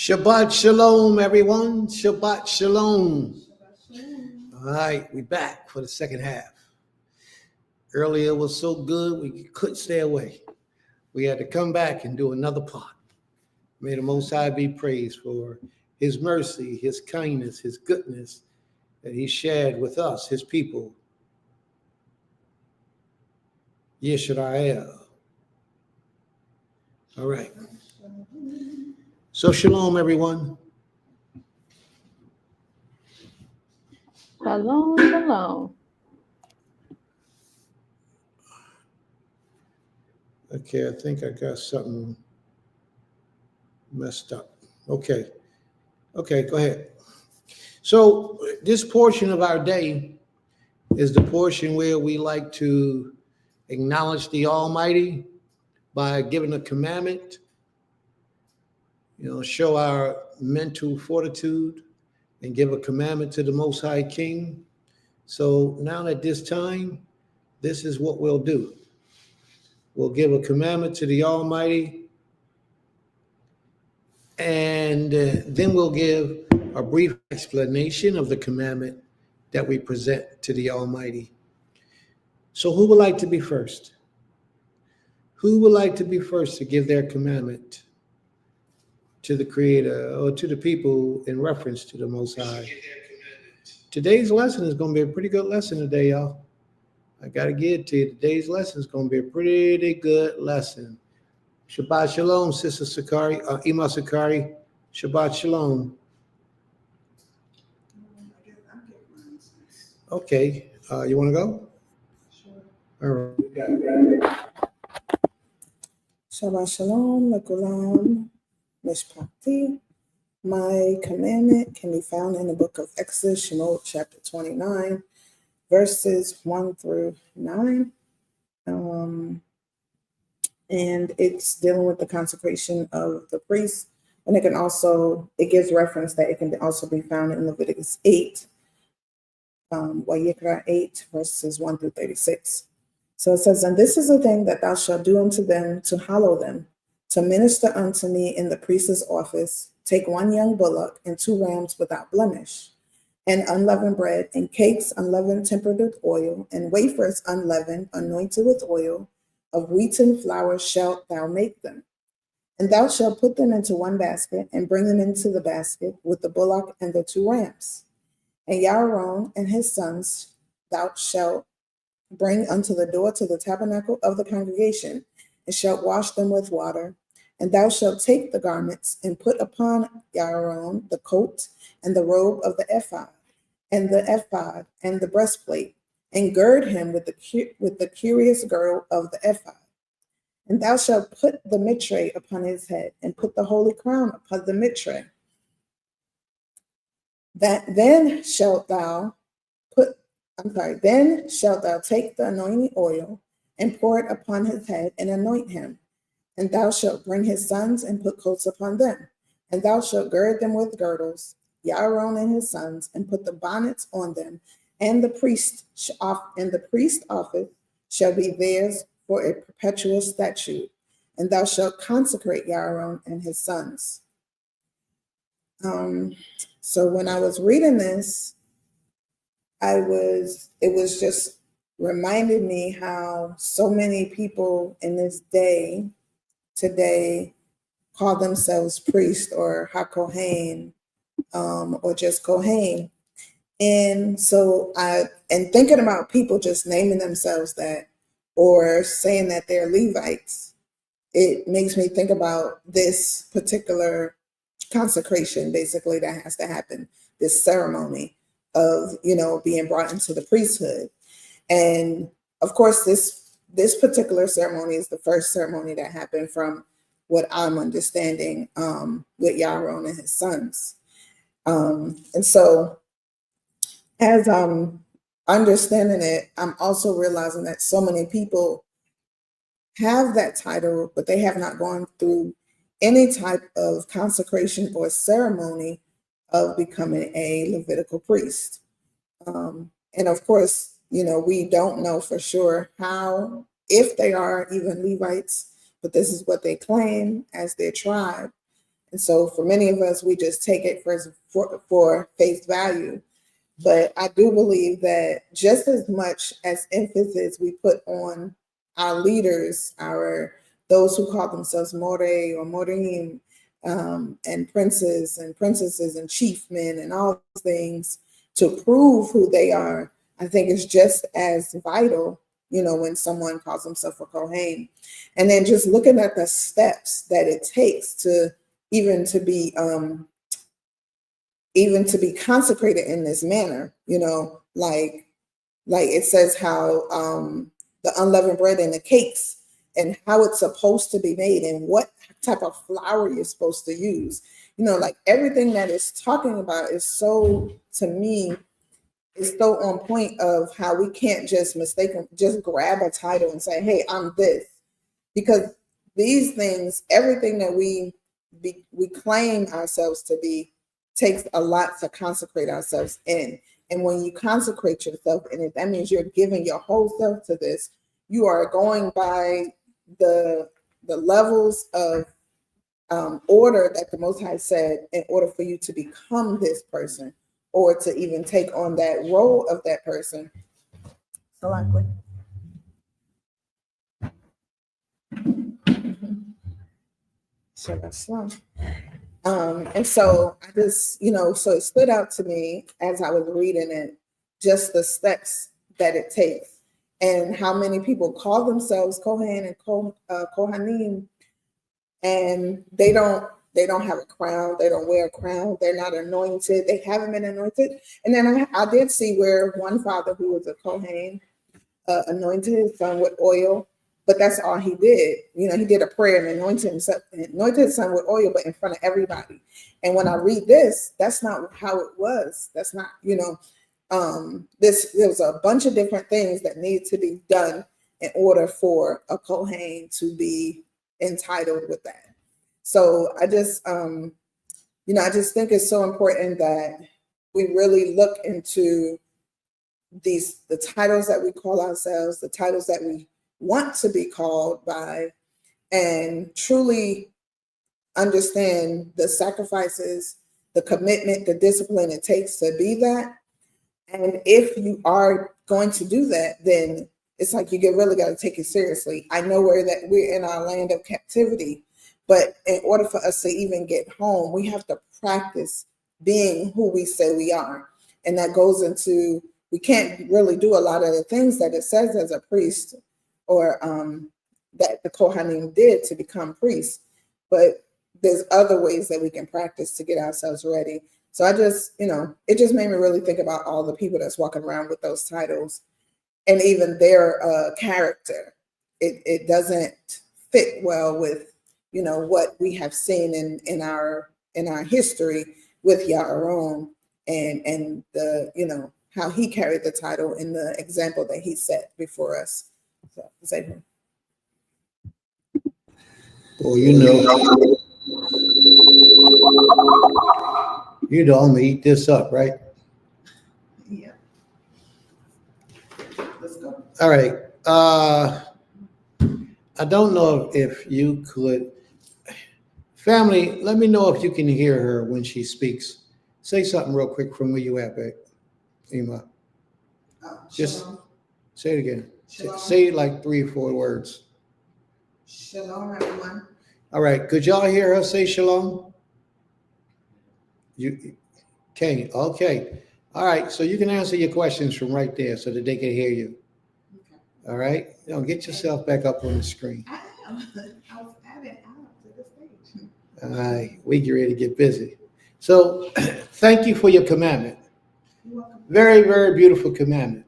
Shabbat shalom, everyone. Shabbat shalom. All right, we back for the second half. Earlier was so good we couldn't stay away. We had to come back and do another part. May the Most High be praised for His mercy, His kindness, His goodness that He shared with us, His people. Yisrael. All right. So shalom, everyone. Shalom, shalom. Okay, I think I got something messed up. Okay, go ahead. So this portion of our day is the portion where we like to acknowledge the Almighty by giving a commandment, show our mental fortitude and give a commandment to the Most High King. So now at this time, this is what we'll do. We'll give a commandment to the Almighty, and then we'll give a brief explanation of the commandment that we present to the Almighty. So who would like to be first? Who would like to be first to give their commandment to the Creator or to the people in reference to the Most High? Today's lesson is going to be a pretty good lesson today, y'all. I got to give it to you. Today's lesson is going to be a pretty good lesson. Shabbat shalom, Sister Sakari, Ima Sakari. Shabbat shalom. Okay, you want to go? Sure. All right. Shabbat shalom, lekulam, mishpati. My commandment can be found in the book of Exodus, Shemot, chapter 29, verses 1 through 9. And it's dealing with the consecration of the priest. And it gives reference that it can also be found in Leviticus 8, Vayikra 8, verses 1 through 36. So it says, "And this is the thing that thou shalt do unto them to hallow them, to minister unto me in the priest's office. Take one young bullock and 2 rams without blemish, and unleavened bread, and cakes unleavened tempered with oil, and wafers unleavened anointed with oil. Of wheaten flour shalt thou make them. And thou shalt put them into one basket, and bring them into the basket with the bullock and the 2 rams. And Aaron and his sons thou shalt bring unto the door to the tabernacle of the congregation, and shalt wash them with water. And thou shalt take the garments, and put upon Aaron the coat and the robe of the ephod, and the breastplate, and gird him with the curious girdle of the ephod. And thou shalt put the mitre upon his head, and put the holy crown upon the mitre. Then shalt thou take the anointing oil, and pour it upon his head, and anoint him. And thou shalt bring his sons, and put coats upon them. And thou shalt gird them with girdles, Aaron and his sons, and put the bonnets on them. And the priest office shall be theirs for a perpetual statute. And thou shalt consecrate Aaron and his sons." So when I was reading this, it was just reminded me how so many people in this day today call themselves priest or HaKohen, or just Kohen. And so thinking about people just naming themselves that, or saying that they're Levites, it makes me think about this particular consecration, basically, that has to happen, this ceremony of, being brought into the priesthood. And of course, this particular ceremony is the first ceremony that happened from what I'm understanding, with Aaron and his sons. And so as I'm understanding it, I'm also realizing that so many people have that title, but they have not gone through any type of consecration or ceremony of becoming a Levitical priest. And of course, we don't know for sure if they are even Levites, but this is what they claim as their tribe. And so for many of us, we just take it for face value. But I do believe that just as much as emphasis we put on our leaders, those who call themselves more or morim, and princes and princesses and chief men and all those things to prove who they are, I think it's just as vital, when someone calls himself a Kohen. And then just looking at the steps that it takes to even to be consecrated in this manner, like it says how the unleavened bread and the cakes and how it's supposed to be made and what type of flour you're supposed to use. Like everything that it's talking about is so, to me, is so on point of how we can't just just grab a title and say, hey, I'm this. Because these things, everything that we claim ourselves to be, takes a lot to consecrate ourselves in. And when you consecrate yourself in it, that means you're giving your whole self to this. You are going by the levels of order that the Most High said in order for you to become this person or to even take on that role of that person. So likely. So that's slow. And so I just, so it stood out to me as I was reading it, just the steps that it takes and how many people call themselves Kohen and Kohanim, and they don't have a crown. They don't wear a crown. They're not anointed. They haven't been anointed. And then I did see where one father who was a Kohen anointed his son with oil. But that's all he did. He did a prayer and anointed his son with oil, but in front of everybody. And when I read this, that's not how it was. That's not, there was a bunch of different things that need to be done in order for a Kohen to be entitled with that. So I just, I just think it's so important that we really look into the titles that we call ourselves, the titles that we want to be called by, and truly understand the sacrifices, the commitment, the discipline it takes to be that. And if you are going to do that, then it's like you really got to take it seriously. I know that we're in our land of captivity, but in order for us to even get home, we have to practice being who we say we are. And that goes into, we can't really do a lot of the things that it says as a priest or that the Kohanim did to become priests. But there's other ways that we can practice to get ourselves ready. So I just, it just made me really think about all the people that's walking around with those titles and even their character. It doesn't fit well with, what we have seen in our history with Yaron and the, how he carried the title and the example that he set before us. So, well, I'm gonna eat this up, right? Yeah. Let's go. All right. I don't know if you could, family, let me know if you can hear her when she speaks. Say something real quick from where you at, babe. Ema. Just Shalom. say it again. Shalom. Say like 3 or 4 words. Shalom, everyone. All right. Could y'all hear her say shalom? You can. Okay. All right. So you can answer your questions from right there so that they can hear you. Okay. All right. Now get yourself back up on the screen. I was added out to the stage. All right. We get ready to get busy. So thank you for your commandment. You're welcome. Very, very beautiful commandment.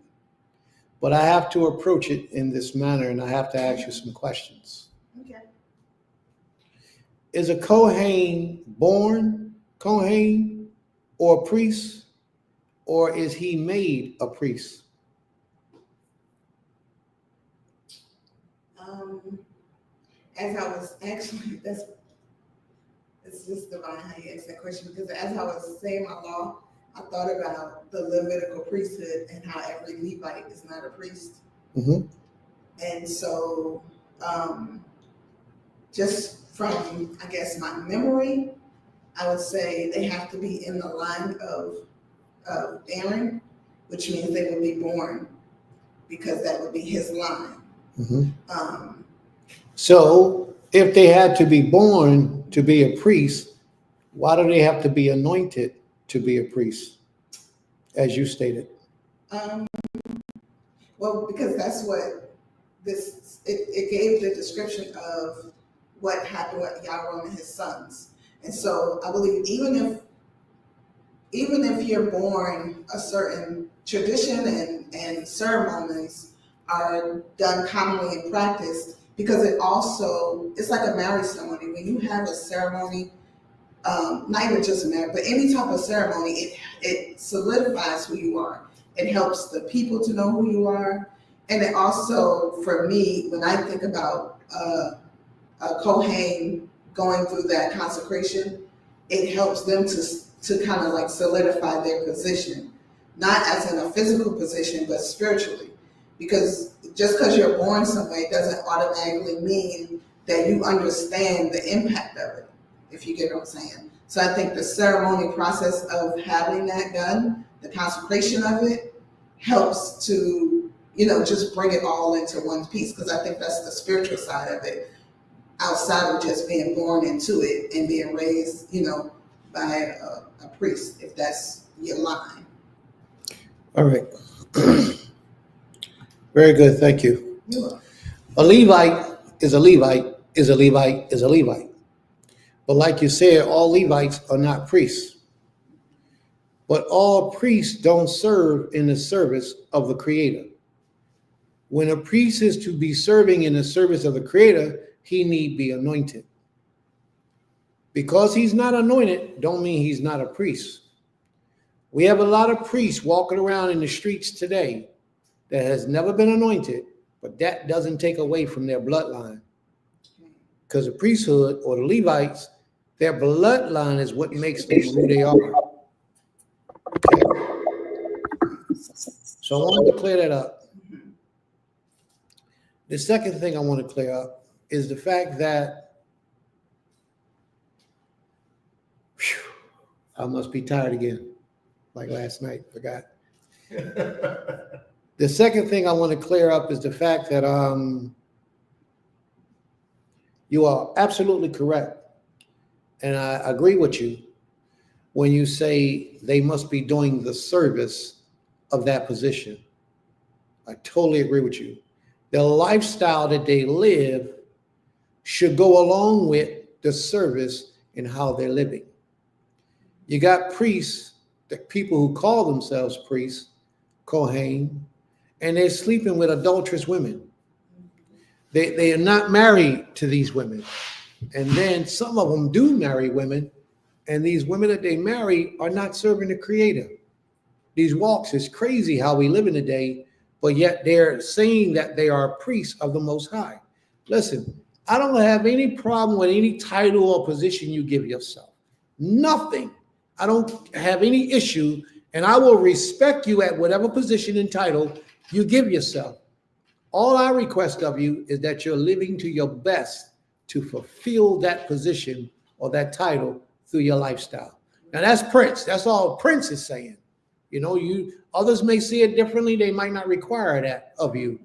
But I have to approach it in this manner and I have to ask you some questions. Okay. Is a Kohen born Kohen or a priest, or is he made a priest? As I was actually, it's just divine how you asked that question, because as I was saying my law, I thought about the Levitical priesthood and how every Levite is not a priest. Mm-hmm. And so just from, I guess, my memory, I would say they have to be in the line of Aaron, which means they would be born, because that would be his line. Mhm. Um, So if they had to be born to be a priest, why do they have to be anointed to be a priest, as you stated? um, well, because that's what it gave the description of what happened with Yahweh and his sons. And so I believe even if you're born, a certain tradition and ceremonies are done commonly in practice, because it's like a marriage ceremony. When you have a ceremony, not even just a marriage, but any type of ceremony, it solidifies who you are. It helps the people to know who you are. And it also, for me, when I think about a Kohen going through that consecration, it helps them to kind of like solidify their position, not as in a physical position, but spiritually. Because just because you're born some way doesn't automatically mean that you understand the impact of it, if you get what I'm saying. So I think the ceremony process of having that done, the consecration of it, helps to, just bring it all into one piece, because I think that's the spiritual side of it, outside of just being born into it and being raised, by a priest, if that's your line. All right. Very good. Thank you. You're welcome. A Levite is a Levite is a Levite is a Levite. But like you said, all Levites are not priests. But all priests don't serve in the service of the Creator. When a priest is to be serving in the service of the Creator, he need be anointed. Because he's not anointed, don't mean he's not a priest. We have a lot of priests walking around in the streets today that has never been anointed, but that doesn't take away from their bloodline. Because the priesthood or the Levites, their bloodline is what makes them who they are. Okay. So I wanted to clear that up. The second thing I want to clear up is the fact that I must be tired again, like last night, forgot. The second thing I want to clear up is the fact that you are absolutely correct. And I agree with you when you say they must be doing the service of that position. I totally agree with you. The lifestyle that they live should go along with the service and how they're living. You got priests, the people who call themselves priests, Kohen, and they're sleeping with adulterous women. They are not married to these women. And then some of them do marry women, and these women that they marry are not serving the Creator. These walks is crazy how we live in today, but yet they're saying that they are priests of the Most High. Listen, I don't have any problem with any title or position you give yourself. Nothing. I don't have any issue, and I will respect you at whatever position and title you give yourself. All I request of you is that you're living to your best to fulfill that position or that title through your lifestyle. Now that's Prince. That's all Prince is saying. Others may see it differently. They might not require that of you.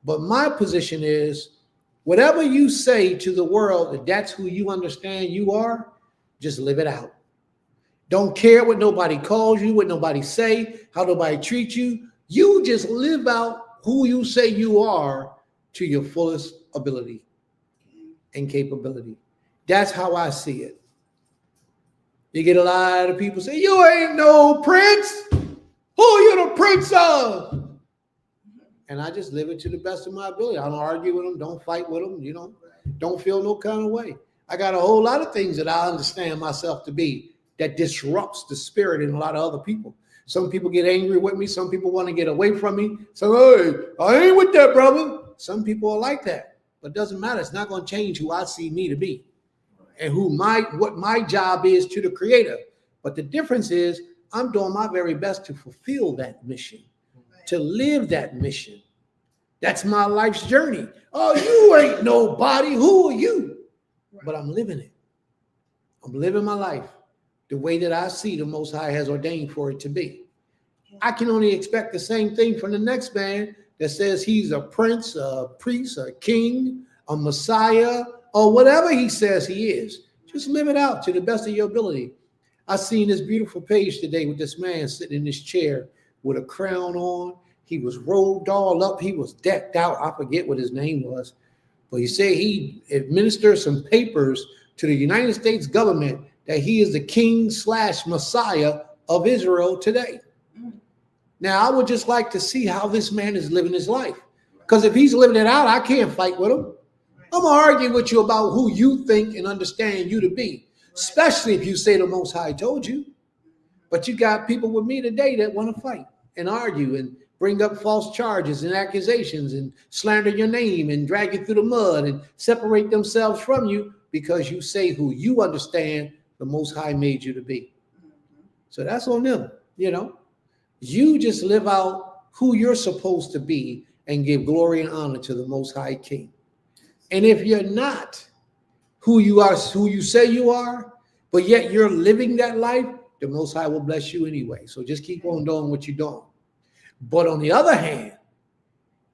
But my position is, whatever you say to the world, that that's who you understand you are, just live it out. Don't care what nobody calls you, what nobody say, how nobody treats you. You just live out who you say you are to your fullest ability and capability. That's how I see it. You get a lot of people say, you ain't no prince. Who you the prince of? And I just live it to the best of my ability. I don't argue with them. Don't fight with them. Don't feel no kind of way. I got a whole lot of things that I understand myself to be that disrupts the spirit in a lot of other people. Some people get angry with me. Some people want to get away from me. So, hey, I ain't with that, brother. Some people are like that, but it doesn't matter. It's not going to change who I see me to be and what my job is to the Creator. But the difference is I'm doing my very best to fulfill that mission, to live that mission. That's my life's journey. Oh, you ain't nobody. Who are you? But I'm living it. I'm living my life. the way that I see the Most High has ordained for it to be. I can only expect the same thing from the next man that says he's a prince, a priest, a king, a messiah, or whatever he says he is. Just live it out to the best of your ability. I seen this beautiful page today with this man sitting in this chair with a crown on. He was robed all up. He was decked out. I forget what his name was, but he said he administered some papers to the United States government that he is the king / messiah of Israel today. Now, I would just like to see how this man is living his life. Because if he's living it out, I can't fight with him. I'm going to argue with you about who you think and understand you to be, especially if you say the Most High told you. But you got people with me today that want to fight and argue and bring up false charges and accusations and slander your name and drag you through the mud and separate themselves from you because you say who you understand the Most High made you to be. So that's on them, you know. You just live out who you're supposed to be and give glory and honor to the Most High King. And if you're not who you are, who you say you are, but yet you're living that life, the Most High will bless you anyway. So just keep on doing what you're doing. But on the other hand,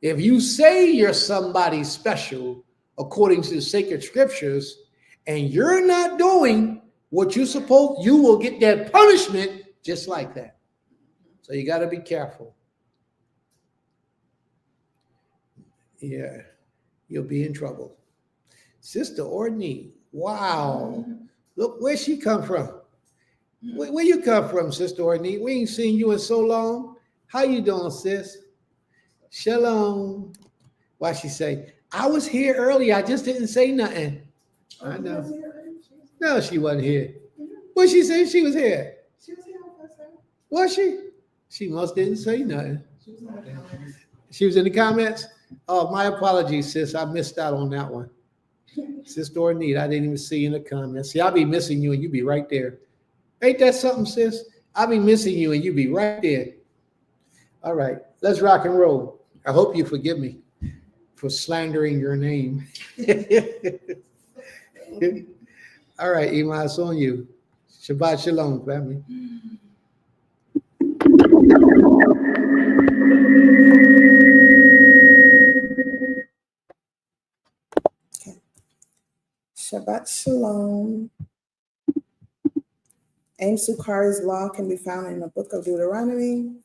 if you say you're somebody special according to the sacred scriptures, and you're not doing what you're supposed, you will get that punishment just like that. So you got to be careful. Yeah, you'll be in trouble. Sister Ordney, wow. Look, where she come from? Where you come from, Sister Ordney? We ain't seen you in so long. How you doing, sis? Shalom. Why she say, I was here earlier. I just didn't say nothing. I know. No, she wasn't here. What she said she was here? She was here with us. Was she? She must didn't say nothing. She was in the comments? Oh, my apologies, sis. I missed out on that one. Sister Ornette, I didn't even see you in the comments. See, I'll be missing you and you be right there. Ain't that something, sis? I'll be missing you and you be right there. All right, let's rock and roll. I hope you forgive me for slandering your name. All right, Ima, it's on you. Shabbat shalom, family. Shabbat Shalom. Aim Sukari's law can be found in the book of Deuteronomy,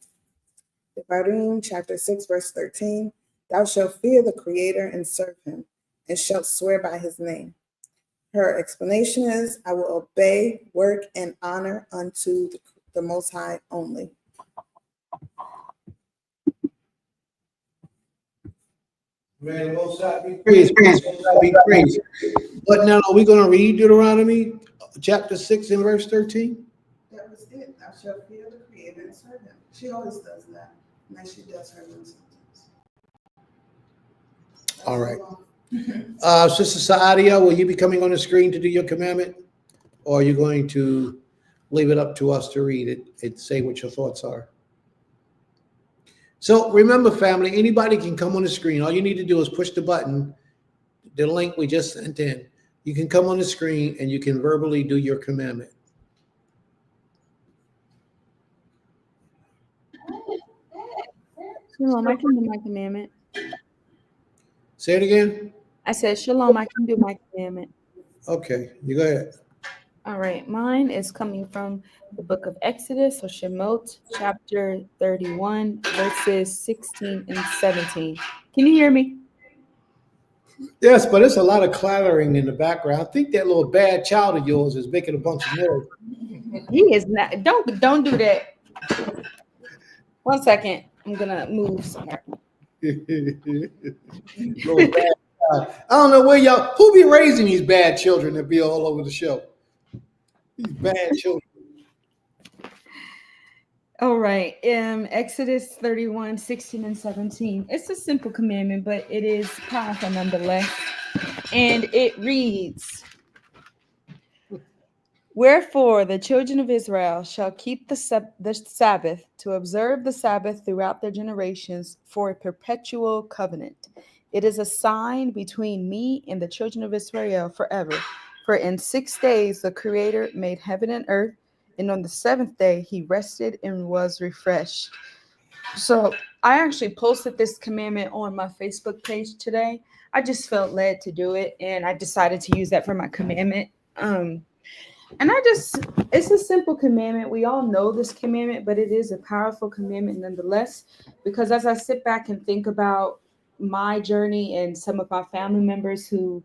chapter 6, verse 13. Thou shalt fear the Creator and serve him, and shalt swear by his name. Her explanation is, I will obey, work, and honor unto the Most High only. May the Most High be praised. Be praised. But now, are we going to read Deuteronomy chapter 6 and verse 13? That was it. Thou shalt fear the Creator and serve him. She always does that. And then she does her own sentence. All right. Sister Saadia, will you be coming on the screen to do your commandment? Or are you going to leave it up to us to read it and say what your thoughts are? So remember, family, anybody can come on the screen. All you need to do is push the button, the link we just sent in. You can come on the screen and you can verbally do your commandment. Shalom, I can do my commandment. Say it again. I said, Shalom, I can do my commandment. Okay, you go ahead. All right, mine is coming from the book of Exodus, or Shemot, chapter 31, verses 16 and 17. Can you hear me? Yes, but it's a lot of clattering in the background. I think that little bad child of yours is making a bunch of noise. He is not. Don't do that. 1 second. I'm gonna move somewhere. Little bad child. I don't know where y'all, who be raising these bad children that be all over the show? These bad children. All right. Exodus 31, 16 and 17. It's a simple commandment, but it is powerful nonetheless. And it reads, wherefore the children of Israel shall keep the Sabbath, to observe the Sabbath throughout their generations for a perpetual covenant. It is a sign between me and the children of Israel forever. For in 6 days the Creator made heaven and earth, And on the seventh day, he rested and was refreshed. So I actually posted this commandment on my Facebook page today. I just felt led to do it, and I decided to use that for my commandment. And it's a simple commandment. We all know this commandment, but it is a powerful commandment nonetheless. Because as I sit back and think about my journey and some of my family members who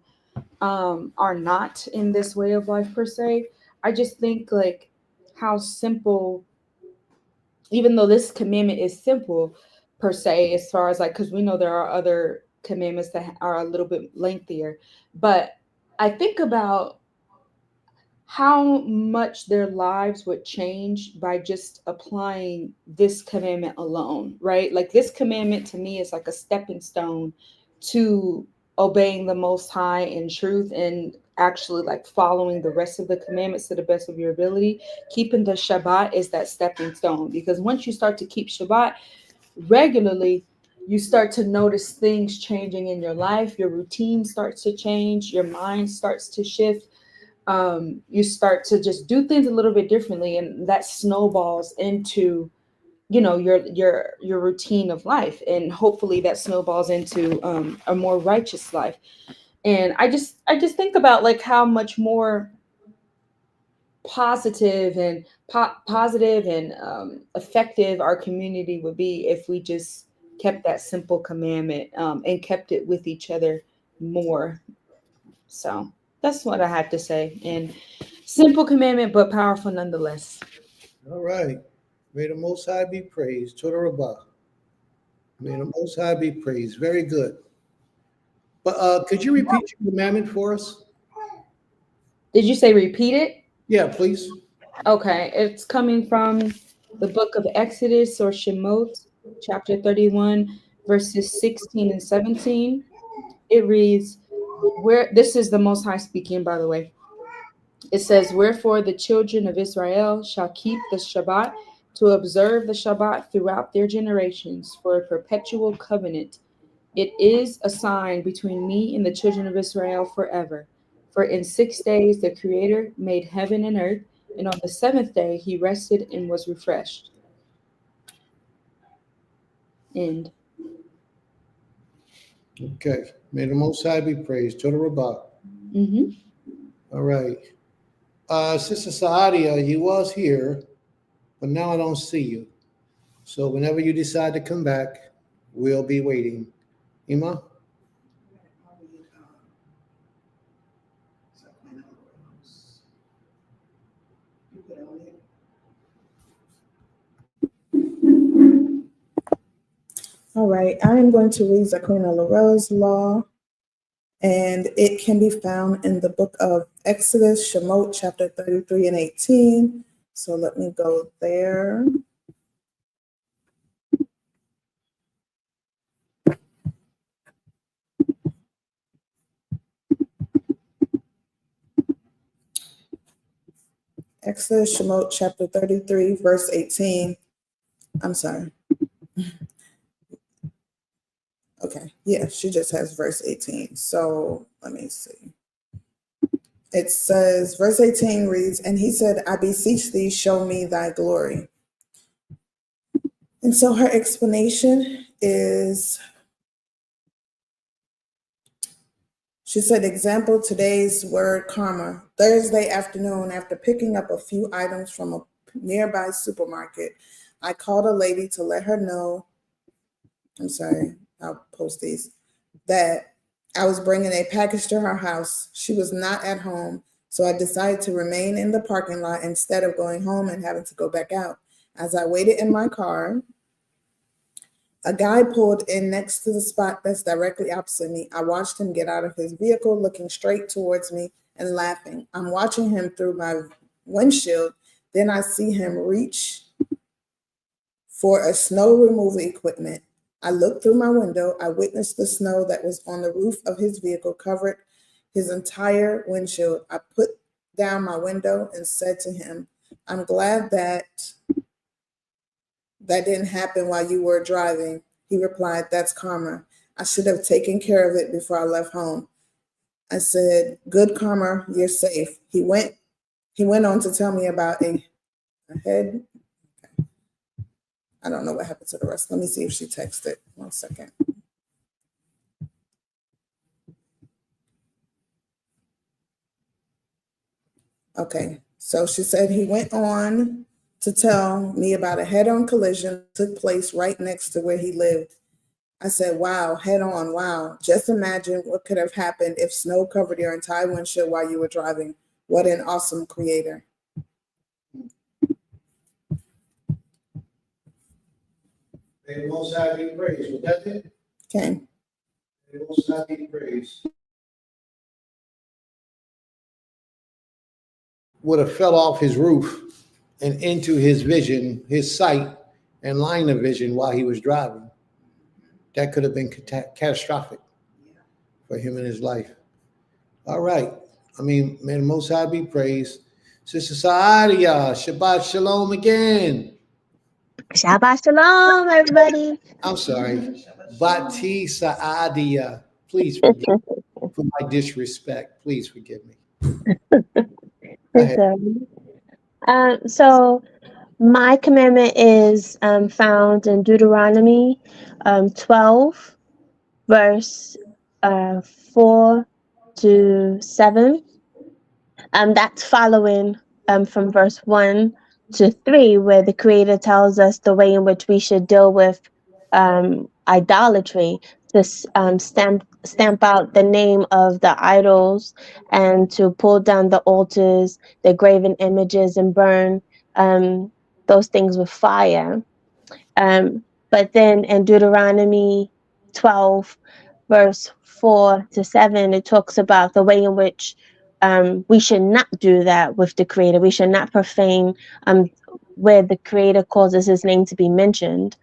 are not in this way of life per se, I just think like how simple, even though this commandment is simple per se, as far as like, because we know there are other commandments that are a little bit lengthier, but I think about how much their lives would change by just applying this commandment alone, right? Like this commandment to me is like a stepping stone to obeying the Most High in truth and actually like following the rest of the commandments to the best of your ability. Keeping the Shabbat is that stepping stone, because once you start to keep Shabbat regularly, you start to notice things changing in your life. Your routine starts to change, your mind starts to shift. You start to just do things a little bit differently, and that snowballs into your routine of life, and hopefully that snowballs into a more righteous life. And I just think about like how much more positive and positive and effective our community would be if we just kept that simple commandment, and kept it with each other more. So that's what I had to say. And simple commandment, but powerful nonetheless. All right. May the Most High be praised. Toda Rabbah. May the Most High be praised. Very good. But could you repeat your commandment for us? Did you say repeat it? Yeah, please. Okay, it's coming from the book of Exodus or Shemot, chapter 31, verses 16 and 17. It reads, where this is the Most High speaking, by the way. It says, wherefore the children of Israel shall keep the Shabbat to observe the Shabbat throughout their generations for a perpetual covenant. It is a sign between me and the children of Israel forever. For in 6 days the Creator made heaven and earth, and on the seventh day he rested and was refreshed. End. Okay. May the Most High be praised. Toda Rabbah. Mm-hmm. All right. Sister Saadia, you was here, but now I don't see you. So whenever you decide to come back, we'll be waiting. Ima? All right, I am going to read Zaquina Laurel's law, and it can be found in the book of Exodus, Shemot, chapter 33 and 18. So let me go there. Exodus, Shemot, chapter 33, verse 18. I'm sorry. Okay, yeah, she just has verse 18. So let me see. It says, verse 18 reads, and he said, I beseech thee, show me thy glory. And so her explanation is, she said, example, today's word karma. Thursday afternoon, after picking up a few items from a nearby supermarket, I called a lady to let her know, I'm sorry, I'll post these, that I was bringing a package to her house. She was not at home, so I decided to remain in the parking lot instead of going home and having to go back out. As I waited in my car, a guy pulled in next to the spot that's directly opposite me. I watched him get out of his vehicle, looking straight towards me and laughing. I'm watching him through my windshield. Then I see him reach for a snow removal equipment. I looked through my window. I witnessed the snow that was on the roof of his vehicle covered his entire windshield. I put down my window and said to him, I'm glad that didn't happen while you were driving. He replied, that's karma. I should have taken care of it before I left home. I said, good karma, you're safe. He went on to tell me about a ahead. Okay. I don't know what happened to the rest. Let me see if she texted. 1 second. Okay, so she said he went on to tell me about a head-on collision that took place right next to where he lived. I said, wow, head on, wow. Just imagine what could have happened if snow covered your entire windshield while you were driving. What an awesome creator. May the Most High be praised. Was that it? Okay. May the Most High be praised. Would have fell off his roof and into his vision, his sight, and line of vision while he was driving. That could have been catastrophic for him in his life. All right. I mean, may the Most High be praised. Sister Saadia, Shabbat Shalom again. Shabbat shalom, everybody. I'm sorry. Bati Saadia. Please forgive me for my disrespect. Please forgive me. Go ahead. So my commandment is found in Deuteronomy 12, verse 4 to 7. That's following from verse 1 to 3, where the Creator tells us the way in which we should deal with idolatry, to stamp out the name of the idols, and to pull down the altars, the graven images, and burn those things with fire. But then in Deuteronomy 12, verse 4 to 7, it talks about the way in which we should not do that with the Creator. We should not profane where the Creator causes his name to be mentioned.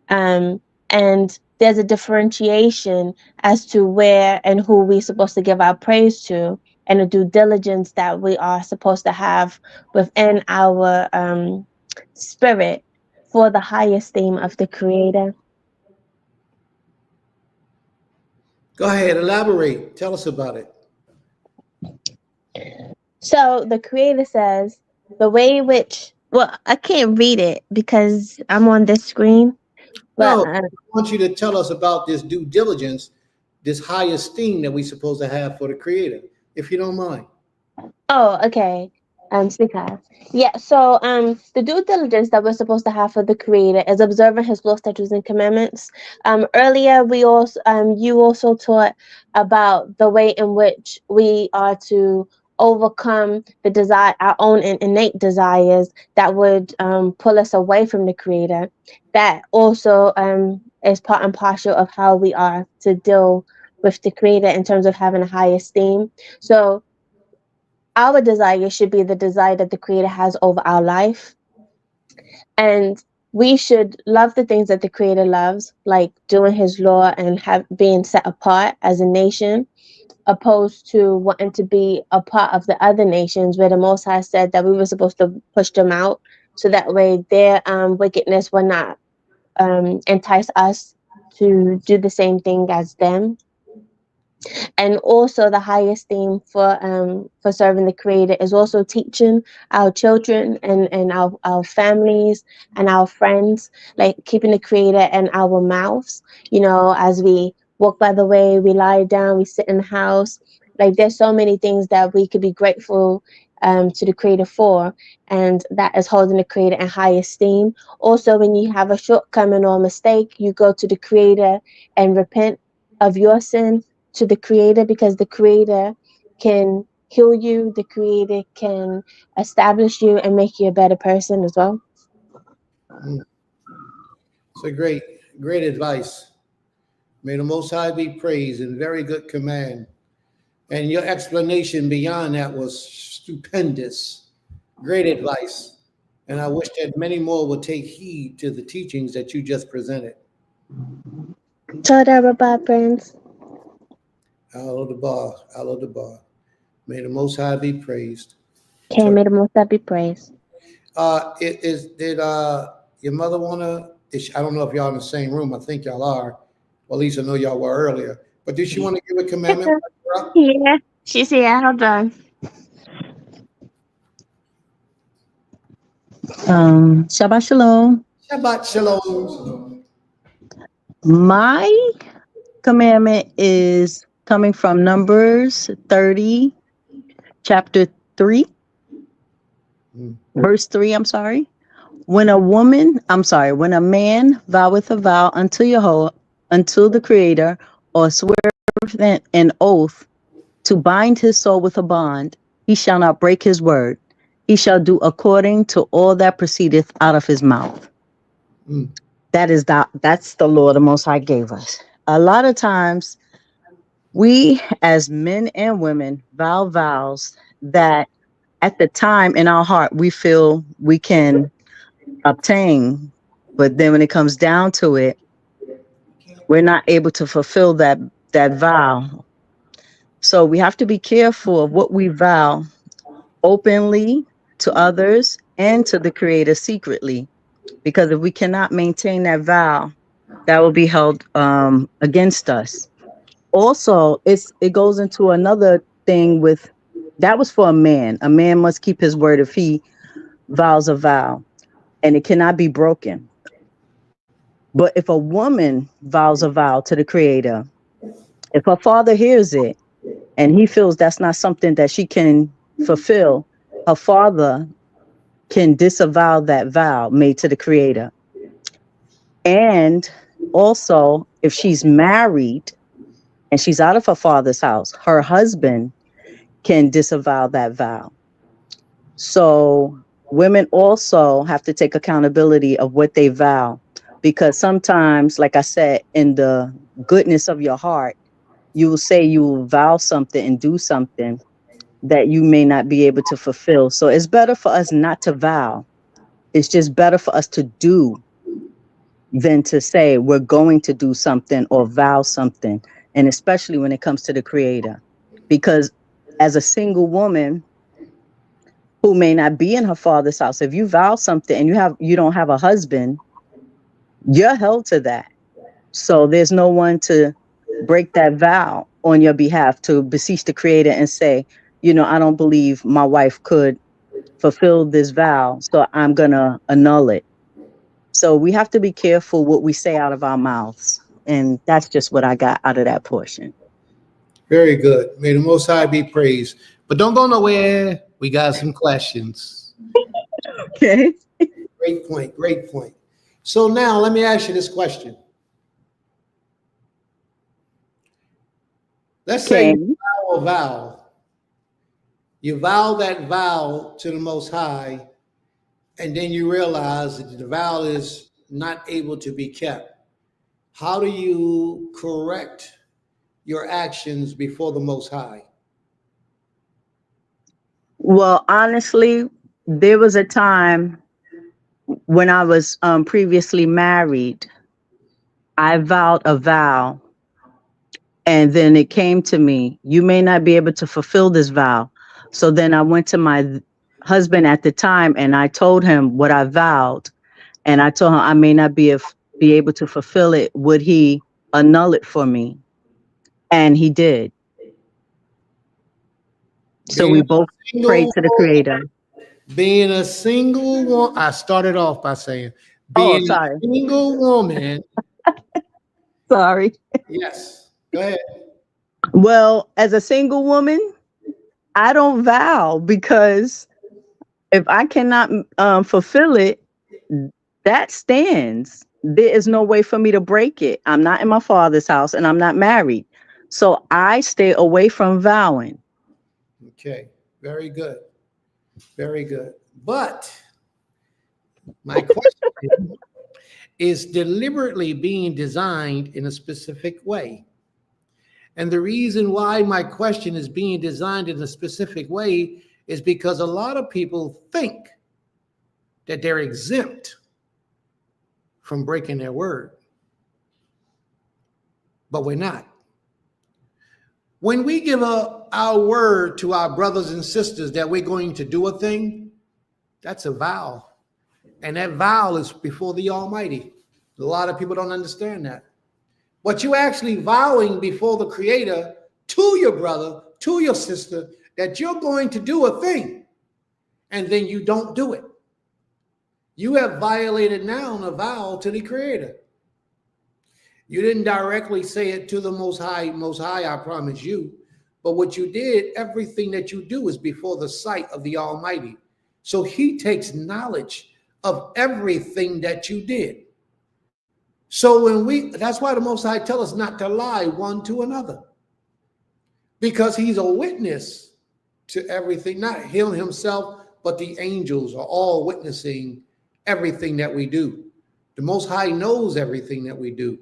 And there's a differentiation as to where and who we're supposed to give our praise to, and a due diligence that we are supposed to have within our spirit for the highest theme of the Creator. Go ahead, elaborate. Tell us about it. So the Creator says, the way in which, well, I can't read it because I'm on this screen, but No, I want you to tell us about this due diligence, this high esteem that we're supposed to have for the Creator, if you don't mind. oh, okay. Sika. Yeah, so the due diligence that we're supposed to have for the Creator is observing his law, statutes, and commandments. Earlier we also you also taught about the way in which we are to overcome the desire, our own innate desires that would pull us away from the Creator. That also is part and parcel of how we are to deal with the Creator in terms of having a high esteem. So our desire should be the desire that the Creator has over our life. And we should love the things that the Creator loves, like doing his law and being set apart as a nation, opposed to wanting to be a part of the other nations where the Most High said that we were supposed to push them out, so that way their wickedness will not entice us to do the same thing as them. And also the highest thing for serving the Creator is also teaching our children and our families and our friends, like keeping the Creator in our mouths, as we walk by the way, we lie down, we sit in the house. Like there's so many things that we could be grateful to the Creator for, and that is holding the Creator in high esteem. Also, when you have a shortcoming or a mistake, you go to the Creator and repent of your sin to the Creator, because the Creator can heal you, the Creator can establish you and make you a better person as well. It's a great advice. May the Most High be praised, and very good command. And your explanation beyond that was stupendous. Great advice. And I wish that many more would take heed to the teachings that you just presented. Toda Rabbi Prince. Allah the bar, Allah the bar. May the Most High be praised. Okay, may the Most High be praised. Did your mother wanna? I don't know if y'all in the same room. I think y'all are. Well, at least I know y'all were earlier. But did she want to give a commandment? Yeah, she's here. Hold on. Shabbat Shalom. Shabbat Shalom. My commandment is coming from Numbers 30, chapter 3, verse 3. I'm sorry. When a man voweth a vow unto Yahweh, unto the Creator, or sweareth an oath to bind his soul with a bond, he shall not break his word. He shall do according to all that proceedeth out of his mouth. Mm. That's the law the Most High gave us. A lot of times, we as men and women vow vows that at the time in our heart we feel we can obtain, but then when it comes down to it, we're not able to fulfill that vow. So we have to be careful of what we vow openly to others and to the Creator secretly, because if we cannot maintain that vow, that will be held against us. Also, it goes into another thing with that was for a man. A man must keep his word if he vows a vow, and it cannot be broken. But if a woman vows a vow to the Creator, if her father hears it and he feels that's not something that she can fulfill, her father can disavow that vow made to the Creator. And also, if she's married and she's out of her father's house, her husband can disavow that vow. So women also have to take accountability of what they vow, because sometimes, like I said, in the goodness of your heart, you will say you will vow something and do something that you may not be able to fulfill. So it's better for us not to vow. It's just better for us to do than to say we're going to do something or vow something. And especially when it comes to the Creator, because as a single woman who may not be in her father's house, if you vow something and you don't have a husband, you're held to that. So there's no one to break that vow on your behalf, to beseech the Creator and say, I don't believe my wife could fulfill this vow, so I'm gonna annul it. So we have to be careful what we say out of our mouths. And that's just what I got out of that portion. Very good. May the Most High be praised. But don't go nowhere. We got some questions. Okay. Great point. Great point. So now let me ask you this question. Let's say Okay. you vow a vow. You vow that vow to the Most High, and then you realize that the vow is not able to be kept. How do you correct your actions before the Most High? Well, honestly, there was a time when I was previously married. I vowed a vow, and then it came to me, you may not be able to fulfill this vow. So then I went to my husband at the time and I told him what I vowed. And I told him I may not be able to fulfill it. Would he annul it for me? And he did. So Being we a both prayed single to the Creator. Being a single woman, I started off by saying, Oh, being a sorry. single woman, Sorry. yes, go ahead. Well, as a single woman, I don't vow, because if I cannot fulfill it, that stands. There is no way for me to break it. I'm not in my father's house and I'm not married. So I stay away from vowing. Okay, very good, very good. But my question is deliberately being designed in a specific way. And the reason why my question is being designed in a specific way is because a lot of people think that they're exempt from breaking their word, but we're not. When we give our word to our brothers and sisters that we're going to do a thing, that's a vow. And that vow is before the Almighty. A lot of people don't understand that. But you're actually vowing before the Creator to your brother, to your sister, that you're going to do a thing, and then you don't do it. You have violated now a vow to the Creator. You didn't directly say it to the Most High, I promise you. But what you did, everything that you do is before the sight of the Almighty. So he takes knowledge of everything that you did. So that's why the Most High tell us not to lie one to another. Because he's a witness to everything, not him himself, but the angels are all witnessing everything that we do. The Most High knows everything that we do.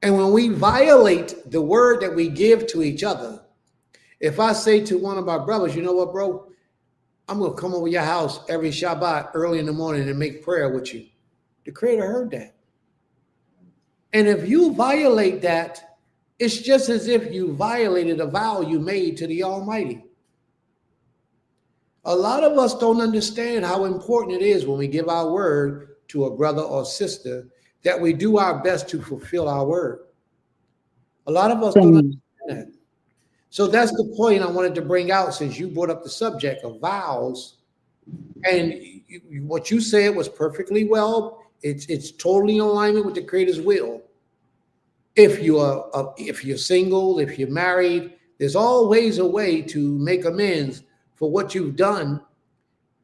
And when we violate the word that we give to each other, if I say to one of my brothers, you know what, bro, I'm going to come over your house every Shabbat early in the morning and make prayer with you. The Creator heard that. And if you violate that, it's just as if you violated a vow you made to the Almighty. A lot of us don't understand how important it is when we give our word to a brother or sister that we do our best to fulfill our word. A lot of us don't understand that. So that's the point I wanted to bring out since you brought up the subject of vows. And what you said was perfectly well. It's totally in alignment with the Creator's will. If you're single, if you're married, there's always a way to make amends for what you've done,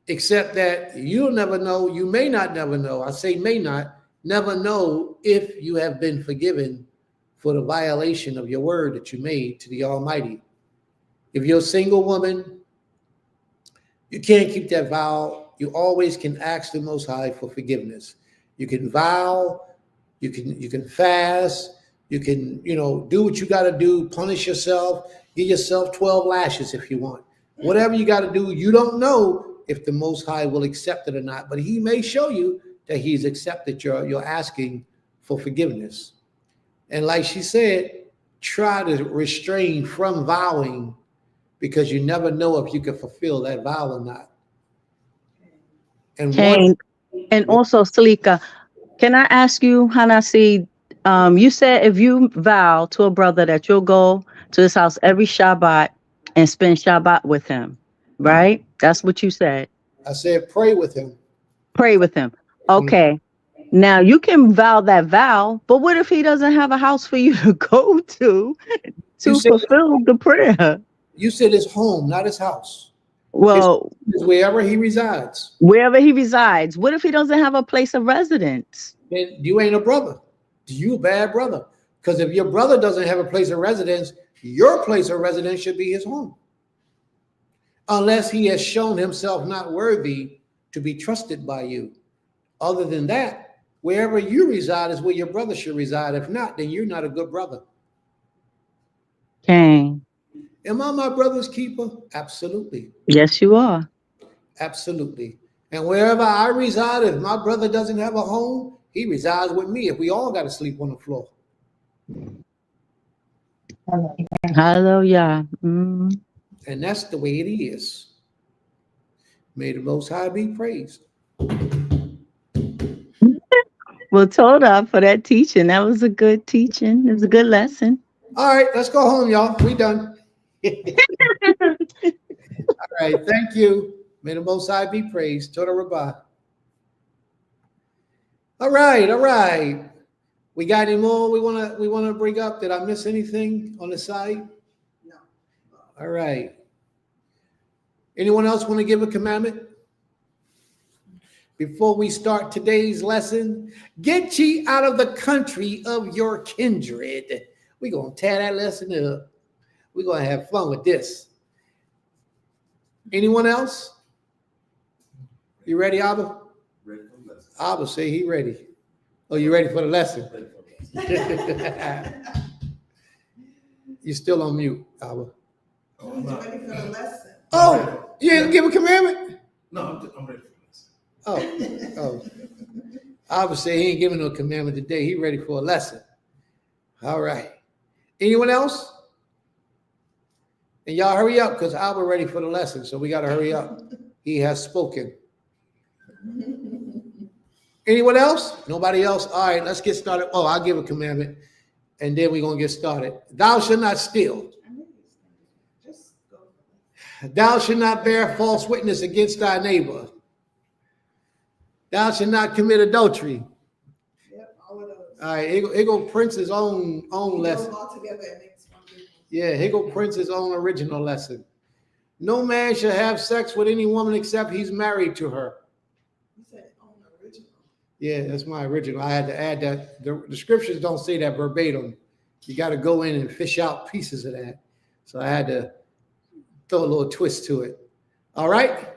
except that you'll never know. You may not never know. I say may not never know if you have been forgiven for the violation of your word that you made to the Almighty. If you're a single woman, you can't keep that vow. You always can ask the Most High for forgiveness. You can vow, you can fast, you can, do what you got to do, punish yourself, give yourself 12 lashes if you want. Whatever you got to do, you don't know if the Most High will accept it or not, but he may show you that he's accepted your asking for forgiveness. And like she said, try to refrain from vowing because you never know if you can fulfill that vow or not. And also, Salika, can I ask you, Hanasi, you said if you vow to a brother that you'll go to his house every Shabbat and spend Shabbat with him, right? That's what you said. I said pray with him. Pray with him. Okay. Now you can vow that vow, but what if he doesn't have a house for you to go to fulfill the prayer? You said his home, not his house. Well, it's wherever he resides. Wherever he resides. What if he doesn't have a place of residence? Then you ain't a brother. You a bad brother. Because if your brother doesn't have a place of residence, your place of residence should be his home. Unless he has shown himself not worthy to be trusted by you. Other than that, wherever you reside is where your brother should reside. If not, then you're not a good brother. Okay. Am I my brother's keeper? Absolutely. Yes, you are. Absolutely. And wherever I reside, if my brother doesn't have a home, he resides with me. If we all got to sleep on the floor. Hallelujah. And that's the way it is. May the Most High be praised. Well, Toda, for that teaching. That was a good teaching. It was a good lesson. All right, let's go home, y'all. We done. All right, thank you. May the Most High be praised. Toda Rabbah. All right. We got any more we wanna bring up? Did I miss anything on the side? No. All right. Anyone else want to give a commandment? Before we start today's lesson, get ye out of the country of your kindred. We're going to tear that lesson up. We're going to have fun with this. Anyone else? You ready, Abba? Ready for the lesson. Abba say he ready. Oh, you ready for the lesson? Ready for the lesson. You're still on mute, Abba. Oh, I'm not. Ready for the lesson. Oh, you didn't give a commandment? No, I'm ready for the lesson. Oh. Abba say he ain't giving no commandment today. He ready for a lesson. All right. Anyone else? And y'all hurry up because Abba ready for the lesson. So we got to hurry up. He has spoken. Anyone else? Nobody else? All right, let's get started. Oh, I'll give a commandment and then we're going to get started. Thou shalt not steal. Thou shalt not bear false witness against thy neighbor. Thou shalt not commit adultery. Yep, all of those. All right, here go Prince's own lesson. All together and makes one big one. Yeah, here go Prince's own original lesson. No man shall have sex with any woman except he's married to her. You said on the original. Yeah, that's my original. I had to add that. The scriptures don't say that verbatim. You got to go in and fish out pieces of that. So I had to throw a little twist to it. All right?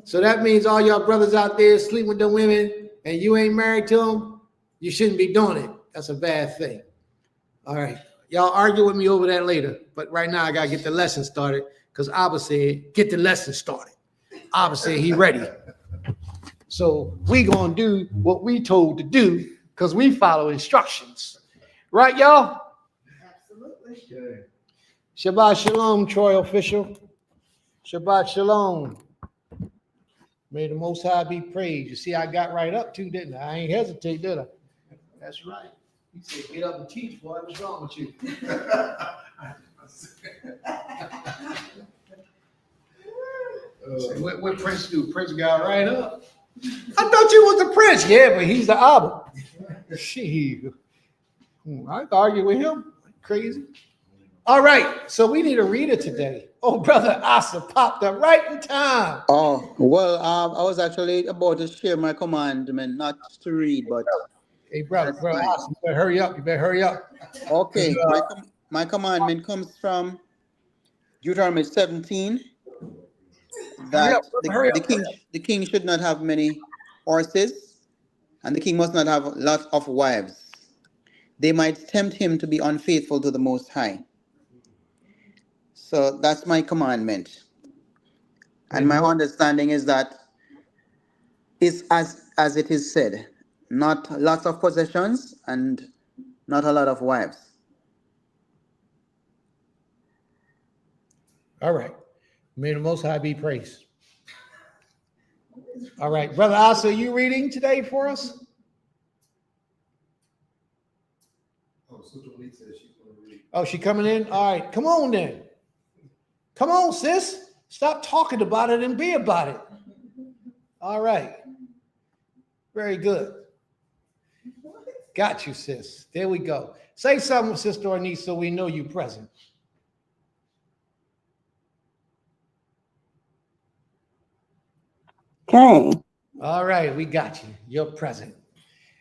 So that means all y'all brothers out there sleep with the women and you ain't married to them, you shouldn't be doing it. That's a bad thing. All right. Y'all argue with me over that later. But right now I got to get the lesson started because Abba said, get the lesson started. Abba said he ready. So we going to do what we told to do because we follow instructions. Right, y'all? Absolutely. Okay. Shabbat shalom, Troy official. Shabbat shalom. May the Most High be praised. You see, I got right up too, didn't I? I ain't hesitate, did I? That's right. He said, get up and teach, boy. What's wrong with you? What Prince do? Prince got right up. I thought you was the Prince. Yeah, but he's the Abba. She. I can argue with him. Crazy. All right, so we need a reader today. Oh, Brother Asa popped up right in time. Oh, well, I was actually about to share my commandment, not to read, but Hey, brother Asa, you better hurry up. You better hurry up. okay. My commandment comes from Deuteronomy 17, that hurry up. the king should not have many horses, and the king must not have lots of wives. They might tempt him to be unfaithful to the Most High. So that's my commandment. And my understanding is that it's as it is said, not lots of possessions and not a lot of wives. All right. May the Most High be praised. All right. Brother Asa, are you reading today for us? Oh, Sister Lee said she's going to read. Oh, she coming in? All right. Come on then. Come on, sis. Stop talking about it and be about it. All right. Very good. Got you, sis. There we go. Say something, Sister Ornice, so we know you present. Okay. All right, we got you. You're present.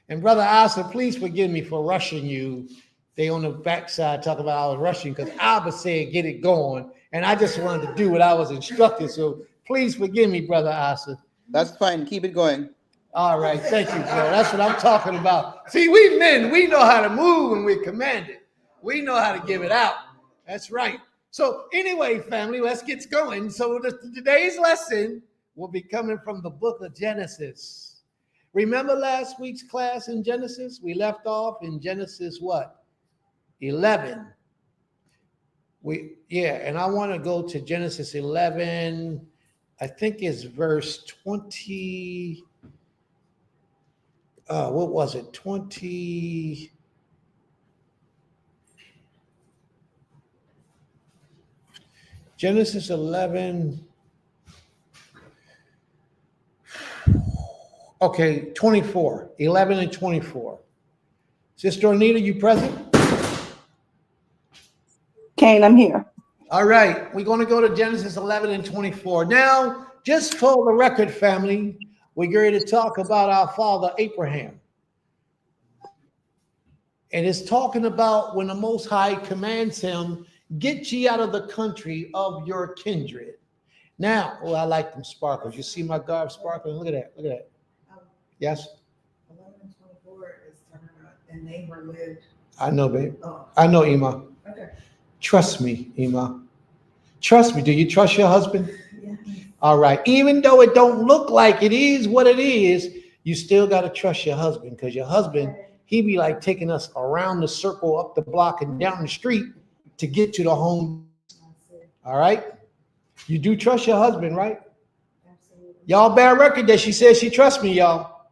And Brother Asa, please forgive me for rushing you. They on the backside talk about I was rushing because Abba said get it going. And I just wanted to do what I was instructed. So please forgive me, Brother Asa. That's fine. Keep it going. All right, thank you, bro. That's what I'm talking about. See, we men, we know how to move when we're commanded. We know how to give it out. That's right. So anyway, family, let's get going. So today's lesson will be coming from the book of Genesis. Remember last week's class in Genesis? We left off in Genesis what? 11. And I want to go to Genesis 11. I think it's verse 20. What was it? 20. Genesis 11. Okay, 24. 11 and 24. Sister Anita, you present? Kane, I'm here. All right, we're going to go to Genesis 11 and 24. Now, just for the record, family, we're going to talk about our father Abraham. And it's talking about when the Most High commands him, get ye out of the country of your kindred. Now, oh, I like them sparkles. You see my garb sparkling? Look at that. Look at that. Yes? 11 and 24 is talking about, and they were lived. I know, babe. Oh, I know, Ima. okay. Trust me, Ima. Trust me. Do you trust your husband? Yeah. All right. Even though it don't look like it is what it is, you still got to trust your husband because your husband, he be like taking us around the circle, up the block and down the street to get to the home. All right. You do trust your husband, right? Absolutely. Y'all bear record that she says she trusts me, y'all.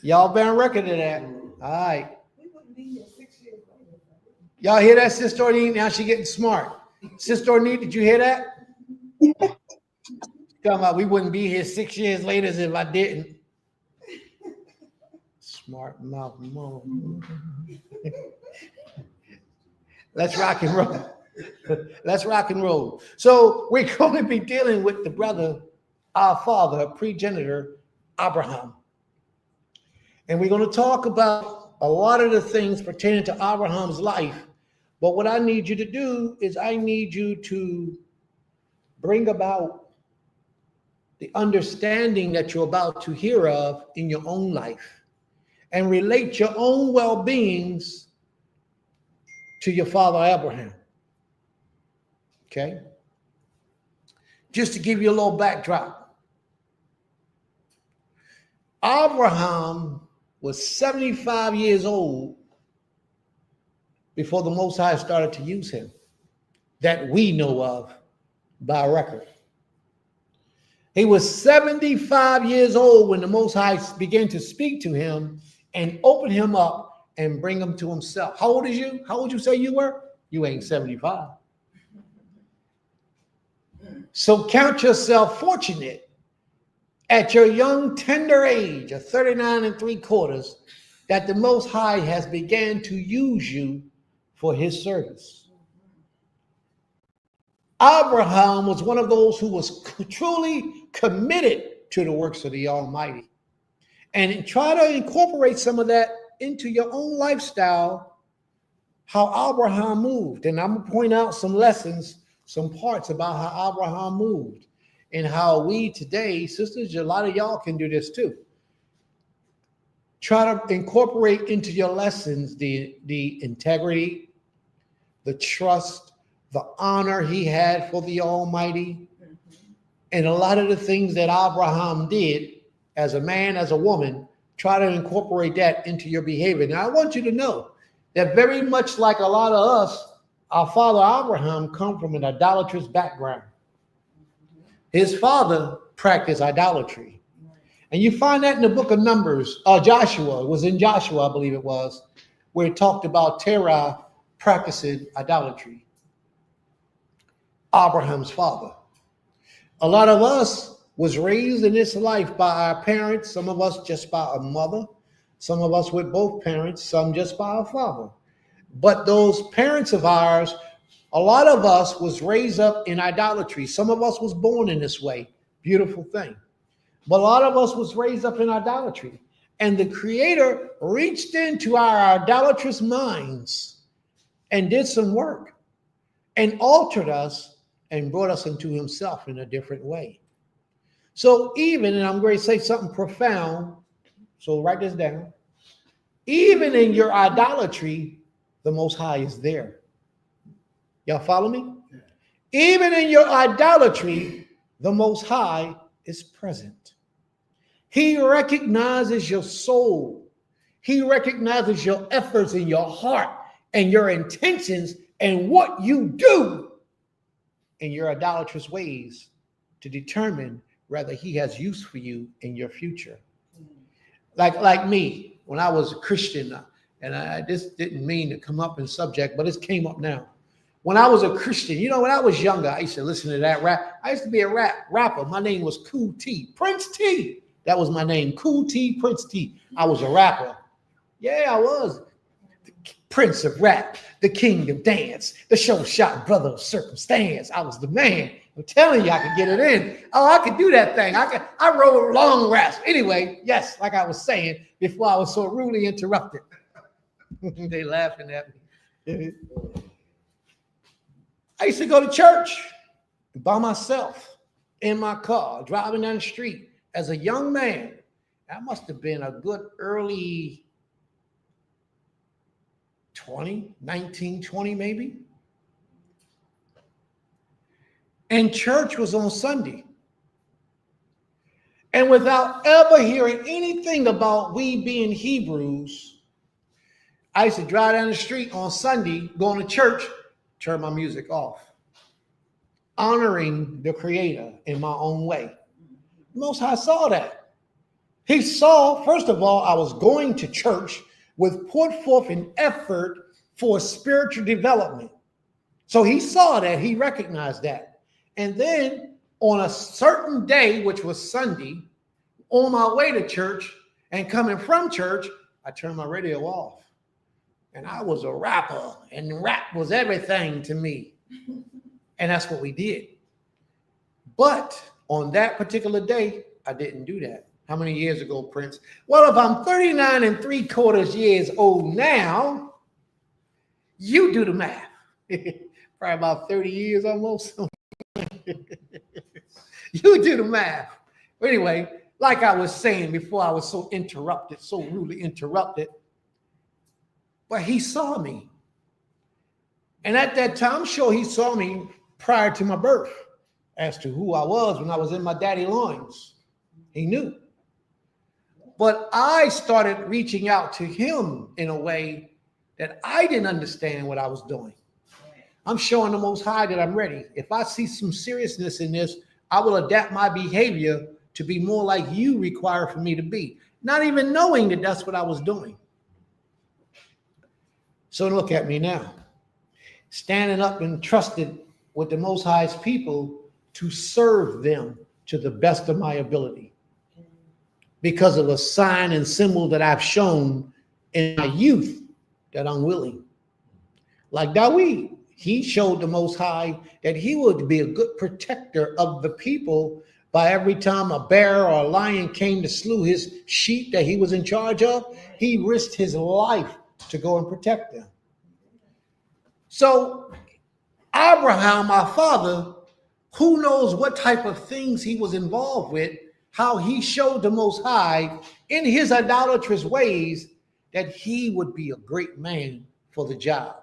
Y'all bear record of that. All right. We wouldn't be here 6 years later. Y'all hear that, Sister Ornette? Now she getting smart. Sister Ornette, did you hear that? Talking about we wouldn't be here 6 years later if I didn't. Smart mouth mom. Let's rock and roll. Let's rock and roll. So we're going to be dealing with the brother, our father, progenitor, Abraham. And we're going to talk about a lot of the things pertaining to Abraham's life. But what I need you to do is I need you to bring about the understanding that you're about to hear of in your own life and relate your own well-beings to your father Abraham. Okay? Just to give you a little backdrop. Abraham was 75 years old before the Most High started to use him, that we know of by record. He was 75 years old when the Most High began to speak to him and open him up and bring him to himself. How old is you? How old you say you were? You ain't 75. So count yourself fortunate at your young, tender age of 39 3/4 that the Most High has began to use you for his service. Abraham was one of those who was truly committed to the works of the Almighty. And try to incorporate some of that into your own lifestyle, how Abraham moved. And I'm going to point out some lessons, some parts about how Abraham moved and how we today, sisters, a lot of y'all can do this too. Try to incorporate into your lessons the integrity, the trust, the honor he had for the Almighty, and a lot of the things that Abraham did as a man, as a woman. Try to incorporate that into your behavior. Now, I want you to know that very much like a lot of us, our father Abraham come from an idolatrous background. His father practiced idolatry. And you find that in the book of Numbers, Joshua, it was in Joshua, I believe it was, where it talked about Terah practicing idolatry. Abraham's father. A lot of us was raised in this life by our parents, some of us just by a mother, some of us with both parents, some just by our father. But those parents of ours, a lot of us was raised up in idolatry. Some of us was born in this way. Beautiful thing. But a lot of us was raised up in idolatry. And the Creator reached into our idolatrous minds and did some work and altered us and brought us into himself in a different way. So even, and I'm going to say something profound, so write this down. Even in your idolatry, the Most High is there. Y'all follow me? Even in your idolatry, the Most High is present. He recognizes your soul. He recognizes your efforts in your heart and your intentions and what you do in your idolatrous ways to determine whether he has use for you in your future. Like me, when I was a Christian, and I just didn't mean to come up in subject, but it came up now. When I was a Christian, you know, when I was younger, I used to listen to that rap. I used to be a rapper. My name was Cool T, Prince T. That was my name, Cool T, Prince T. I was a rapper. Yeah, I was. The Prince of Rap, the King of Dance, the show shot brother of circumstance. I was the man. I'm telling you, I could get it in. Oh, I could do that thing. I wrote long raps. Anyway, yes, like I was saying before I was so rudely interrupted. They laughing at me. I used to go to church by myself in my car, driving down the street as a young man. I must have been a good early 19, 20 maybe. And church was on Sunday. And without ever hearing anything about we being Hebrews, I used to drive down the street on Sunday, going to church, turn my music off, honoring the Creator in my own way. The Most High saw that. He saw, first of all, I was going to church with put forth an effort for spiritual development. So he saw that, he recognized that. And then on a certain day, which was Sunday, on my way to church and coming from church, I turned my radio off. And I was a rapper, and rap was everything to me. And that's what we did. But on that particular day, I didn't do that. How many years ago, Prince? Well, if I'm 39 and 3/4 years old now, you do the math. Probably about 30 years almost. You do the math. Anyway, like I was saying before, I was so rudely interrupted. But he saw me. And at that time, I'm sure he saw me prior to my birth as to who I was when I was in my daddy's loins. He knew. But I started reaching out to him in a way that I didn't understand what I was doing. I'm showing the Most High that I'm ready. If I see some seriousness in this, I will adapt my behavior to be more like you require for me to be, not even knowing that that's what I was doing. So look at me now, standing up and trusted with the Most High's people to serve them to the best of my ability because of a sign and symbol that I've shown in my youth that I'm willing. Like Dawid, he showed the Most High that he would be a good protector of the people by every time a bear or a lion came to slew his sheep that he was in charge of, he risked his life to go and protect them. So Abraham, my father, who knows what type of things he was involved with, how he showed the Most High in his idolatrous ways that he would be a great man for the job.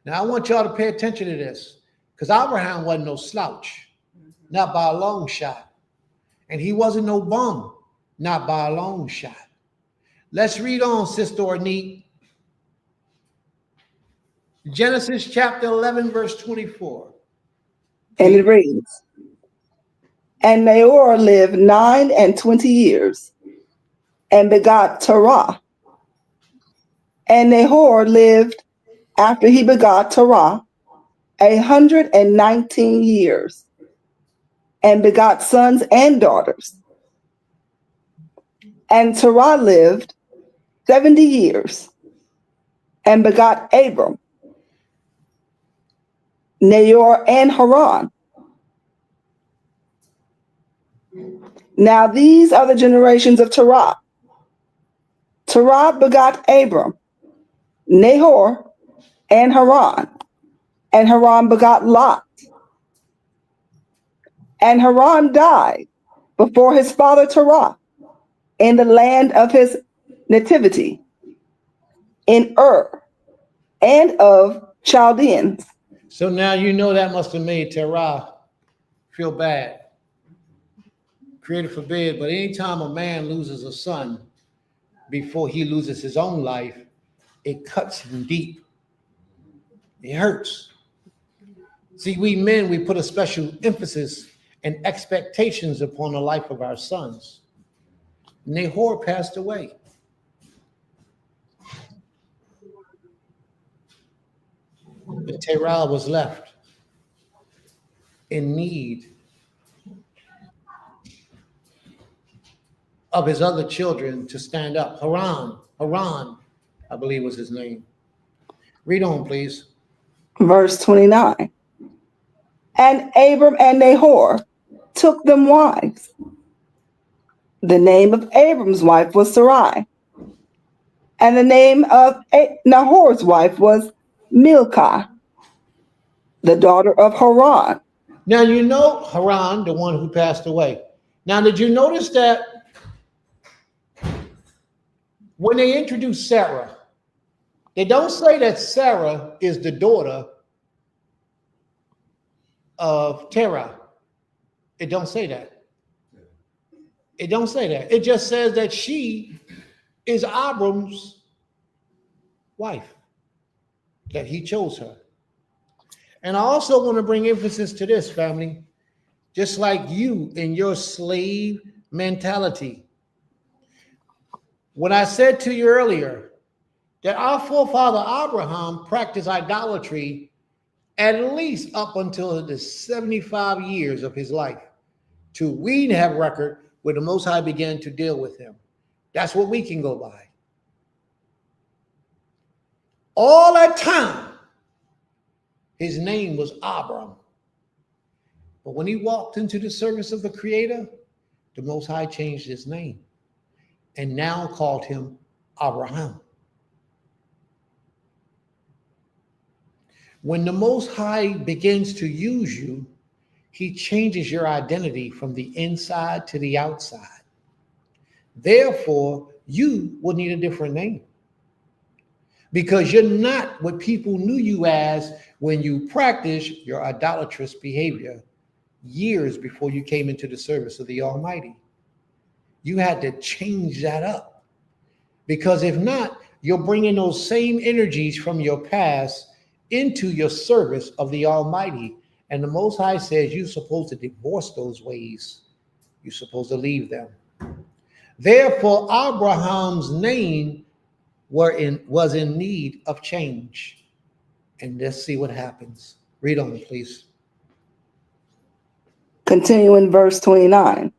Now, I want y'all to pay attention to this because Abraham wasn't no slouch, not by a long shot. And he wasn't no bum, not by a long shot. Let's read on, Sister Ornette. Genesis chapter 11, verse 24. And it reads, and Nahor lived 29 years and begot Terah. And Nahor lived after he begot Terah 119 years and begot sons and daughters. And Terah lived 70 years and begot Abram, Nahor, and Haran. Now these are the generations of Terah. Terah begot Abram, Nahor, and Haran. And Haran begot Lot. And Haran died before his father Terah in the land of his nativity, in Ur, and of Chaldeans. So now you know that must have made Terah feel bad. Creator forbid, but anytime a man loses a son before he loses his own life, it cuts him deep. It hurts. See, we men, we put a special emphasis and expectations upon the life of our sons. Nahor passed away. But Terah was left in need of his other children to stand up. Haran, I believe was his name. Read on, please. Verse 29. And Abram and Nahor took them wives. The name of Abram's wife was Sarai, and the name of Nahor's wife was Milcah, the daughter of Haran. Now you know Haran, the one who passed away. Now, did you notice that when they introduced Sarah, they don't say that Sarah is the daughter of Terah. It don't say that. It don't say that. It just says that she is Abram's wife, that he chose her. And I also want to bring emphasis to this, family. Just like you in your slave mentality. When I said to you earlier that our forefather Abraham practiced idolatry at least up until the 75 years of his life, till we have record where the Most High began to deal with him. That's what we can go by. All that time, his name was Abram. But when he walked into the service of the Creator, the Most High changed his name and now called him Abraham. When the Most High begins to use you, he changes your identity from the inside to the outside. Therefore, you will need a different name because you're not what people knew you as when you practiced your idolatrous behavior years before you came into the service of the Almighty. You had to change that up because if not, you're bringing those same energies from your past into your service of the Almighty. And the Most High says you're supposed to divorce those ways. You're supposed to leave them. Therefore, Abraham's name was in need of change. And let's see what happens. Read on, please. Continuing verse 29.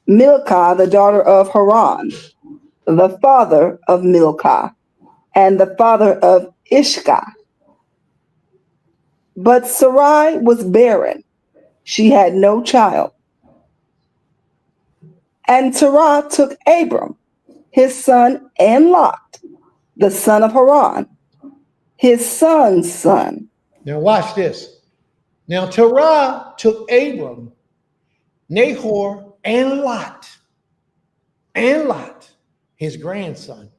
Milcah, the daughter of Haran, the father of Milcah, and the father of Ishka. But Sarai was barren. She had no child. And Terah took Abram, his son, and Lot, the son of Haran, his son's son. Now watch this. Now Terah took Abram, Nahor, and Lot, his grandson,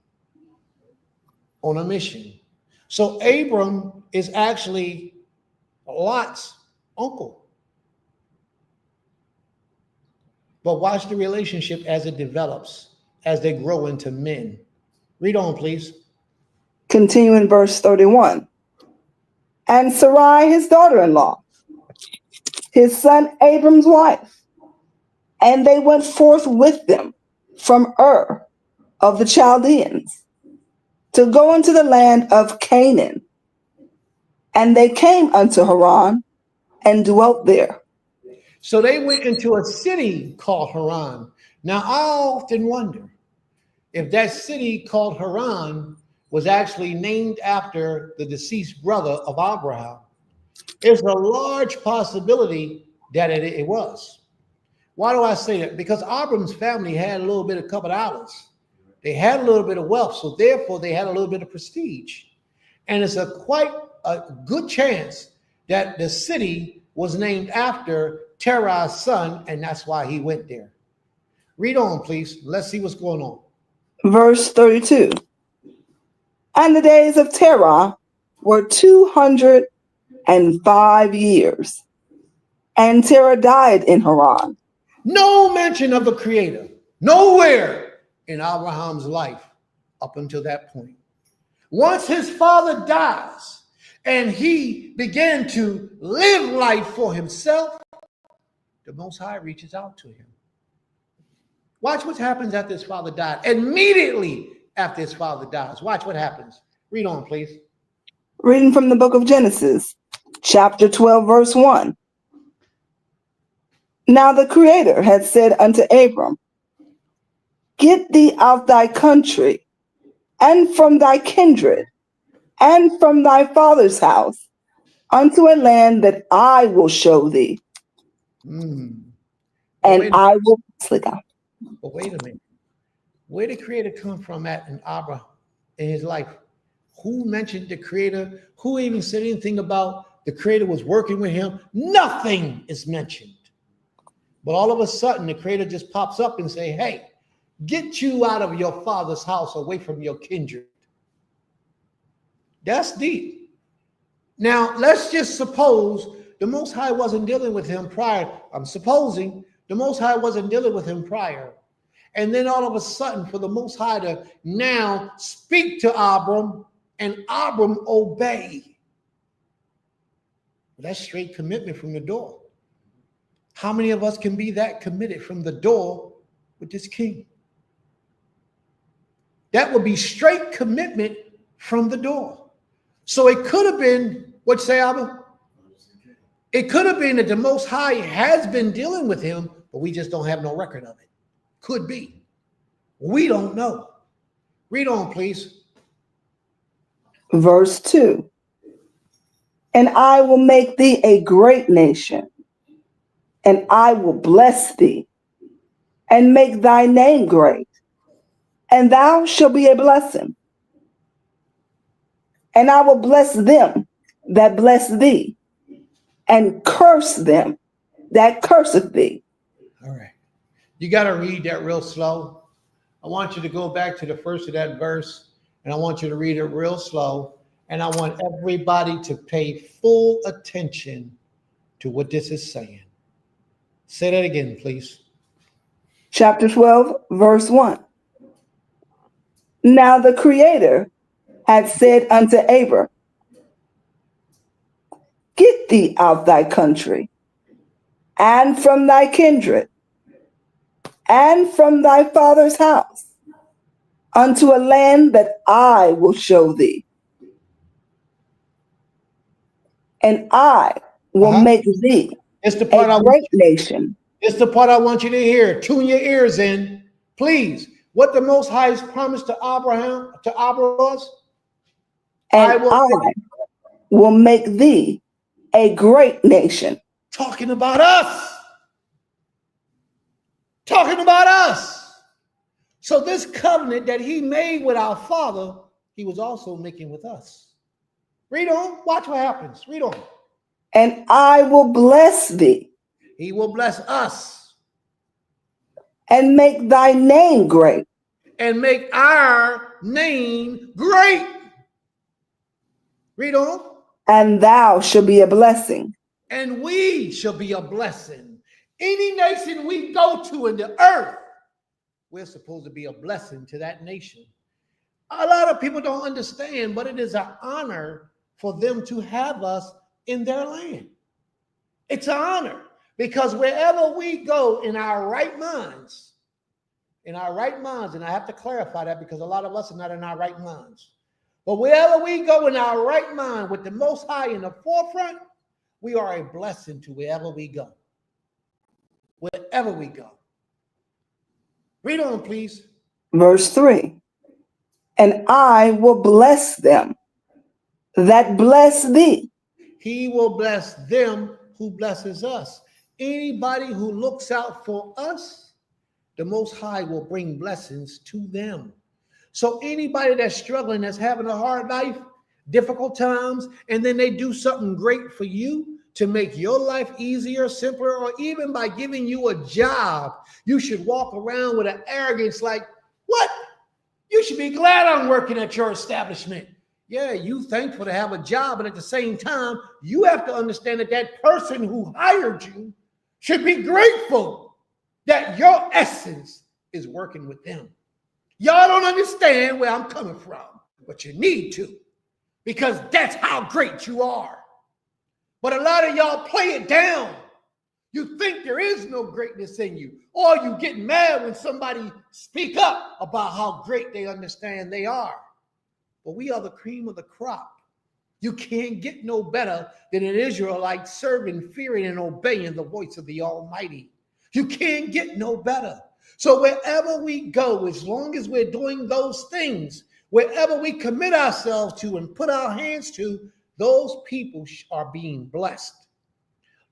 on a mission. So Abram is actually Lot's uncle. But watch the relationship as it develops, as they grow into men. Read on, please. Continuing verse 31. And Sarai, his daughter-in-law, his son Abram's wife, and they went forth with them from Ur of the Chaldeans to go into the land of Canaan. And they came unto Haran and dwelt there. So they went into a city called Haran. Now, I often wonder if that city called Haran was actually named after the deceased brother of Abraham. There's a large possibility that it was. Why do I say that? Because Abram's family had a little bit, a couple of dollars. They had a little bit of wealth, so therefore they had a little bit of prestige. And it's quite a good chance that the city was named after Terah's son, and that's why he went there. Read on, please. Let's see what's going on. Verse 32. And the days of Terah were 205 years, and Terah died in Haran. No mention of the Creator, nowhere in Abraham's life up until that point. Once his father dies and he began to live life for himself, the Most High reaches out to him. Watch what happens after his father died. Immediately after his father dies, watch what happens. Read on, please. Reading from the book of Genesis, chapter 12, verse 1. Now the Creator had said unto Abram, Get thee out thy country, and from thy kindred, and from thy father's house, unto a land that I will show thee. And I will sleep out. But wait a minute. Where did the Creator come from at in Abraham in his life? Who mentioned the Creator? Who even said anything about the Creator was working with him? Nothing is mentioned. But all of a sudden, the Creator just pops up and say, hey, get you out of your father's house, away from your kindred. That's deep. Now, let's just suppose the Most High wasn't dealing with him prior. I'm supposing the Most High wasn't dealing with him prior. And then all of a sudden, for the Most High to now speak to Abram and Abram obey. That's straight commitment from the door. How many of us can be that committed from the door with this king? That would be straight commitment from the door. So it could have been, what say, Abba? It could have been that the Most High has been dealing with him, but we just don't have no record of it. Could be. We don't know. Read on, please. Verse 2. And I will make thee a great nation, and I will bless thee, and make thy name great, and thou shalt be a blessing. And I will bless them that bless thee, and curse them that curseth thee. All right. You got to read that real slow. I want you to go back to the first of that verse, and I want you to read it real slow. And I want everybody to pay full attention to what this is saying. Say that again, please. Chapter 12, verse 1. Now the Creator had said unto Abram, Get thee out thy country, and from thy kindred, and from thy father's house, unto a land that I will show thee. And I will make thee It's the part a great nation. It's the part I want you to hear. Tune your ears in, please. What the Most High has promised to Abraham, to Abraham was, And I will make thee a great nation. Talking about us. Talking about us. So this covenant that he made with our father, he was also making with us. Read on. Watch what happens. Read on. And I will bless thee. He will bless us. And make thy name great. And make our name great. Read on. And thou shalt be a blessing. And we shall be a blessing. Any nation we go to in the earth, we're supposed to be a blessing to that nation. A lot of people don't understand, but it is an honor for them to have us in their land. It's an honor because wherever we go in our right minds, and I have to clarify that because a lot of us are not in our right minds, but wherever we go in our right mind with the Most High in the forefront, we are a blessing to wherever we go. Wherever we go. Read on, please. Verse 3. And I will bless them that bless thee. He will bless them who blesses us. Anybody who looks out for us, the Most High will bring blessings to them. So anybody that's struggling, that's having a hard life, difficult times, and then they do something great for you to make your life easier, simpler, or even by giving you a job, you should walk around with an arrogance like, what? You should be glad I'm working at your establishment. Yeah, you thankful to have a job, but at the same time, you have to understand that that person who hired you should be grateful that your essence is working with them. Y'all don't understand where I'm coming from, but you need to, because that's how great you are. But a lot of y'all play it down. You think there is no greatness in you, or you get mad when somebody speak up about how great they understand they are. But we are the cream of the crop. You can't get no better than an Israelite serving, fearing, and obeying the voice of the Almighty. You can't get no better. So wherever we go, as long as we're doing those things, wherever we commit ourselves to and put our hands to, those people are being blessed.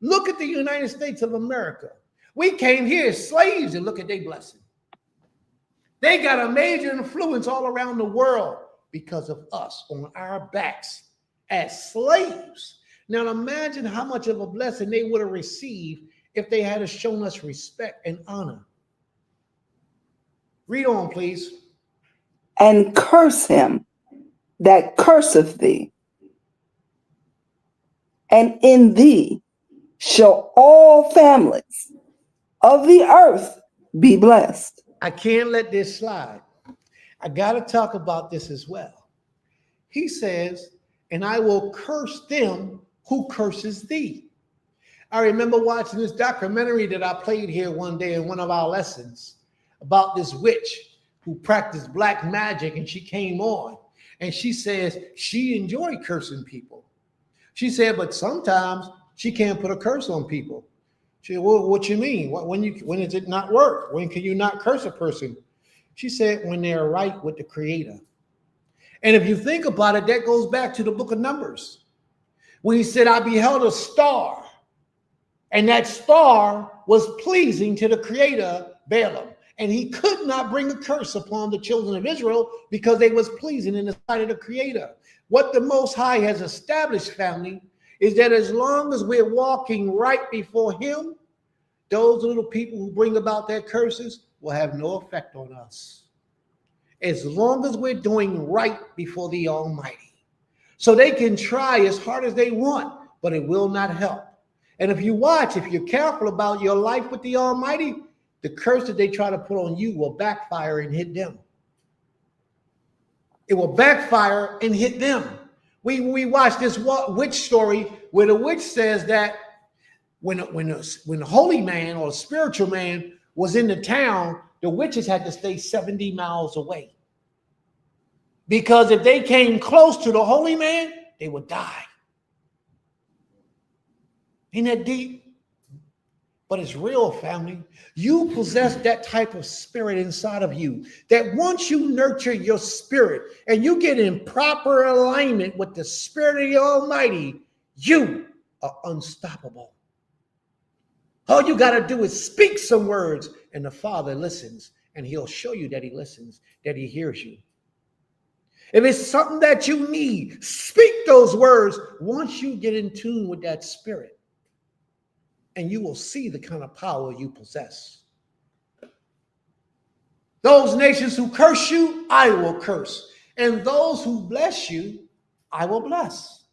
Look at the United States of America. We came here as slaves, and look at their blessing. They got a major influence all around the world because of us on our backs as slaves. Now imagine how much of a blessing they would have received if they had shown us respect and honor. Read on, please. And curse him that curseth thee. And in thee shall all families of the earth be blessed. I can't let this slide. I got to talk about this as well. He says, and I will curse them who curses thee. I remember watching this documentary that I played here one day in one of our lessons about this witch who practiced black magic, and she came on and she says she enjoyed cursing people. She said, but sometimes she can't put a curse on people. She said, well, what you mean? When does it not work? When can you not curse a person? She said, when they're right with the Creator. And if you think about it, that goes back to the book of Numbers, when he said, I beheld a star, and that star was pleasing to the creator, Balaam. And he could not bring a curse upon the children of Israel because they was pleasing in the sight of the creator. What the Most High has established, family, is that as long as we're walking right before him, those little people who bring about their curses will have no effect on us. As long as we're doing right before the Almighty. So they can try as hard as they want, but it will not help. And if you watch, if you're careful about your life with the Almighty, the curse that they try to put on you will backfire and hit them. It will backfire and hit them. We watched this witch story where the witch says that when the holy man or the spiritual man was in the town, the witches had to stay 70 miles away. Because if they came close to the holy man, they would die. Ain't that deep? But it's real, family. You possess that type of spirit inside of you that once you nurture your spirit and you get in proper alignment with the Spirit of the Almighty, you are unstoppable. All you got to do is speak some words and the Father listens, and he'll show you that he listens, that he hears you. If it's something that you need, speak those words once you get in tune with that spirit. And you will see the kind of power you possess. Those nations who curse you, I will curse. And those who bless you, I will bless.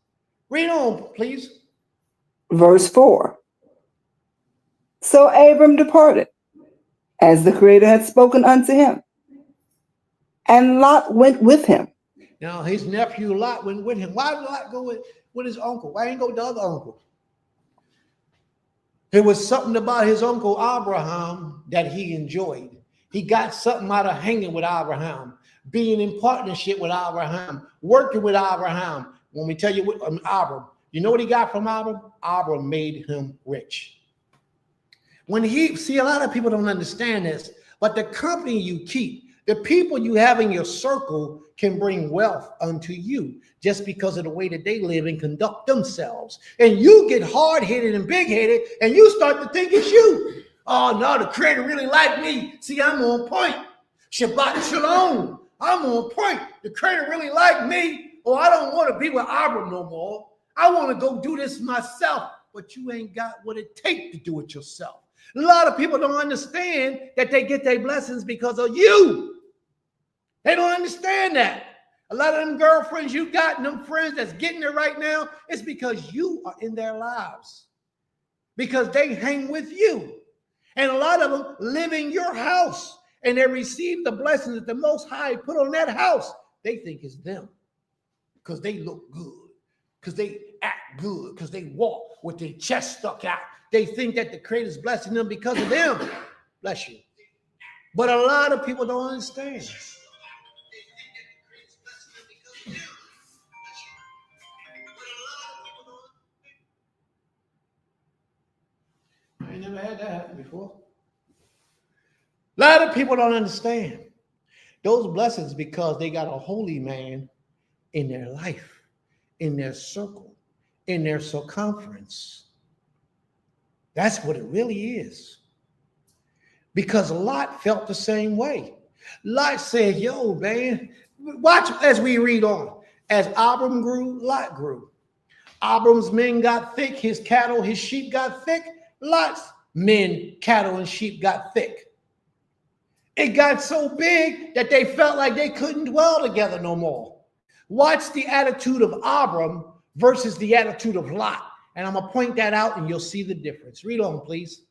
Read on, please. Verse 4. So Abram departed, as the Creator had spoken unto him, and Lot went with him. Now, his nephew Lot went with him. Why did Lot go with his uncle? Why didn't he go with the other uncle? There was something about his uncle Abraham that he enjoyed. He got something out of hanging with Abraham, being in partnership with Abraham, working with Abraham. When we tell you what Abram, you know what he got from Abram? Abram made him rich. A lot of people don't understand this, but the company you keep, the people you have in your circle can bring wealth unto you just because of the way that they live and conduct themselves. And you get hard-headed and big-headed, and you start to think it's you. Oh, no, the Creator really liked me. See, I'm on point. Shabbat Shalom. I'm on point. The Creator really liked me. Oh, I don't want to be with Abram no more. I want to go do this myself. But you ain't got what it takes to do it yourself. A lot of people don't understand that they get their blessings because of you. They don't understand that. A lot of them girlfriends you got and them friends that's getting it right now, it's because you are in their lives. Because they hang with you. And a lot of them live in your house and they receive the blessings that the Most High put on that house. They think it's them because they look good, because they act good, because they walk with their chest stuck out. They think that the Creator's blessing them because of them. Bless you. But a lot of people don't understand. I ain't never had that happen before. A lot of people don't understand those blessings because they got a holy man in their life, in their circle, in their circumference. That's what it really is. Because Lot felt the same way. Lot said, yo, man, watch as we read on. As Abram grew, Lot grew. Abram's men got thick, his cattle, his sheep got thick. Lot's men, cattle, and sheep got thick. It got so big that they felt like they couldn't dwell together no more. Watch the attitude of Abram versus the attitude of Lot. And I'm going to point that out and you'll see the difference. Read on, please.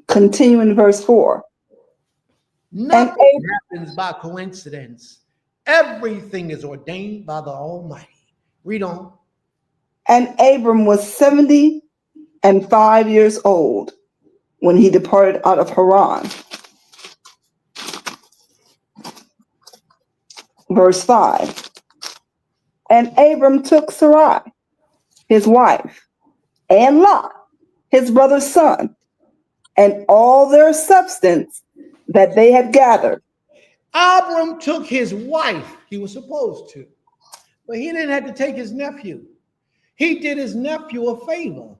Continuing verse 4. Nothing happens by coincidence. Everything is ordained by the Almighty. Read on. And Abram was 75 years old when he departed out of Haran. Verse 5. And Abram took Sarai, his wife, and Lot, his brother's son, and all their substance that they had gathered, Abram took his wife. He was supposed to, but he didn't have to take his nephew. He did his nephew a favor.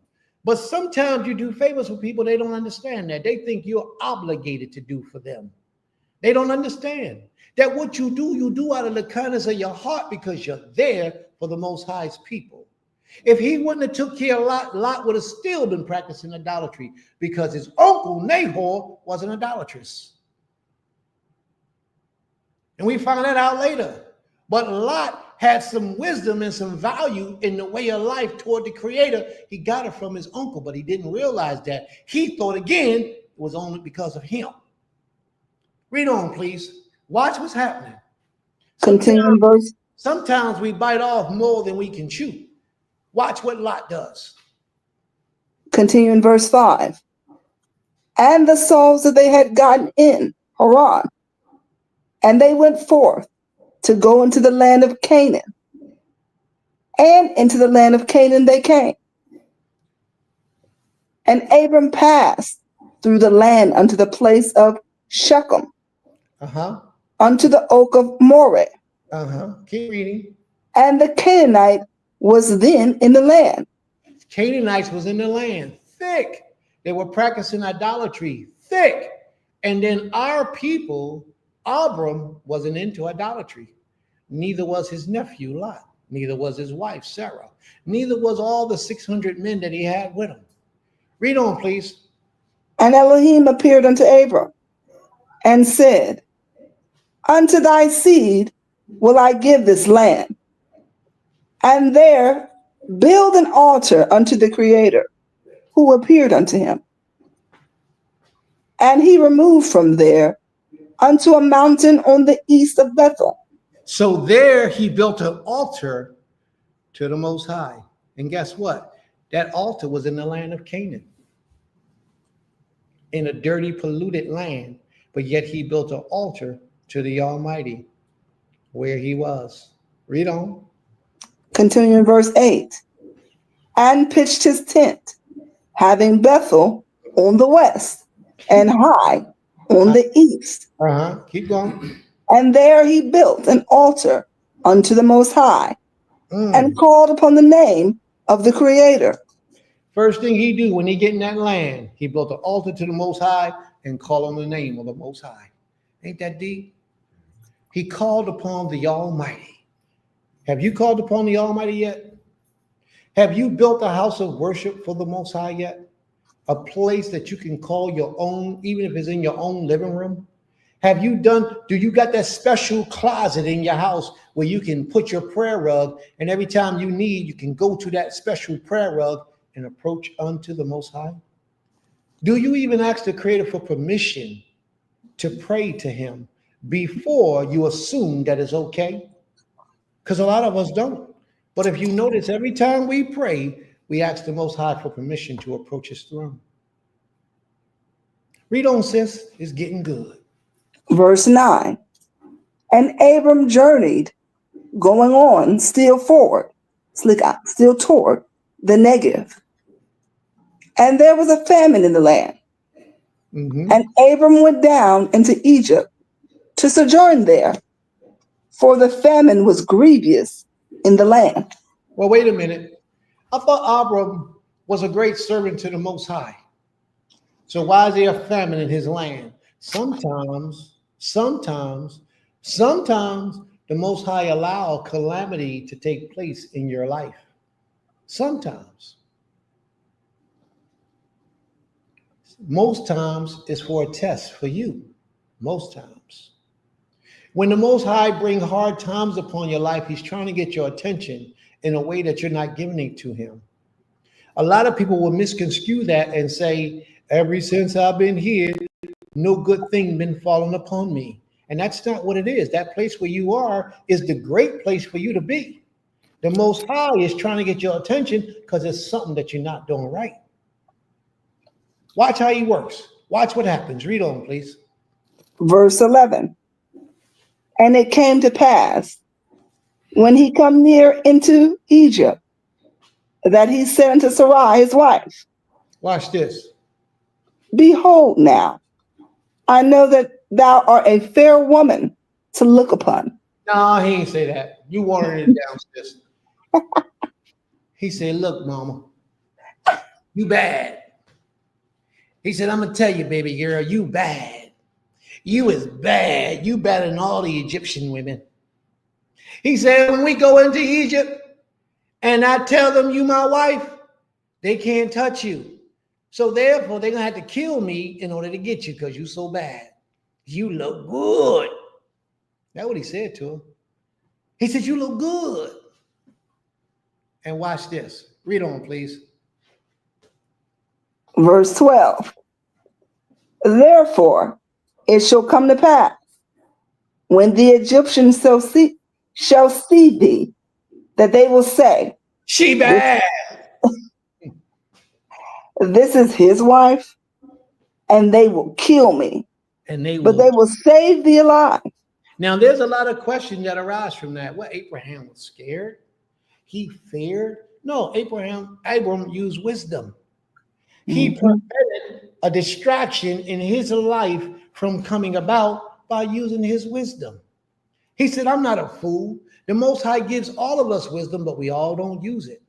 But sometimes you do favors for people, they don't understand that. They think you're obligated to do for them. They don't understand that what you do out of the kindness of your heart because you're there for the Most High's people. If he wouldn't have took care of Lot, Lot would have still been practicing idolatry because his uncle Nahor was an idolatrous. And we found that out later. But Lot had some wisdom and some value in the way of life toward the Creator. He got it from his uncle, but he didn't realize that. He thought, again, it was only because of him. Read on, please. Watch what's happening. Continuing verse. Sometimes we bite off more than we can chew. Watch what Lot does. Continuing verse 5. And the souls that they had gotten in Haran, and they went forth to go into the land of Canaan. And into the land of Canaan they came. And Abram passed through the land unto the place of Shechem, unto the oak of Moreh. Keep reading. And the Canaanite was then in the land. Canaanites was in the land, thick. They were practicing idolatry, thick. And then our people, Abram wasn't into idolatry. Neither was his nephew Lot. Neither was his wife Sarah. Neither was all the 600 men that he had with him. Read on, please. And Elohim appeared unto Abram and said, unto thy seed will I give this land, and there build an altar unto the Creator who appeared unto him. And he removed from there unto a mountain on the east of Bethel. So there he built an altar to the Most High. And guess what? That altar was in the land of Canaan, in a dirty, polluted land. But yet he built an altar to the Almighty where he was. Read on. Continuing verse 8. And pitched his tent, having Bethel on the west and Hai on the east. Keep going. And there he built an altar unto the Most High and called upon the name of the Creator. First thing he do when he get in that land, he built an altar to the Most High and called on the name of the Most High. Ain't that deep? He called upon the Almighty. Have you called upon the Almighty yet? Have you built a house of worship for the Most High yet? A place that you can call your own, even if it's in your own living room? Have you do you got that special closet in your house where you can put your prayer rug, and every time you need, you can go to that special prayer rug and approach unto the Most High? Do you even ask the Creator for permission to pray to him before you assume that it's okay? Because a lot of us don't. But if you notice, every time we pray, we ask the Most High for permission to approach his throne. Read on, sis. It's getting good. Verse 9. And Abram journeyed, going on still forward, still toward the Negev. And there was a famine in the land. And Abram went down into Egypt to sojourn there, for the famine was grievous in the land. Well, wait a minute. I thought Abram was a great servant to the Most High. So why is there a famine in his land? Sometimes the Most High allow calamity to take place in your life. Sometimes. Most times it's for a test for you. Most times. When the Most High bring hard times upon your life, he's trying to get your attention in a way that you're not giving it to him. A lot of people will misconstrue that and say, ever since I've been here, no good thing been falling upon me. And that's not what it is. That place where you are is the great place for you to be. The Most High is trying to get your attention because it's something that you're not doing right. Watch how he works. Watch what happens. Read on, please. Verse 11. And it came to pass, when he come near into Egypt, that he said unto Sarai, his wife, watch this. Behold now, I know that thou art a fair woman to look upon. No, he ain't say that. You watered it down, sis. He said, look, mama, you bad. He said, I'm going to tell you, baby girl, you bad. You is bad. You better than all the Egyptian women. He said, when we go into Egypt and I tell them you my wife, they can't touch you. So therefore, they're going to have to kill me in order to get you because you so bad. You look good. That's what he said to him. He said, you look good. And watch this. Read on, please. Verse 12. Therefore, it shall come to pass when the Egyptians shall see thee, that they will say, She bad. this is his wife, and they will kill me, And they but will. they will save thee alive. Now, there's a lot of questions that arise from that. Well, Abraham was scared. He feared. No, Abram used wisdom. He prevented a distraction in his life from coming about by using his wisdom. He said, I'm not a fool. The Most High gives all of us wisdom, but we all don't use it.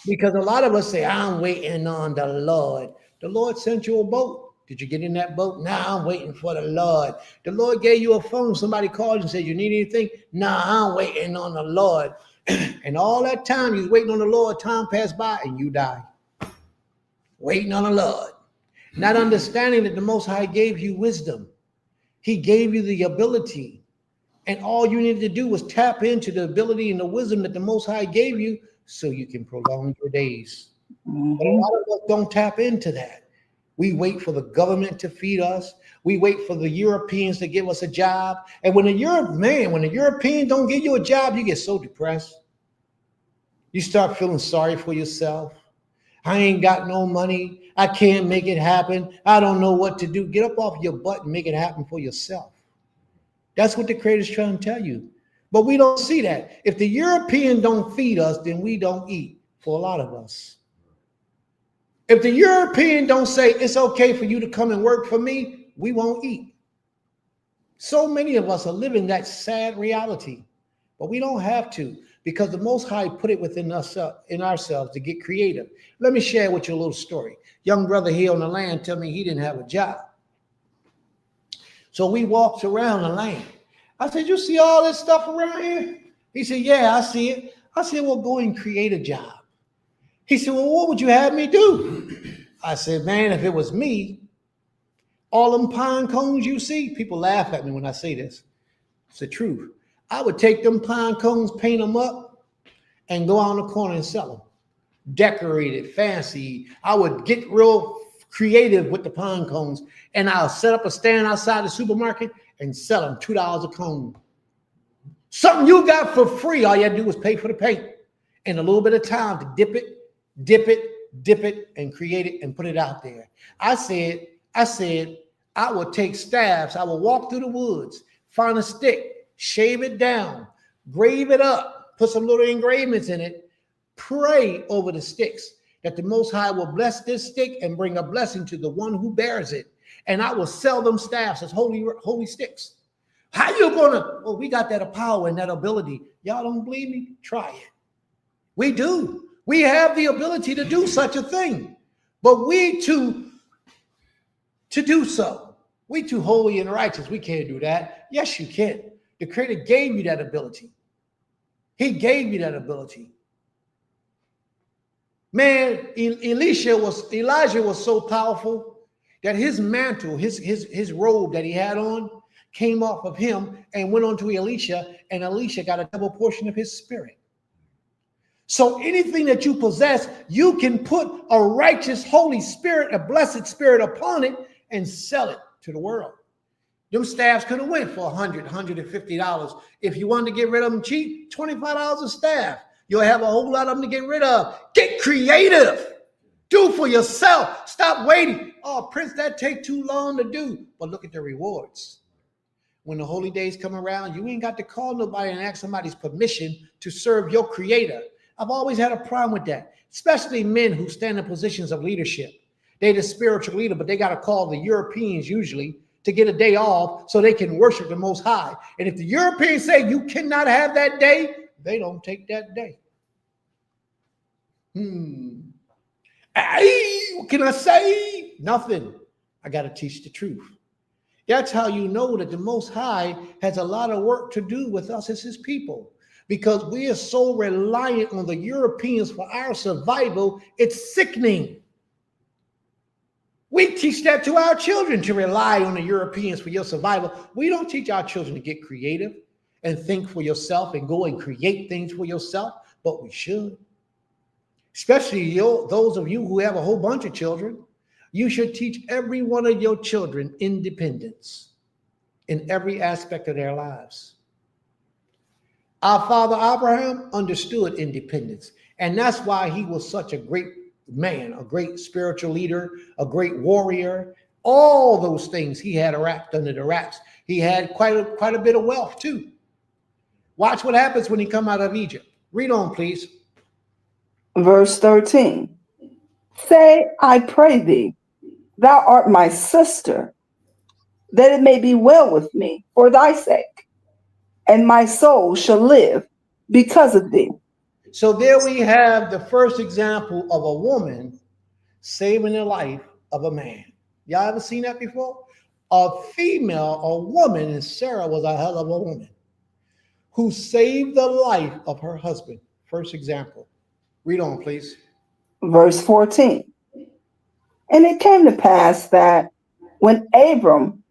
Because a lot of us say, I'm waiting on the Lord. The Lord sent you a boat. Did you get in that boat? Nah, I'm waiting for the Lord. The Lord gave you a phone. Somebody called and said, you need anything? Nah, I'm waiting on the Lord. And all that time you was waiting on the Lord, time passed by and you died. Waiting on the Lord. Not understanding that the Most High gave you wisdom. He gave you the ability. And all you needed to do was tap into the ability and the wisdom that the Most High gave you so you can prolong your days. But a lot of us don't tap into that. We wait for the government to feed us. We wait for the Europeans to give us a job. And when the European don't give you a job, you get so depressed. You start feeling sorry for yourself. I ain't got no money. I can't make it happen. I don't know what to do. Get up off your butt and make it happen for yourself. That's what the Creator's trying to tell you. But we don't see that. If the European don't feed us, then we don't eat for a lot of us. If the European don't say it's okay for you to come and work for me, we won't eat. So many of us are living that sad reality, but we don't have to because the Most High put it within us, in ourselves to get creative. Let me share with you a little story. Young brother here on the land told me he didn't have a job. So we walked around the land. I said, you see all this stuff around here? He said, yeah, I see it. I said, well, go and create a job. He said, well, what would you have me do? I said, man, if it was me, all them pine cones you see, people laugh at me when I say this. It's the truth. I would take them pine cones, paint them up, and go on the corner and sell them. Decorated, fancy. I would get real creative with the pine cones, and I'll set up a stand outside the supermarket and sell them $2 a cone. Something you got for free. All you had to do was pay for the paint and a little bit of time to dip it, and create it and put it out there. I said, I would take staffs. I would walk through the woods, find a stick, shave it down, grave it up, put some little engravings in it, pray over the sticks that the Most High will bless this stick and bring a blessing to the one who bears it. And I will sell them staffs as holy sticks. How you gonna? Well, we got that power and that ability. Y'all don't believe me? Try it. We do. We have the ability to do such a thing, but we to do so. We too holy and righteous. We can't do that. Yes, you can. The Creator gave you that ability. He gave you that ability. Man, Elijah was so powerful that his mantle, his robe that he had on, came off of him and went on to Elisha, and Elisha got a double portion of his spirit. So anything that you possess, you can put a righteous Holy Spirit, a blessed spirit upon it and sell it to the world. Them staffs could have went for $100, $150. If you wanted to get rid of them cheap, $25 a staff. You'll have a whole lot of them to get rid of. Get creative. Do for yourself. Stop waiting. Oh, Prince, that take too long to do. But look at the rewards. When the holy days come around, you ain't got to call nobody and ask somebody's permission to serve your Creator. I've always had a problem with that, especially men who stand in positions of leadership. They're the spiritual leader, but they got to call the Europeans usually to get a day off so they can worship the Most High. And if the Europeans say you cannot have that day, they don't take that day. What can I say? Nothing. I got to teach the truth. That's how you know that the Most High has a lot of work to do with us as his people, because we are so reliant on the Europeans for our survival. It's sickening. We teach that to our children, to rely on the Europeans for your survival. We don't teach our children to get creative and think for yourself and go and create things for yourself, but we should. Especially those of you who have a whole bunch of children. You should teach every one of your children independence in every aspect of their lives. Our father Abraham understood independence, and that's why he was such a great man, a great spiritual leader, a great warrior. All those things he had wrapped under the wraps. He had quite a bit of wealth too. Watch what happens when he come out of Egypt. Read on, please. Verse 13. Say, I pray thee, thou art my sister, that it may be well with me for thy sake, and my soul shall live because of thee. So there we have the first example of a woman saving the life of a man. Y'all ever seen that before? A female, a woman, and Sarah was a hell of a woman who saved the life of her husband. First example. Read on, please. Verse 14. And it came to pass that when Abram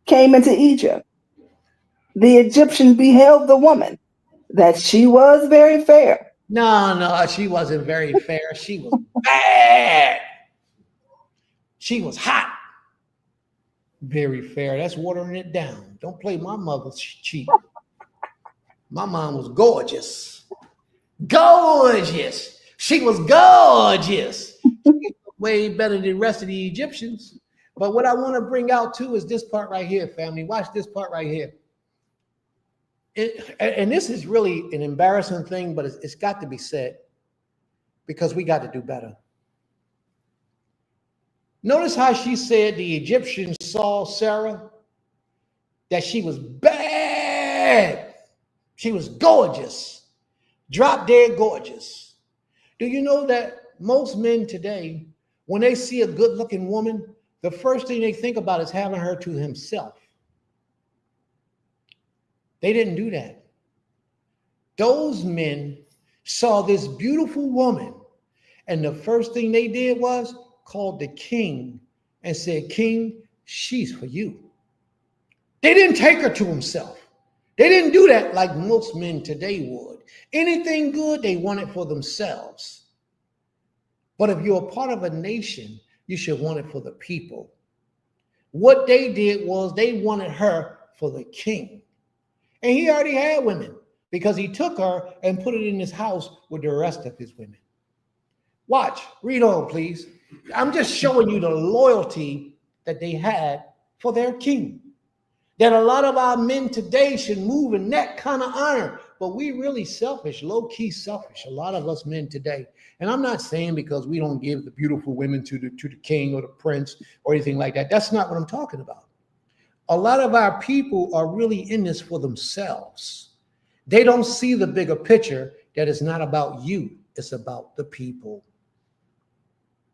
came into Egypt, the Egyptians beheld the woman, that she was very fair. No, she wasn't very fair. She was bad. She was hot. Very fair. That's watering it down. Don't play my mother's cheap. My mom was gorgeous. Gorgeous. She was gorgeous. Way better than the rest of the Egyptians. But what I want to bring out too is this part right here, family. Watch this part right here. And this is really an embarrassing thing, but it's got to be said because we got to do better. Notice how she said the Egyptians saw Sarah, that she was bad. She was gorgeous, drop dead gorgeous. Do you know that most men today, when they see a good looking woman, the first thing they think about is having her to himself? They didn't do that. Those men saw this beautiful woman, and the first thing they did was called the king and said, King, she's for you. They didn't take her to himself. They didn't do that like most men today would. Anything good, they want it for themselves. But if you're a part of a nation, you should want it for the people. What they did was they wanted her for the king. And he already had women because he took her and put it in his house with the rest of his women. Watch, read on, please. I'm just showing you the loyalty that they had for their king. That a lot of our men today should move in that kind of honor. But we really selfish, low-key selfish, a lot of us men today. And I'm not saying because we don't give the beautiful women to the king or the prince or anything like that. That's not what I'm talking about. A lot of our people are really in this for themselves. They don't see the bigger picture, that it's not about you, it's about the people.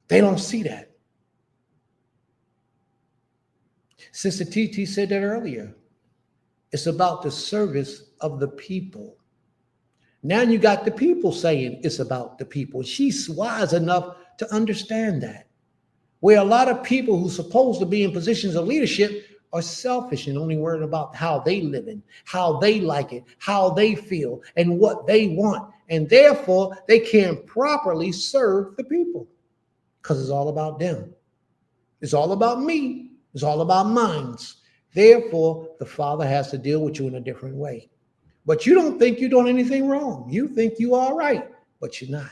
They don't see that. Sister TT said that earlier. It's about the service of the people. Now you got the people saying it's about the people. She's wise enough to understand that. Where a lot of people who's supposed to be in positions of leadership are selfish and only worried about how they live in, how they like it, how they feel, and what they want. And therefore, they can't properly serve the people because it's all about them. It's all about me. It's all about minds. Therefore, the Father has to deal with you in a different way. But you don't think you're doing anything wrong. You think you are right, but you're not.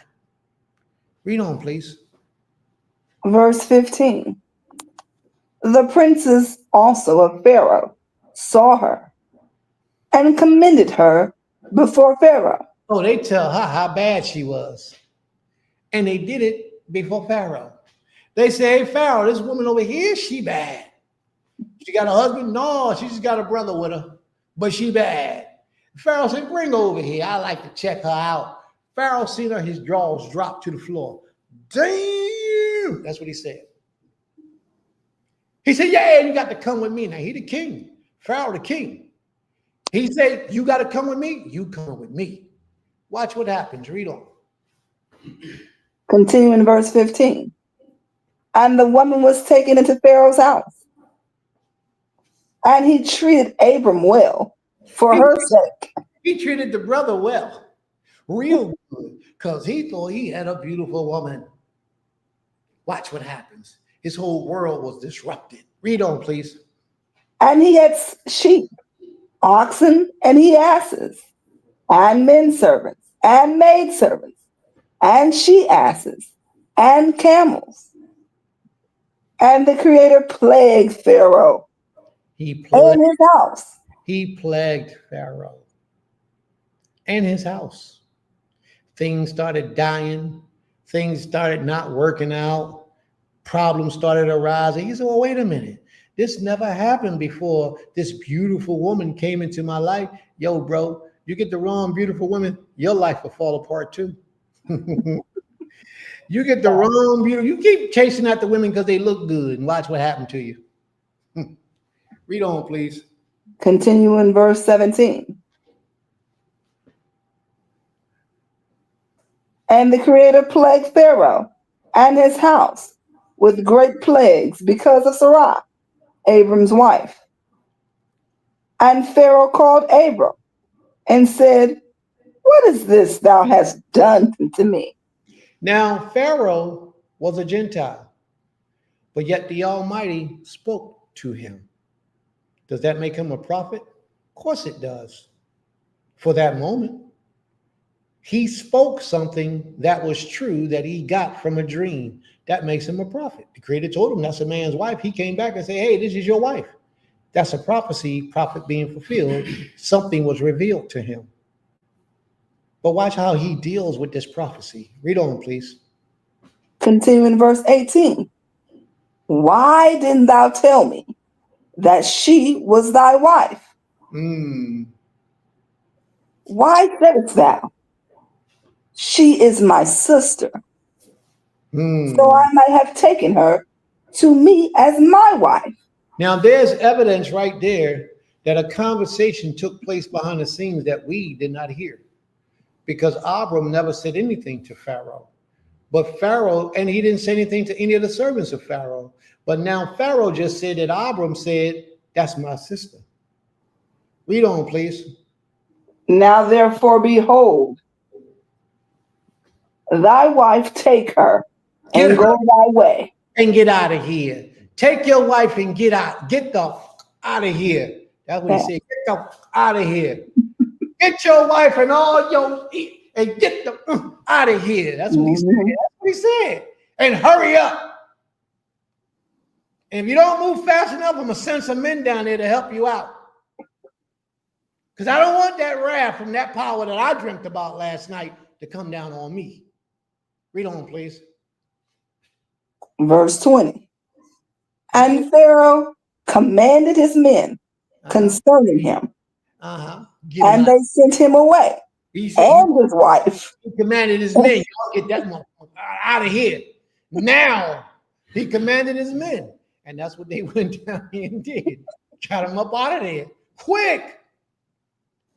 Read on, please. Verse 15. The princes also of Pharaoh saw her and commended her before Pharaoh. Oh, they tell her how bad she was. And they did it before Pharaoh. They say, hey, Pharaoh, this woman over here, she bad. She got a husband? No, she just got a brother with her, but she bad. Pharaoh said, bring her over here. I like to check her out. Pharaoh seen her, his jaws dropped to the floor. Damn! That's what he said. He said, yeah, you got to come with me. Now, he the king. Pharaoh the king. He said, you got to come with me? You come with me. Watch what happens. Read on. Continuing verse 15. And the woman was taken into Pharaoh's house. And he treated Abram well for her sake. He treated the brother well, real good, because he thought he had a beautiful woman. Watch what happens. His whole world was disrupted. Read on, please. And he had sheep, oxen, and he asses, and men servants, and maid servants, and she asses, and camels. And the Creator plagued Pharaoh and his house. He plagued Pharaoh and his house. Things started dying. Things started not working out. Problems started arising. He said, well, wait a minute. This never happened before this beautiful woman came into my life. Yo, bro, you get the wrong beautiful woman, your life will fall apart too. You get the wrong beautiful, you keep chasing after women because they look good, and watch what happened to you. Read on, please. Continue in verse 17. And the Creator plagued Pharaoh and his house with great plagues because of Sarai, Abram's wife. And Pharaoh called Abram and said, what is this thou hast done to me? Now, Pharaoh was a Gentile, but yet the Almighty spoke to him. Does that make him a prophet? Of course it does. For that moment, he spoke something that was true that he got from a dream. That makes him a prophet. The Creator told him that's a man's wife. He came back and said, hey, this is your wife. That's a prophecy, prophet being fulfilled. Something was revealed to him. But watch how he deals with this prophecy. Read on, please. Continue in verse 18. Why didn't thou tell me that she was thy wife? Why saidst thou, she is my sister? So I might have taken her to me as my wife. Now, there's evidence right there that a conversation took place behind the scenes that we did not hear. Because Abram never said anything to Pharaoh. But Pharaoh, and he didn't say anything to any of the servants of Pharaoh. But now Pharaoh just said that Abram said, that's my sister. Read on, please. Now therefore, behold, thy wife, take her and go thy way. And get out of here. Take your wife and get out. Get the out of here. That's what he said. Get the out of here. Get your wife and all your and get the out of here. That's what he said. That's what he said. And hurry up. And if you don't move fast enough, I'm gonna send some men down there to help you out. Because I don't want that wrath from that power that I dreamt about last night to come down on me. Read on, please. Verse 20. And Pharaoh commanded his men concerning him. And they sent him away. And his wife. He commanded his men, y'all get that motherfucker out of here. Now he commanded his men. And that's what they went down here and did. Got him up out of there. Quick.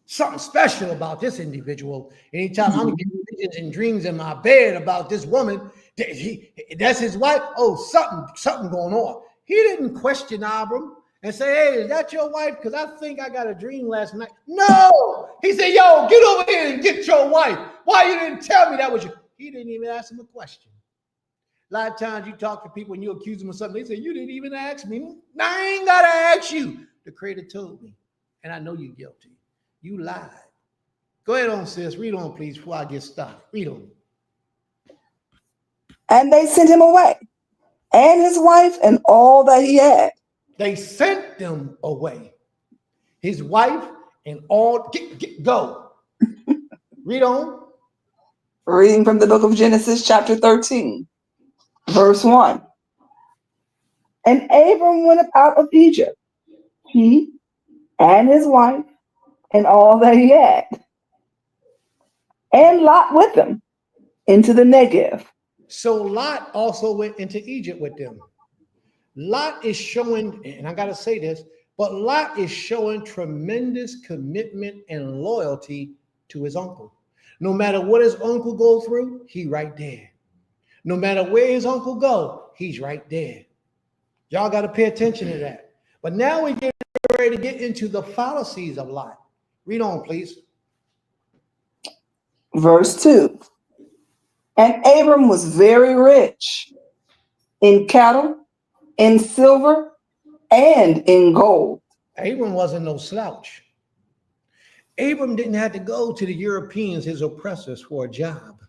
Something special about this individual. Anytime I'm getting visions and dreams in my bed about this woman, that's his wife. Oh, something going on. He didn't question Abram and say, hey, is that your wife? Because I think I got a dream last night. No. He said, yo, get over here and get your wife. Why you didn't tell me that was you? He didn't even ask him a question. A lot of times you talk to people and you accuse them of something. They say, you didn't even ask me. I ain't got to ask you. The Creator told me, and I know you're guilty. You lied. Go ahead on, sis. Read on, please, before I get started. Read on. And they sent him away, and his wife, and all that he had. They sent them away. His wife and all, go. Read on. Reading from the book of Genesis, chapter 13, verse 1. And Abram went up out of Egypt he and his wife and all that he had, and Lot with him into the Negev. So Lot also went into Egypt with them. Lot is showing, and I got to say this, but Lot is showing tremendous commitment and loyalty to his uncle. No matter what his uncle go through, he right there. No matter where his uncle go, he's right there. Y'all got to pay attention to that. But now we get ready to get into the fallacies of Lot. Read on, please. Verse 2. And Abram was very rich in cattle, in silver, and in gold. Abram wasn't no slouch. Abram didn't have to go to the Europeans, his oppressors, for a job.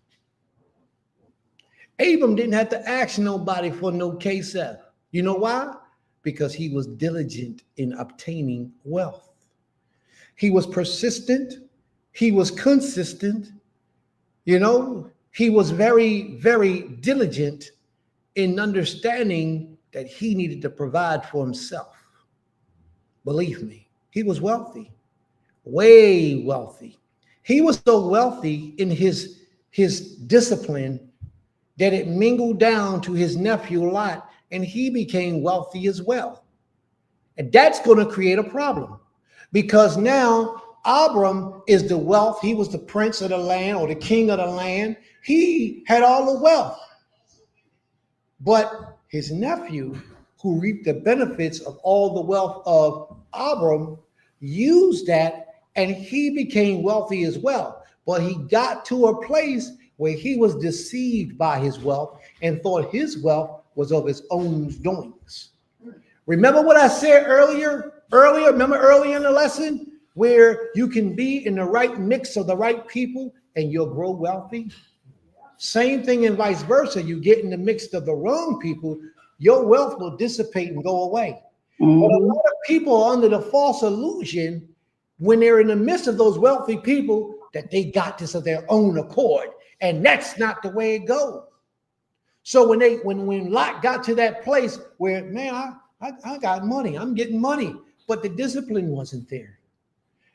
Abram didn't have to ask nobody for no KSF. You know why? Because he was diligent in obtaining wealth. He was persistent. He was consistent. You know, he was very, very diligent in understanding that he needed to provide for himself. Believe me, he was wealthy, way wealthy. He was so wealthy in his discipline that it mingled down to his nephew Lot, and he became wealthy as well. And that's going to create a problem, because now Abram is the wealth. He was the prince of the land, or the king of the land. He had all the wealth. But his nephew, who reaped the benefits of all the wealth of Abram, used that, and he became wealthy as well. But he got to a place where he was deceived by his wealth and thought his wealth was of his own doings. Remember what I said earlier? Remember earlier in the lesson, where you can be in the right mix of the right people and you'll grow wealthy? Same thing and vice versa. You get in the mix of the wrong people, your wealth will dissipate and go away. Mm-hmm. But a lot of people are under the false illusion when they're in the midst of those wealthy people that they got this of their own accord. And that's not the way it goes. So when Lot got to that place where, man, I got money, I'm getting money, but the discipline wasn't there.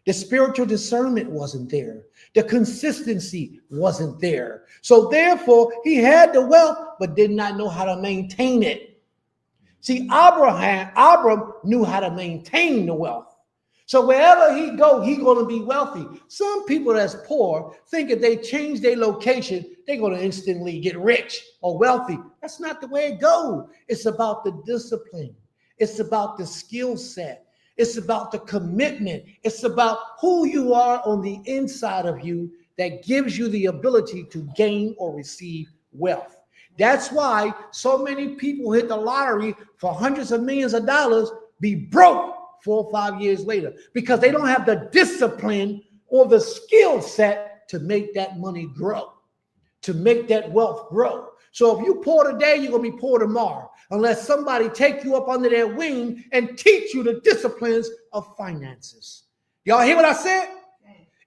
The spiritual discernment wasn't there. The consistency wasn't there. So therefore, he had the wealth, but did not know how to maintain it. See, Abram knew how to maintain the wealth. So wherever he go, he's going to be wealthy. Some people that's poor think if they change their location, they're going to instantly get rich or wealthy. That's not the way it goes. It's about the discipline. It's about the skill set. It's about the commitment. It's about who you are on the inside of you that gives you the ability to gain or receive wealth. That's why so many people hit the lottery for hundreds of millions of dollars, be broke 4 or 5 years later, because they don't have the discipline or the skill set to make that money grow, to make that wealth grow. So if you poor today, you're going to be poor tomorrow, unless somebody take you up under their wing and teach you the disciplines of finances. Y'all hear what I said?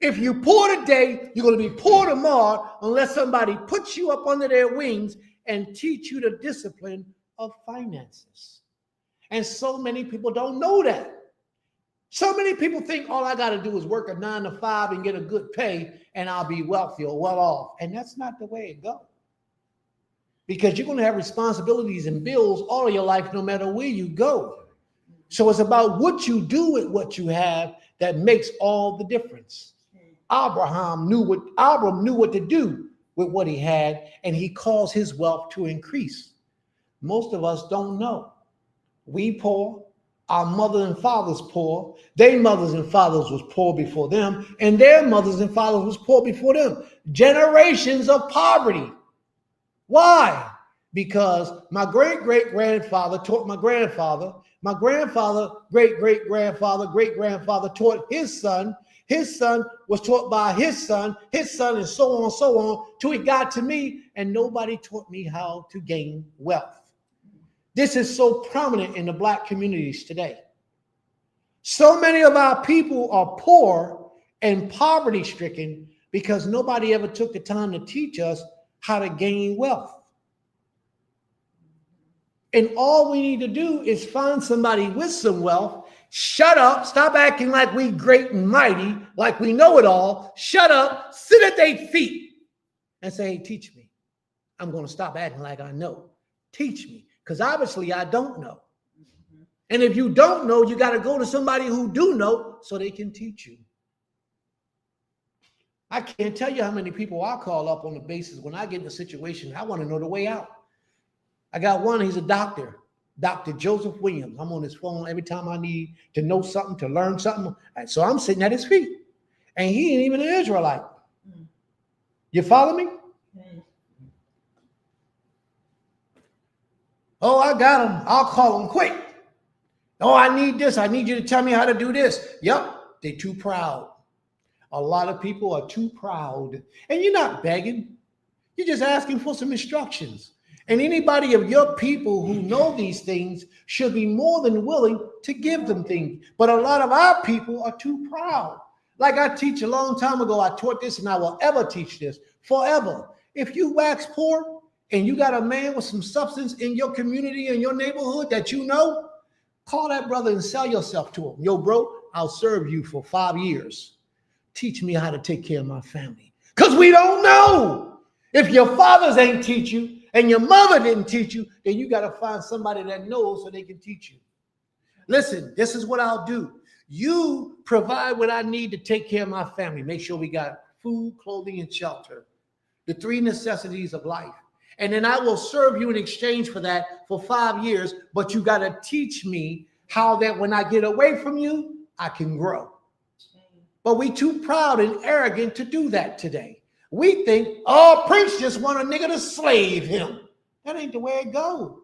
If you poor today, you're going to be poor tomorrow, unless somebody puts you up under their wings and teach you the discipline of finances. And so many people don't know that. So many people think all I got to do is work a 9 to 5 and get a good pay and I'll be wealthy or well off. And that's not the way it goes. Because you're going to have responsibilities and bills all of your life, no matter where you go. So it's about what you do with what you have that makes all the difference. Abram knew what to do with what he had, and he caused his wealth to increase. Most of us don't know. We poor, our mother and fathers poor, their mothers and fathers was poor before them, and their mothers and fathers was poor before them. Generations of poverty. Why? Because my great-great-grandfather taught my grandfather, great-great-grandfather, great-grandfather taught his son was taught by his son, and so on, till it got to me, and nobody taught me how to gain wealth. This is so prominent in the Black communities today. So many of our people are poor and poverty-stricken because nobody ever took the time to teach us how to gain wealth. And all we need to do is find somebody with some wealth Shut up. Stop acting like we great and mighty, like we know it all. Shut up. Sit at their feet and say, hey, teach me. I'm going to stop acting like I know. Teach me. Because obviously I don't know. And if you don't know, you got to go to somebody who do know so they can teach you. I can't tell you how many people I call up on the basis when I get in a situation, I want to know the way out. I got one, he's a doctor, Dr. Joseph Williams. I'm on his phone every time I need to know something, to learn something. And so I'm sitting at his feet. And he ain't even an Israelite. You follow me? Oh, I got him. I'll call him quick. Oh, I need this. I need you to tell me how to do this. Yep, they're too proud. A lot of people are too proud. And you're not begging. You're just asking for some instructions. And anybody of your people who know these things should be more than willing to give them things. But a lot of our people are too proud. Like I teach a long time ago, I taught this and I will ever teach this forever. If you wax poor and you got a man with some substance in your community, in your neighborhood that you know, call that brother and sell yourself to him. Yo, bro, I'll serve you for 5 years. Teach me how to take care of my family. Because we don't know. If your fathers ain't teach you and your mother didn't teach you, then you got to find somebody that knows so they can teach you. Listen, this is what I'll do. You provide what I need to take care of my family. Make sure we got food, clothing, and shelter. The 3 necessities of life. And then I will serve you in exchange for that for 5 years. But you got to teach me how that when I get away from you, I can grow. But we too proud and arrogant to do that today. We think, oh, Prince just want a nigga to slave him. That ain't the way it goes.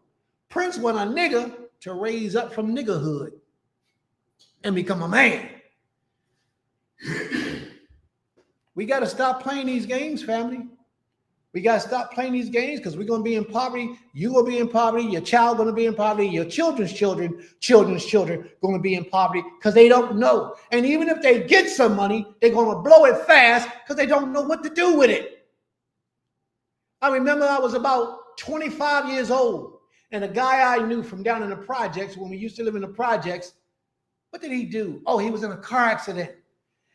Prince want a nigga to raise up from niggerhood and become a man. We got to stop playing these games, family. We got to stop playing these games because we're going to be in poverty. You will be in poverty. Your child going to be in poverty. Your children's children going to be in poverty because they don't know. And even if they get some money, they're going to blow it fast because they don't know what to do with it. I remember I was about 25 years old and a guy I knew from down in the projects, when we used to live in the projects, what did he do? Oh, he was in a car accident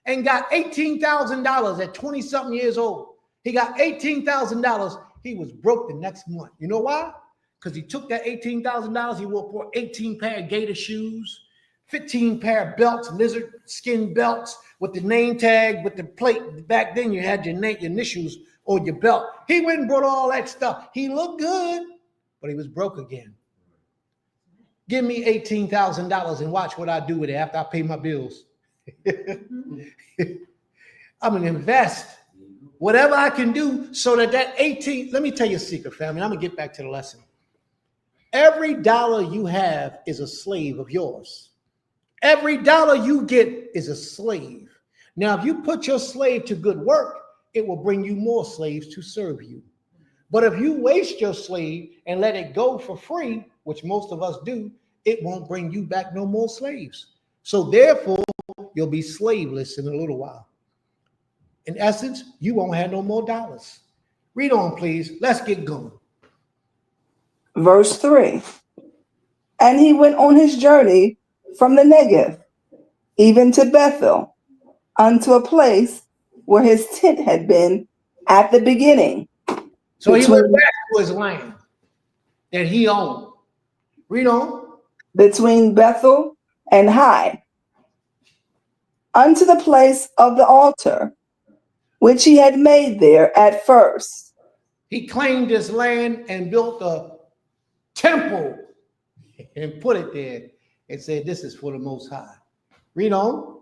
and got $18,000 at 20-something years old. He got $18,000. He was broke the next month. You know why? Because he took that $18,000. He wore 18 pair of gator shoes, 15 pair of belts, lizard skin belts with the name tag, with the plate. Back then you had your name, your initials on your belt. He went and brought all that stuff. He looked good, but he was broke again. Give me $18,000 and watch what I do with it after I pay my bills. I'm going to invest whatever I can do so that 18, let me tell you a secret, family. I'm going to get back to the lesson. Every dollar you have is a slave of yours. Every dollar you get is a slave. Now, if you put your slave to good work, it will bring you more slaves to serve you. But if you waste your slave and let it go for free, which most of us do, it won't bring you back no more slaves. So therefore, you'll be slaveless in a little while. In essence, you won't have no more dollars. Read on, please. Let's get going. Verse 3. And he went on his journey from the Negev, even to Bethel, unto a place where his tent had been at the beginning. So he went back to his land that he owned. Read on. Between Bethel and Hai, unto the place of the altar, which he had made there at first. He claimed this land and built a temple and put it there and said, this is for the Most High. Read on.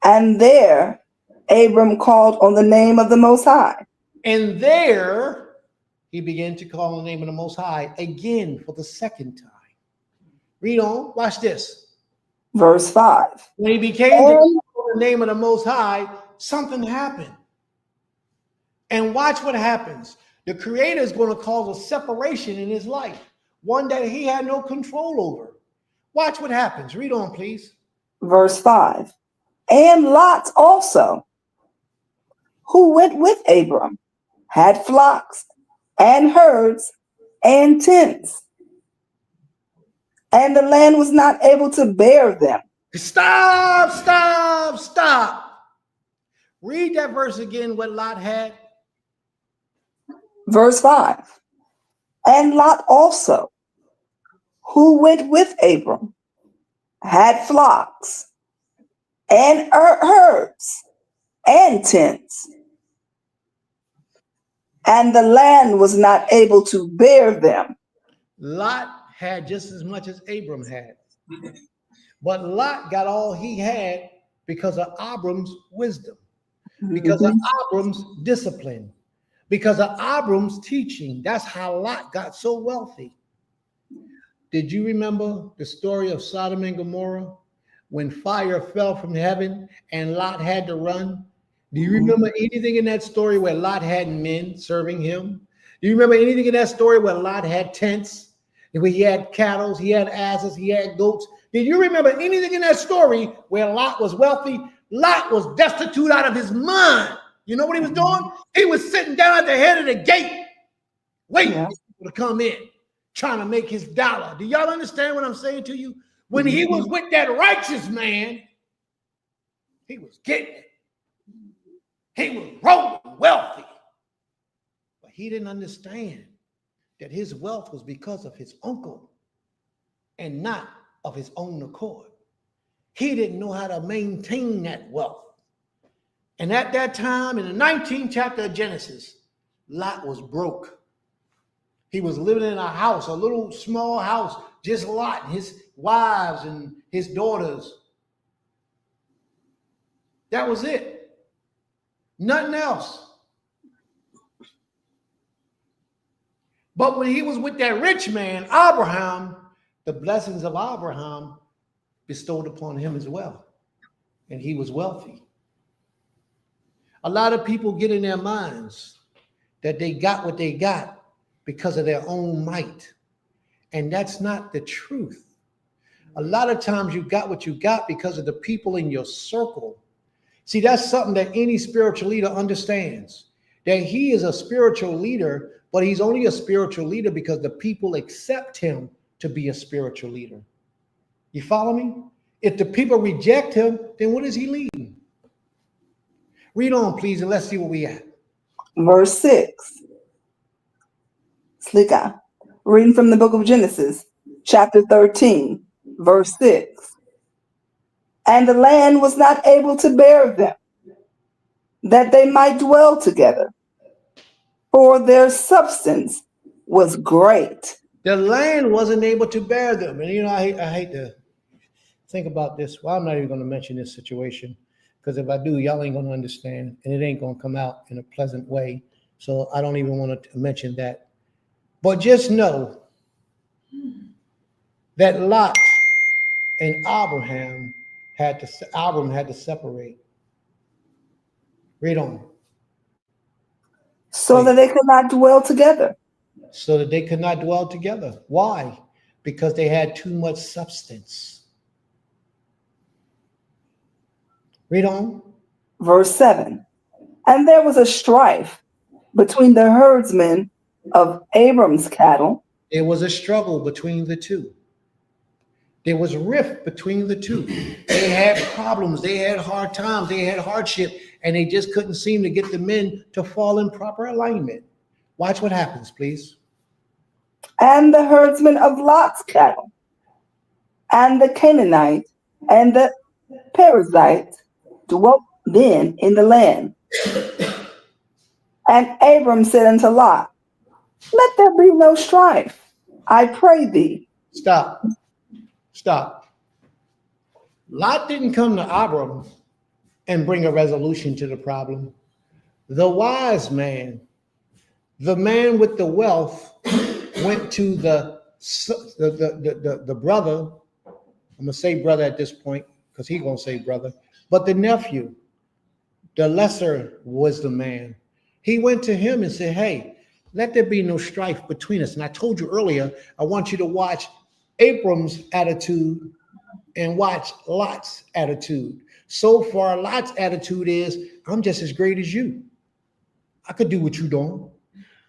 And there Abram called on the name of the Most High. And there he began to call on the name of the Most High again for the second time. Read on. Watch this. Verse 5. When he began to call on the name of the Most High, something happened. And watch what happens. The Creator is going to cause a separation in his life, one that he had no control over. Watch what happens. Read on, please. Verse 5. And Lot also, who went with Abram, had flocks and herds and tents. And the land was not able to bear them. Stop, stop, stop. Read that verse again, what Lot had. Verse 5. And Lot also, who went with Abram, had flocks and herds and tents, and the land was not able to bear them. Lot had just as much as Abram had. But Lot got all he had because of Abram's wisdom, because of Abram's discipline, because of Abram's teaching. That's how Lot got so wealthy. Did you remember the story of Sodom and Gomorrah when fire fell from heaven and Lot had to run? Do you remember anything in that story where Lot had men serving him? Do you remember anything in that story where Lot had tents, where he had cattle, he had asses, he had goats? Did you remember anything in that story where Lot was wealthy? Lot was destitute out of his mind. You know what he was doing? He was sitting down at the head of the gate, waiting for people to come in, trying to make his dollar. Do y'all understand what I'm saying to you? When he was with that righteous man, he was getting it. He was rolling wealthy. But he didn't understand that his wealth was because of his uncle and not of his own accord. He didn't know how to maintain that wealth. And at that time, in the 19th chapter of Genesis, Lot was broke. He was living in a house, a little small house, just Lot, his wives and his daughters. That was it. Nothing else. But when he was with that rich man, Abraham, the blessings of Abraham bestowed upon him as well. And he was wealthy. A lot of people get in their minds that they got what they got because of their own might. And that's not the truth. A lot of times you got what you got because of the people in your circle. See, that's something that any spiritual leader understands, that he is a spiritual leader, but he's only a spiritual leader because the people accept him to be a spiritual leader. You follow me? If the people reject him, then what is he leading? Read on, please, and let's see where we at. Verse 6. Slika, reading from the book of Genesis, chapter 13, verse 6. And the land was not able to bear them, that they might dwell together, for their substance was great. The land wasn't able to bear them. And, you know, I hate to think about this. Well, I'm not even going to mention this situation, because if I do, y'all ain't going to understand, and it ain't going to come out in a pleasant way. So I don't even want to mention that. But just know that Lot and Abram had to separate. Read on. So that they could not dwell together. So that they could not dwell together. Why? Because they had too much substance. Read on. Verse 7. And there was a strife between the herdsmen of Abram's cattle. There was a struggle between the two. There was a rift between the two. They had problems. They had hard times. They had hardship, and they just couldn't seem to get the men to fall in proper alignment. Watch what happens, please. And the herdsmen of Lot's cattle, and the Canaanite, and the Perizzite dwelt then in the land. And Abram said unto Lot, let there be no strife, I pray thee. Stop. Lot didn't come to Abram and bring a resolution to the problem. The wise man, the man with the wealth, went to the brother. I'm gonna say brother at this point because he's gonna say brother, but the nephew, the lesser wisdom man. He went to him and said, hey, let there be no strife between us. And I told you earlier, I want you to watch Abram's attitude and watch Lot's attitude. So far, Lot's attitude is, I'm just as great as you. I could do what you're doing.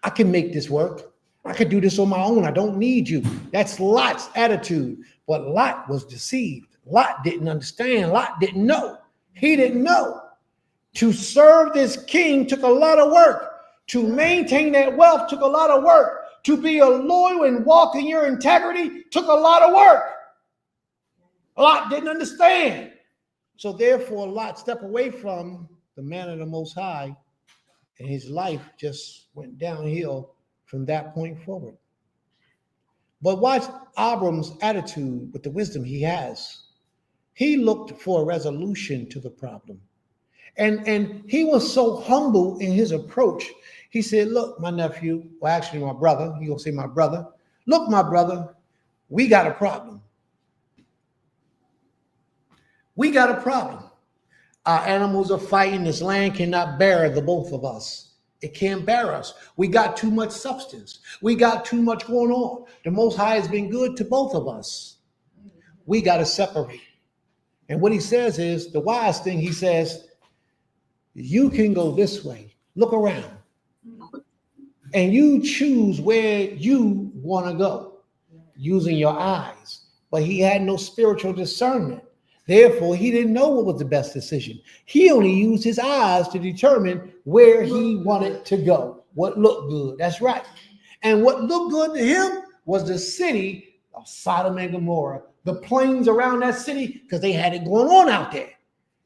I can make this work. I could do this on my own. I don't need you. That's Lot's attitude. But Lot was deceived. Lot didn't understand. Lot didn't know. He didn't know. To serve this king took a lot of work. To maintain that wealth took a lot of work. To be a loyal and walk in your integrity took a lot of work. Lot didn't understand. So therefore, Lot stepped away from the man of the Most High, and his life just went downhill from that point forward. But watch Abram's attitude with the wisdom he has. He looked for a resolution to the problem. And he was so humble in his approach. He said, look, my nephew, well, actually my brother, he gonna say my brother, look, my brother, we got a problem. We got a problem. Our animals are fighting. This land cannot bear the both of us. It can't bear us. We got too much substance. We got too much going on. The Most High has been good to both of us. We got to separate. And what he says is, the wise thing, he says, you can go this way. Look around. And you choose where you want to go using your eyes. But he had no spiritual discernment. Therefore, he didn't know what was the best decision. He only used his eyes to determine where he wanted to go, what looked good. That's right. And what looked good to him was the city of Sodom and Gomorrah, the plains around that city, because they had it going on out there.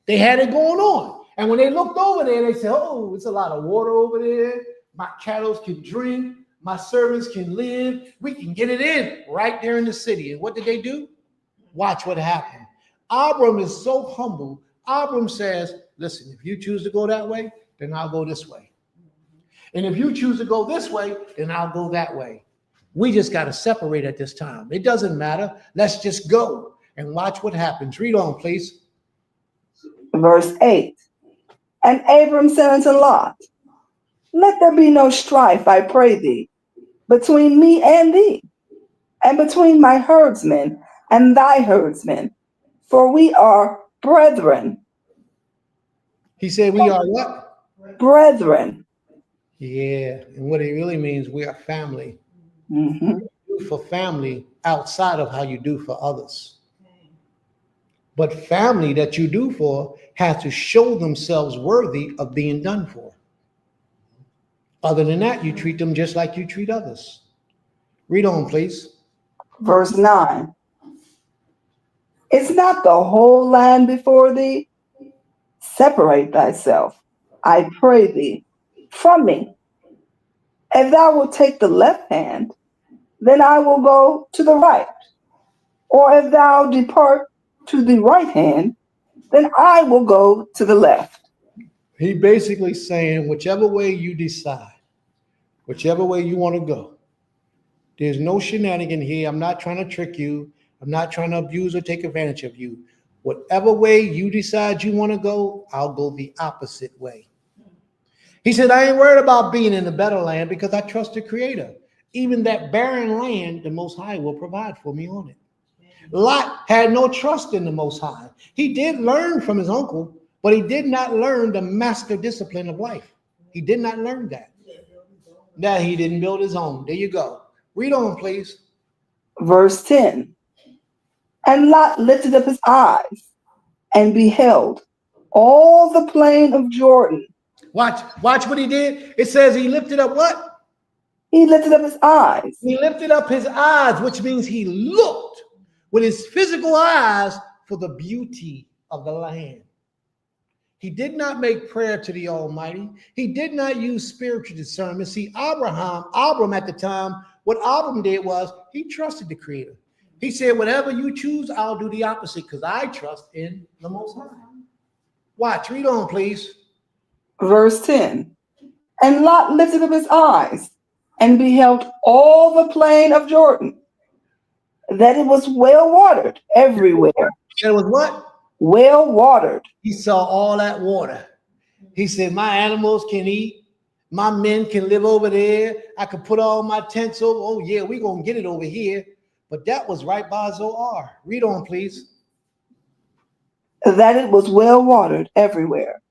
They had it going on. And when they looked over there, they said, oh, it's a lot of water over there. My cattle can drink. My servants can live. We can get it in right there in the city. And what did they do? Watch what happened. Abram is so humble. Abram says, listen, if you choose to go that way, then I'll go this way. And if you choose to go this way, then I'll go that way. We just got to separate at this time. It doesn't matter. Let's just go and watch what happens. Read on, please. Verse 8. And Abram said unto Lot, let there be no strife, I pray thee, between me and thee, and between my herdsmen and thy herdsmen, for we are brethren. He said, we are what? Brethren. Yeah. And what it really means, we are family. Mm-hmm. You do for family outside of how you do for others. But family that you do for has to show themselves worthy of being done for. Other than that, you treat them just like you treat others. Read on, please. Verse 9. Is not the whole land before thee? Separate thyself, I pray thee, from me. If thou wilt take the left hand, then I will go to the right. Or if thou depart to the right hand, then I will go to the left. He basically saying, whichever way you decide, whichever way you want to go, there's no shenanigan here. I'm not trying to trick you. I'm not trying to abuse or take advantage of you. Whatever way you decide you want to go, I'll go the opposite way. He said, I ain't worried about being in the better land because I trust the Creator. Even that barren land, the Most High will provide for me on it. Lot had no trust in the Most High. He did learn from his uncle, but he did not learn the master discipline of life. He did not learn that. That he didn't build his own. There you go. Read on, please. Verse 10. And Lot lifted up his eyes and beheld all the plain of Jordan. Watch what he did. It says he lifted up what? He lifted up his eyes. He lifted up his eyes, which means he looked with his physical eyes for the beauty of the land. He did not make prayer to the Almighty. He did not use spiritual discernment. See, Abram at the time, what Abram did was he trusted the Creator. He said, whatever you choose, I'll do the opposite because I trust in the Most High. Watch, read on, please. Verse 10. And Lot lifted up his eyes and beheld all the plain of Jordan, that it was well watered everywhere. It was what? Well watered. He saw all that water. He said, my animals can eat. My men can live over there. I could put all my tents over. Oh, yeah, we're going to get it over here. But that was right by Zoar. Read on, please. That it was well watered everywhere,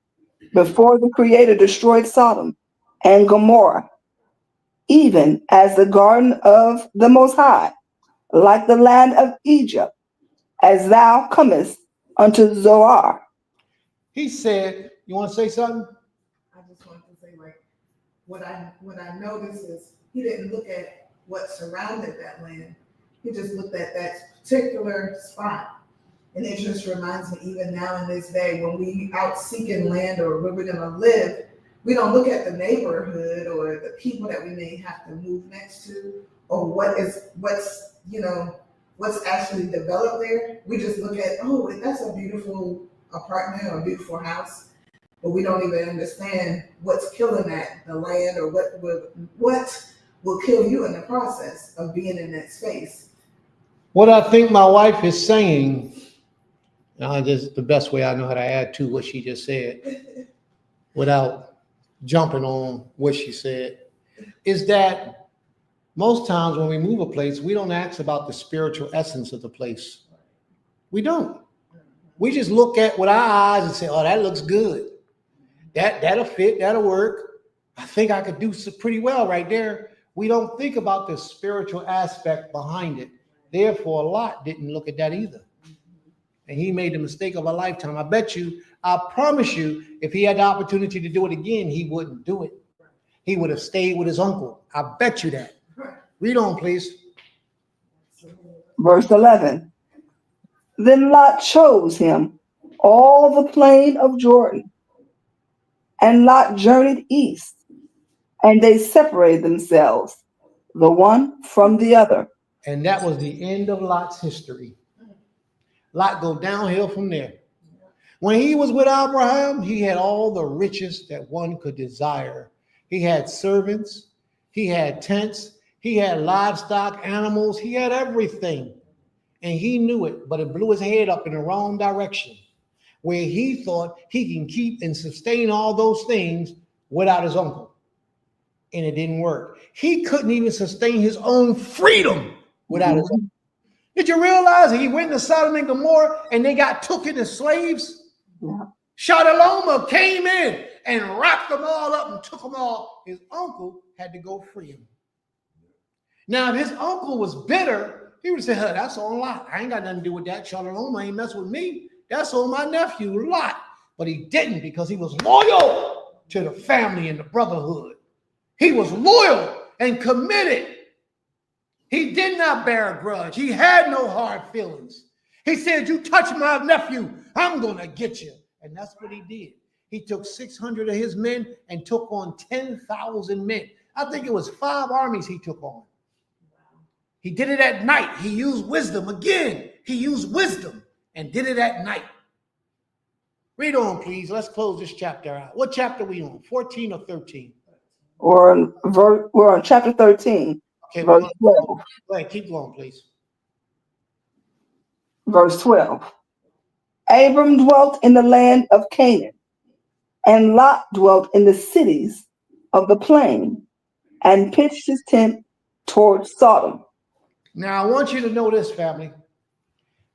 before the Creator destroyed Sodom and Gomorrah, even as the garden of the Most High, like the land of Egypt, as thou comest unto Zoar. He said, you want to say something? I just wanted to say, like, what I noticed is he didn't look at what surrounded that land. He just looked at that particular spot. And it just reminds me, even now in this day, when we out seeking land or where we're gonna live, we don't look at the neighborhood or the people that we may have to move next to, or what's actually developed there. We just look at, oh, that's a beautiful apartment or a beautiful house, but we don't even understand what's killing the land, or what will kill you in the process of being in that space. What I think my wife is saying, this is the best way I know how to add to what she just said without jumping on what she said, is that most times when we move a place, we don't ask about the spiritual essence of the place. We don't. We just look at with our eyes and say, oh, that looks good. That'll fit, that'll work. I think I could do pretty well right there. We don't think about the spiritual aspect behind it. Therefore, Lot didn't look at that either. And he made the mistake of a lifetime. I promise you, if he had the opportunity to do it again, he wouldn't do it. He would have stayed with his uncle. I bet you that. Read on, please. Verse 11. Then Lot chose him all the plain of Jordan, and Lot journeyed east, and they separated themselves, the one from the other. And that was the end of Lot's history. Lot go downhill from there. When he was with Abraham, he had all the riches that one could desire. He had servants, he had tents, he had livestock, animals, he had everything. And he knew it, but it blew his head up in the wrong direction, where he thought he can keep and sustain all those things without his uncle. And it didn't work. He couldn't even sustain his own freedom without his uncle. Did you realize he went to Sodom and Gomorrah and they got taken as slaves? Yeah. Shadaloma came in and wrapped them all up and took them all. His uncle had to go free him. Now, if his uncle was bitter, he would say, hey, that's on Lot. I ain't got nothing to do with that. Shadaloma ain't mess with me. That's on my nephew, Lot. But he didn't, because he was loyal to the family and the brotherhood. He was loyal and committed. He did not bear a grudge. He had no hard feelings. He said, you touch my nephew, I'm going to get you. And that's what he did. He took 600 of his men and took on 10,000 men. I think it was 5 armies he took on. He did it at night. He used wisdom. Again, he used wisdom and did it at night. Read on, please. Let's close this chapter out. What chapter are we on? 14 or 13? We're on chapter 13. Okay, verse 12. Go ahead, keep going, please. Verse 12. Abram dwelt in the land of Canaan, and Lot dwelt in the cities of the plain, and pitched his tent toward Sodom. Now, I want you to know this, family.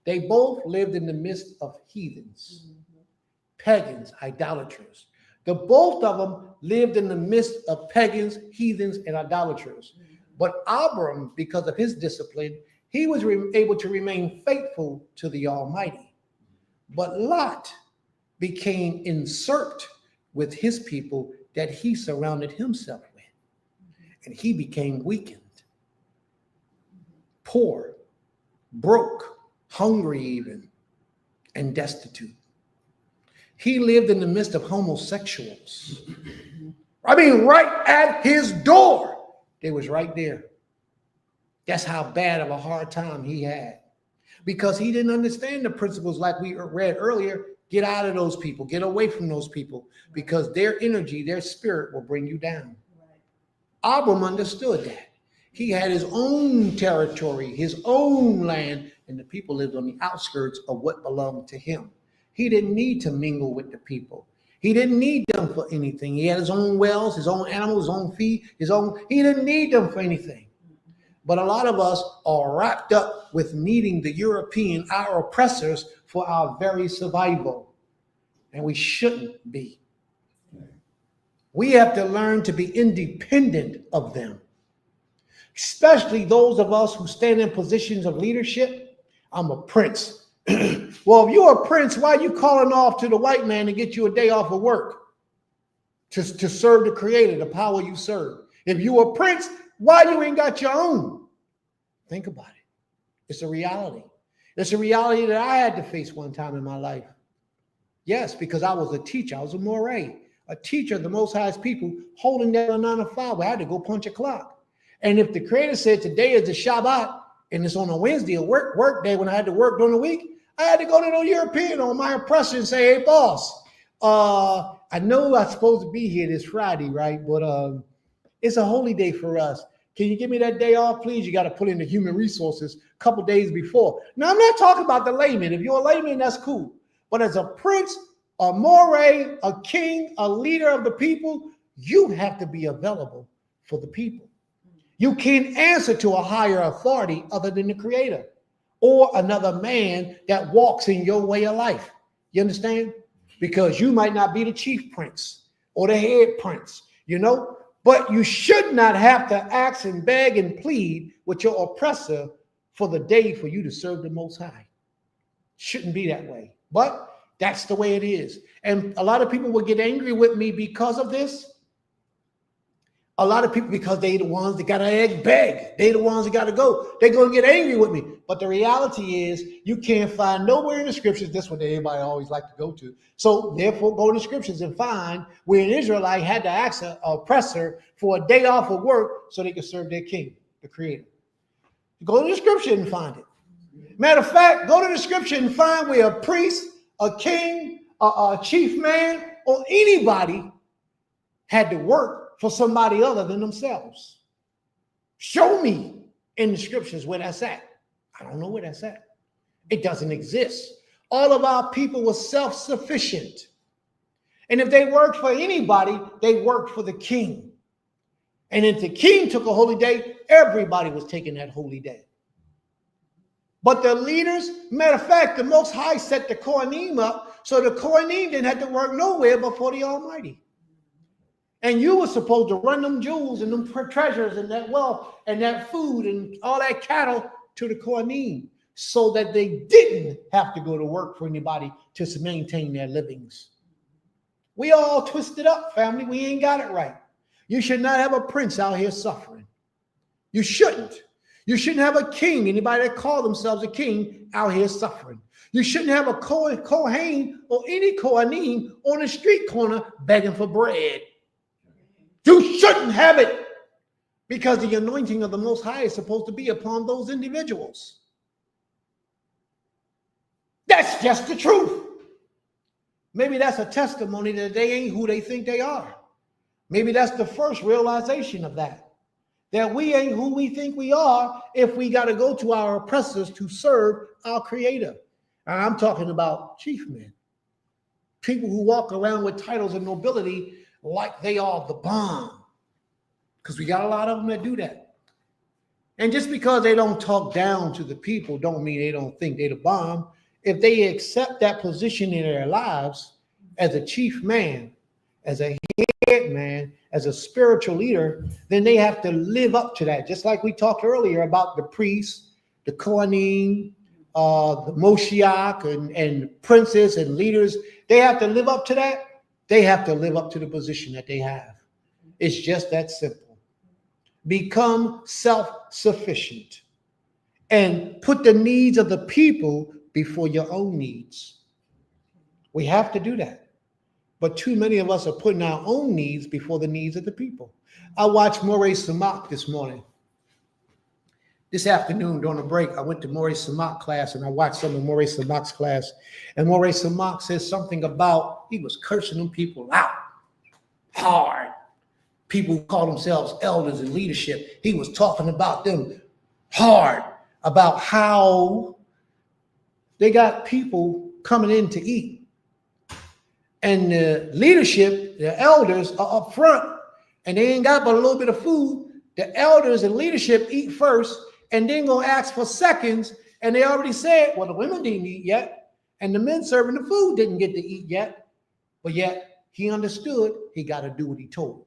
They both lived in the midst of heathens, pagans, idolaters. The both of them lived in the midst of pagans, heathens, and idolaters. But Abram, because of his discipline, he was able to remain faithful to the Almighty. But Lot became usurped with his people that he surrounded himself with. And he became weakened, poor, broke, hungry even, and destitute. He lived in the midst of homosexuals. I mean, right at his door. They was right there. That's how bad of a hard time he had, because he didn't understand the principles like we read earlier. Get out of those people. Get away from those people, because their energy, their spirit will bring you down. Abram understood that. He had his own territory, his own land, and the people lived on the outskirts of what belonged to him. He didn't need to mingle with the people. He didn't need them for anything. He had his own wells, his own animals, his own feed, he didn't need them for anything. But a lot of us are wrapped up with needing the European, our oppressors, for our very survival. And we shouldn't be. We have to learn to be independent of them. Especially those of us who stand in positions of leadership. I'm a prince. Well, if you're a prince, why are you calling off to the white man to get you a day off of work to serve the creator, the power you serve? If you're a prince, why you ain't got your own? Think about it. It's a reality. It's a reality that I had to face one time in my life. Yes, because I was a teacher. I was a moray, a teacher of the Most High's people, holding down a 9 to 5. I had to go punch a clock. And if the creator said today is the Shabbat and it's on a Wednesday, a work day when I had to work during the week, I had to go to the European on my oppressor and say, hey, boss, I know I'm supposed to be here this Friday, right? But it's a holy day for us. Can you give me that day off, please? You got to put in the human resources a couple days before. Now, I'm not talking about the layman. If you're a layman, that's cool. But as a prince, a moray, a king, a leader of the people, you have to be available for the people. You can't answer to a higher authority other than the creator or another man that walks in your way of life. You understand? Because you might not be the chief prince or the head prince, you know? But you should not have to ask and beg and plead with your oppressor for the day for you to serve the Most High. Shouldn't be that way. But that's the way it is. And a lot of people will get angry with me because of this. A lot of people, because they the ones that got to beg. They the ones that got to go. They're going to get angry with me. But the reality is you can't find nowhere in the scriptures. That's what everybody always like to go to. So therefore, go to the scriptures and find where an Israelite had to ask an oppressor for a day off of work so they could serve their king, the creator. Go to the scripture and find it. Matter of fact, go to the scripture and find where a priest, a king, a chief man, or anybody had to work for somebody other than themselves. Show me in the scriptures where that's at. I don't know where that's at. It doesn't exist. All of our people were self-sufficient. And if they worked for anybody, they worked for the king. And if the king took a holy day, everybody was taking that holy day. But the leaders, matter of fact, the Most High set the Kohanim up, so the Kohanim didn't have to work nowhere before the Almighty. And you were supposed to run them jewels and them treasures and that wealth and that food and all that cattle to the Kohanim so that they didn't have to go to work for anybody to maintain their livings. We all twisted up, family. We ain't got it right. You should not have a prince out here suffering. You shouldn't. You shouldn't have a king, anybody that call themselves a king, out here suffering. You shouldn't have a Kohen or any Kohanim on a street corner begging for bread. You shouldn't have it because the anointing of the Most High is supposed to be upon those individuals. That's just the truth. Maybe that's a testimony that they ain't who they think they are. Maybe that's the first realization of that we ain't who we think we are if we got to go to our oppressors to serve our creator. And I'm talking about chief men, people who walk around with titles of nobility like they are the bomb, because we got a lot of them that do that. And just because they don't talk down to the people don't mean they don't think they're the bomb. If they accept that position in their lives as a chief man, as a head man, as a spiritual leader, then they have to live up to that. Just like we talked earlier about the priests, the Kohanim, the Moshiach and princes and leaders, they have to live up to that. They have to live up to the position that they have. It's just that simple. Become self-sufficient and put the needs of the people before your own needs. We have to do that. But too many of us are putting our own needs before the needs of the people. I watched Morey Samak this morning. This afternoon during a break, I went to Morey Samak class and I watched some of Morey Samak's class. And Morey Samak says something about, he was cursing them people out hard. People who call themselves elders and leadership. He was talking about them hard, about how they got people coming in to eat. And the leadership, the elders are up front and they ain't got but a little bit of food. The elders and leadership eat first and then gonna ask for seconds. And they already said, well, the women didn't eat yet. And the men serving the food didn't get to eat yet. But yet he understood he got to do what he told.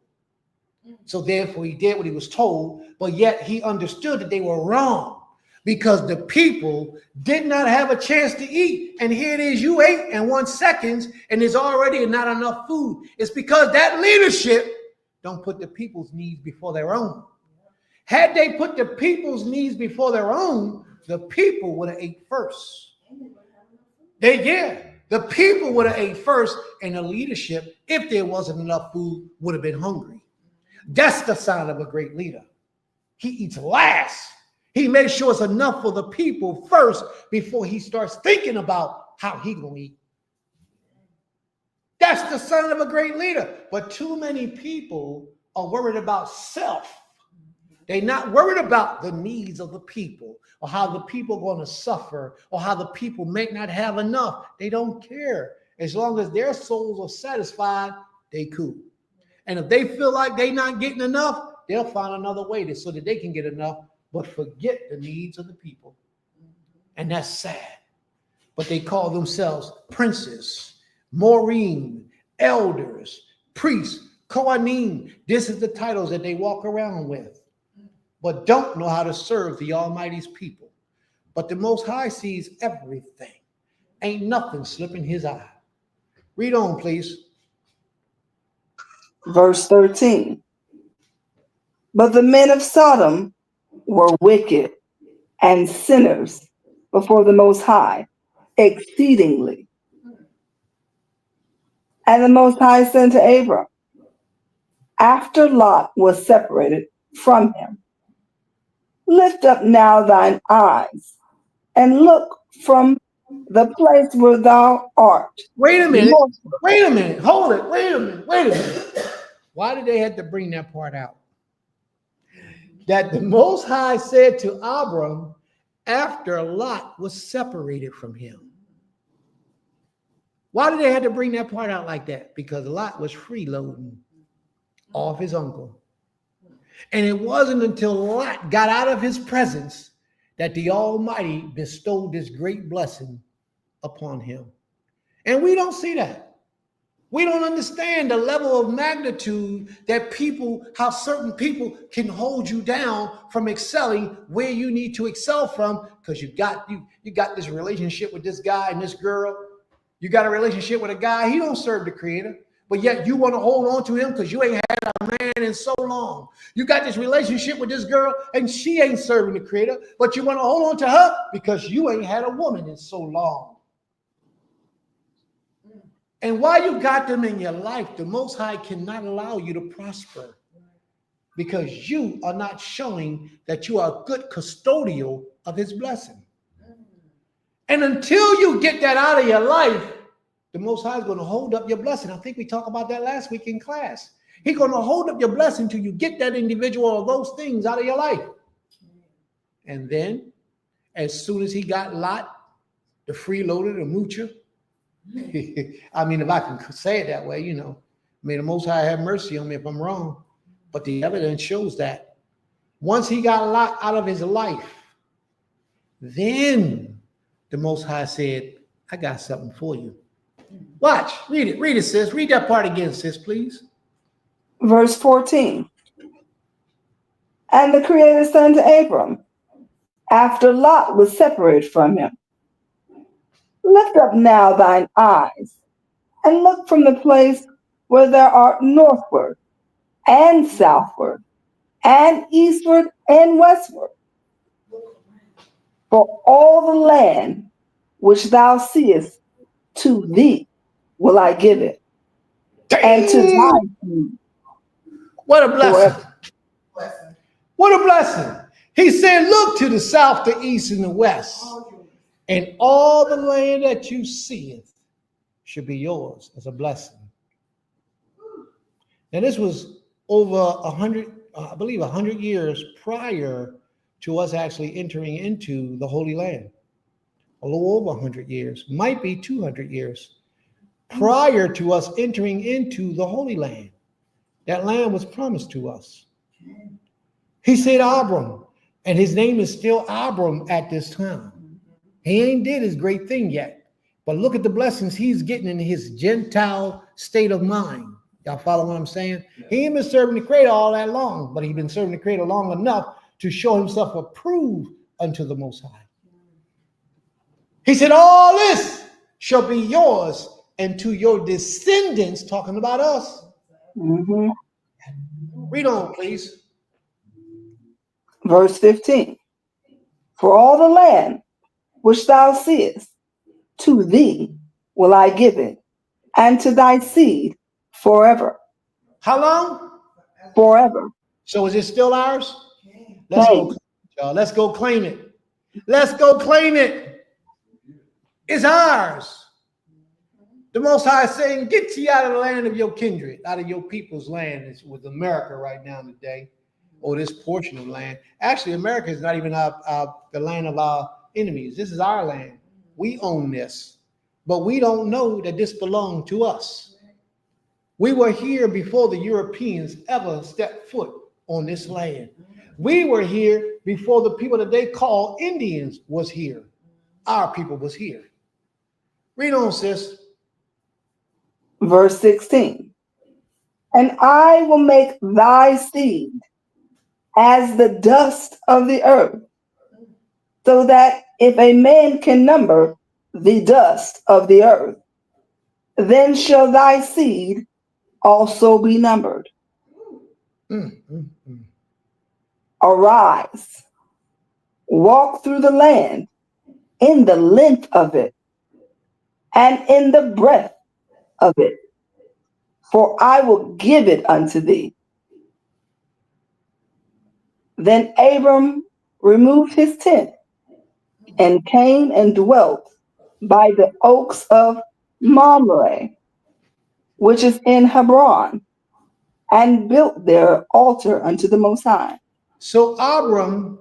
So therefore he did what he was told, but yet he understood that they were wrong. because the people did not have a chance to eat. And here it is, you ate in 1 second and there's already not enough food. It's because that leadership don't put the people's needs before their own. Had they put the people's needs before their own, the people would have ate first. The people would have ate first, and the leadership, if there wasn't enough food, would have been hungry. That's the sign of a great leader. He eats last. He makes sure it's enough for the people first before he starts thinking about how he gonna eat. That's the sign of a great leader. But too many people are worried about self. They're not worried about the needs of the people or how the people are going to suffer or how the people may not have enough. They don't care. As long as their souls are satisfied, they cool. And if they feel like they're not getting enough, they'll find another way so that they can get enough, but forget the needs of the people. And that's sad. But they call themselves princes, Maureen, elders, priests, Kohanim. This is the titles that they walk around with, but don't know how to serve the Almighty's people. But the Most High sees everything. Ain't nothing slipping his eye. Read on, please. Verse 13. But the men of Sodom were wicked and sinners before the Most High exceedingly. And the Most High said to Abram, after Lot was separated from him, lift up now thine eyes and look from the place where thou art. Wait a minute. Hold it. Wait a minute. Why did they have to bring that part out? That the Most High said to Abram after Lot was separated from him. Why did they have to bring that part out like that? Because Lot was freeloading off his uncle. And it wasn't until Lot got out of his presence that the Almighty bestowed this great blessing upon him. And we don't see that. We don't understand the level of magnitude that how certain people can hold you down from excelling where you need to excel from, because you got this relationship with this guy and this girl. You got a relationship with a guy, he don't serve the Creator, but yet you want to hold on to him because you ain't had a man in so long. You got this relationship with this girl and she ain't serving the Creator, but you want to hold on to her because you ain't had a woman in so long. And while you got them in your life, the Most High cannot allow you to prosper because you are not showing that you are a good custodial of his blessing. And until you get that out of your life, the Most High is going to hold up your blessing. I think we talked about that last week in class. He's going to hold up your blessing until you get that individual or those things out of your life. And then, as soon as he got Lot, the freeloader, the moocher, I mean, if I can say it that way, may the Most High have mercy on me if I'm wrong. But the evidence shows that once he got Lot out of his life, then the Most High said, I got something for you. Watch, read it, sis. Read that part again, sis, please. Verse 14. And the Creator said to Abram, after Lot was separated from him, lift up now thine eyes and look from the place where thou art northward and southward and eastward and westward. For all the land which thou seest, to thee will I give it, and to thy seed. What a blessing. What a blessing. He said, look to the south, the east, and the west, and all the land that you seeth should be yours as a blessing. Now, this was over 100 years prior to us actually entering into the Holy Land. A little over 100 years, might be 200 years prior to us entering into the Holy Land. That land was promised to us. He said Abram, and his name is still Abram at this time. He ain't did his great thing yet, but look at the blessings he's getting in his Gentile state of mind. Y'all follow what I'm saying? He ain't been serving the Creator all that long, but he's been serving the Creator long enough to show himself approved unto the Most High. He said, all this shall be yours and to your descendants, talking about us. Mhm. Read on, please. Verse 15. For all the land which thou seest, to thee will I give it, and to thy seed forever. How long? Forever. So is it still ours? Let's go, Claim. y'all. Let's go claim it. Let's go claim it. It's ours. The Most High is saying, get ye out of the land of your kindred, out of your people's land. It's with America right now today, or this portion of land. Actually, America is not even the land of our enemies. This is our land. We own this, but we don't know that this belonged to us. We were here before the Europeans ever stepped foot on this land. We were here before the people that they call Indians was here. Our people was here. Read on, sis. Verse 16. And I will make thy seed as the dust of the earth, so that if a man can number the dust of the earth, then shall thy seed also be numbered. Arise, walk through the land in the length of it and in the breadth of it, for I will give it unto thee. Then Abram removed his tent and came and dwelt by the oaks of Mamre, which is in Hebron, and built there an altar unto the Most High. So Abram,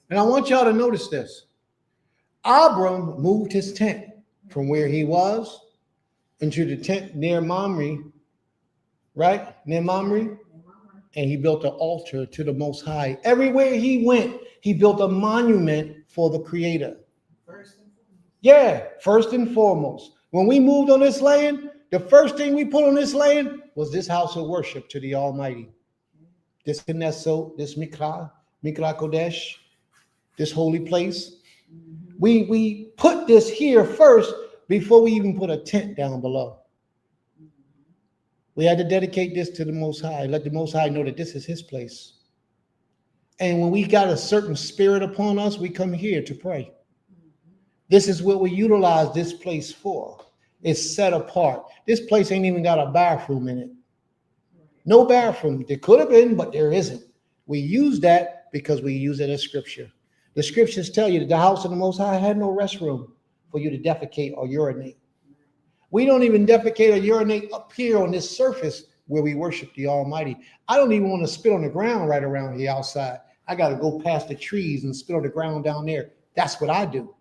and I want y'all to notice this. Abram moved his tent from where he was into the tent near Mamre, right? Near Mamre. And he built an altar to the Most High. Everywhere he went, he built a monument for the Creator. Yeah, first and foremost. When we moved on this land, the first thing we put on this land was this house of worship to the Almighty. This Knesset, this Mikra Kodesh, this holy place. We put this here first before we even put a tent down below. We had to dedicate this to the Most High, let the Most High know that this is his place. And when we got a certain spirit upon us, we come here to pray. This is what we utilize this place for. It's set apart. This place ain't even got a bathroom in it. No bathroom. There could have been, but there isn't. We use that because we use it as scripture. The scriptures tell you that the house of the Most High had no restroom for you to defecate or urinate. We don't even defecate or urinate up here on this surface where we worship the Almighty. I don't even want to spit on the ground right around here outside. I got to go past the trees and spit on the ground down there. That's what I do.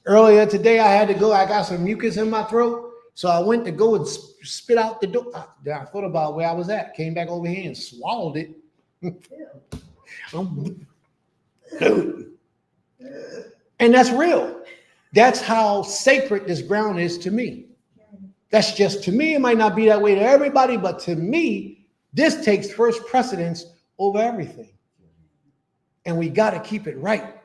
Earlier today, I had to go. I got some mucus in my throat. So I went to go and spit out the door. I thought about where I was at. Came back over here and swallowed it. And that's real. That's how sacred this ground is to me. That's just to me. It might not be that way to everybody, but to me, this takes first precedence over everything. And we got to keep it right.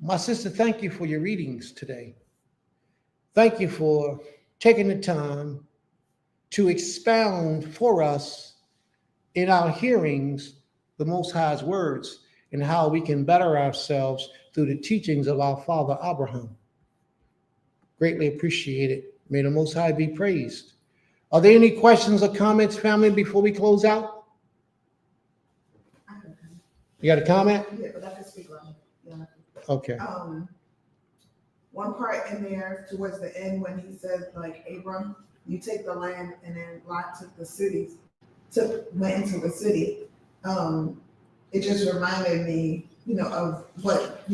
My sister, thank you for your readings today. Thank you for taking the time to expound for us in our hearings the Most High's words and how we can better ourselves through the teachings of our father Abraham. Greatly appreciate it. May the Most High be praised. Are there any questions or comments, family, before we close out? You got a comment? Yeah, but I can speak on it. Yeah. Okay. One part in there towards the end when he said, like, Abram, you take the land, and then Lot took the cities, went into the city. It just reminded me, of what,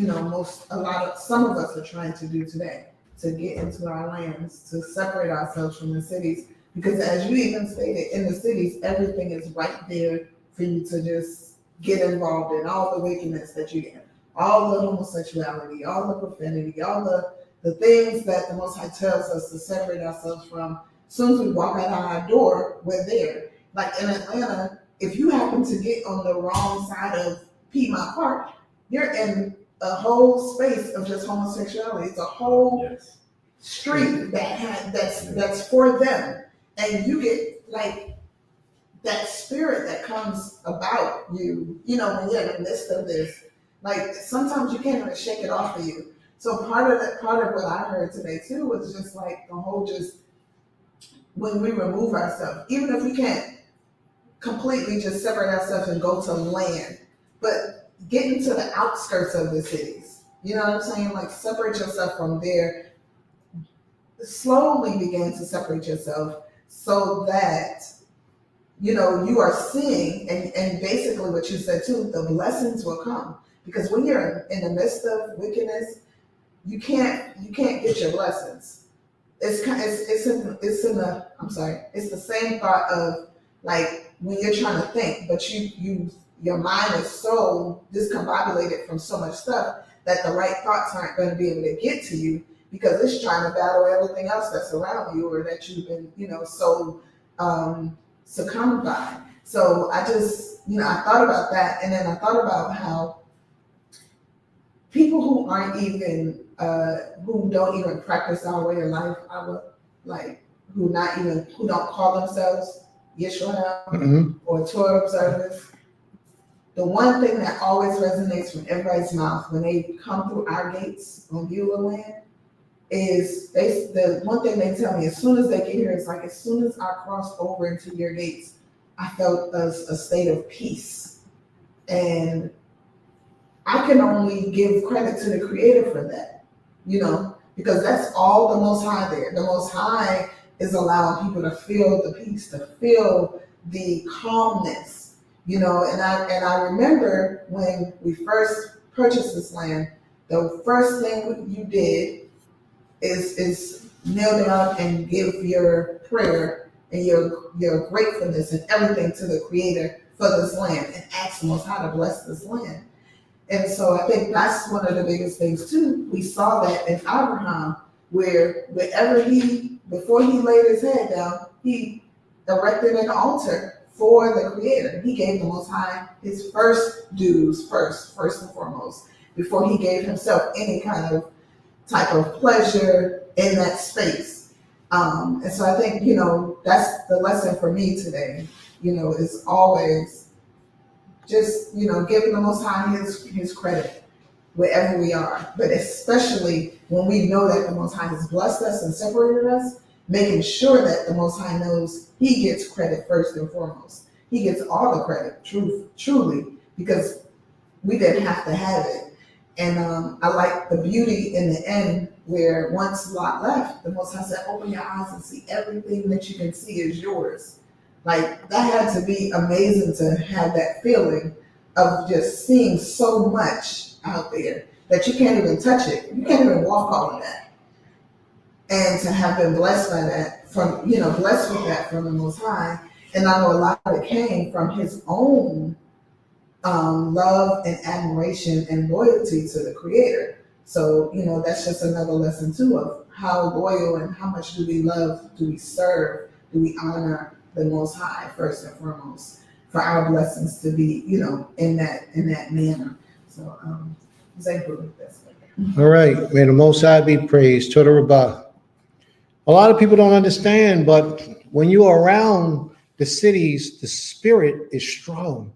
some of us are trying to do today, to get into our lands, to separate ourselves from the cities. Because as you even stated, in the cities, everything is right there for you to just get involved in, all the wickedness that you get, all the homosexuality, all the profanity, all the things that the Most High tells us to separate ourselves from. As soon as we walk out our door, we're there. Like in Atlanta, if you happen to get on the wrong side of Piedmont Park, you're in a whole space of just homosexuality. It's a whole Yes. street that's for them, and you get like that spirit that comes about you. You know, when you're in the midst of this, like sometimes you can't even shake it off of you. So part of what I heard today too was just like the whole just when we remove ourselves, even if we can't completely just separate ourselves and go to land, but getting to the outskirts of the cities. You know what I'm saying? Like separate yourself from there. Slowly begin to separate yourself so that you are seeing and basically what you said too, the blessings will come. Because when you're in the midst of wickedness, you can't get your blessings. It's the same thought of like when you're trying to think, but your mind is so discombobulated from so much stuff that the right thoughts aren't going to be able to get to you because it's trying to battle everything else that's around you or that you've been, so succumbed by. So I just, I thought about that, and then I thought about how people who aren't even, who don't even practice our way of life, who don't call themselves Yisrael or Torah observers. The one thing that always resonates from everybody's mouth when they come through our gates on Beulah land is the one thing they tell me as soon as they get here, it's like as soon as I crossed over into your gates, I felt a state of peace. And I can only give credit to the Creator for that, because that's all the Most High there. The Most High is allowing people to feel the peace, to feel the calmness, and I remember when we first purchased this land, the first thing you did is kneel down and give your prayer and your gratefulness and everything to the Creator for this land and ask the Most High to bless this land. And so I think that's one of the biggest things too. We saw that in Abraham, where before he laid his head down, he erected an altar for the Creator. He gave the Most High his first dues first and foremost, before he gave himself any kind of type of pleasure in that space. And so I think, that's the lesson for me today, is always just, giving the Most High his credit wherever we are, but especially when we know that the Most High has blessed us and separated us, making sure that the Most High knows he gets credit first and foremost. He gets all the credit, truly, because we didn't have to have it. And I like the beauty in the end where once Lot left, the Most High said, open your eyes and see everything that you can see is yours. Like that had to be amazing to have that feeling of just seeing so much out there that you can't even touch it. You can't even walk on that. And to have been blessed by that blessed with that from the Most High. And I know a lot of it came from his own love and admiration and loyalty to the Creator. So, that's just another lesson too of how loyal and how much do we love, do we serve, do we honor the Most High first and foremost for our blessings to be, in that manner. So, that's it. All right. May the Most High be praised. Toda Rabbah. A lot of people don't understand, but when you are around the cities, the spirit is strong.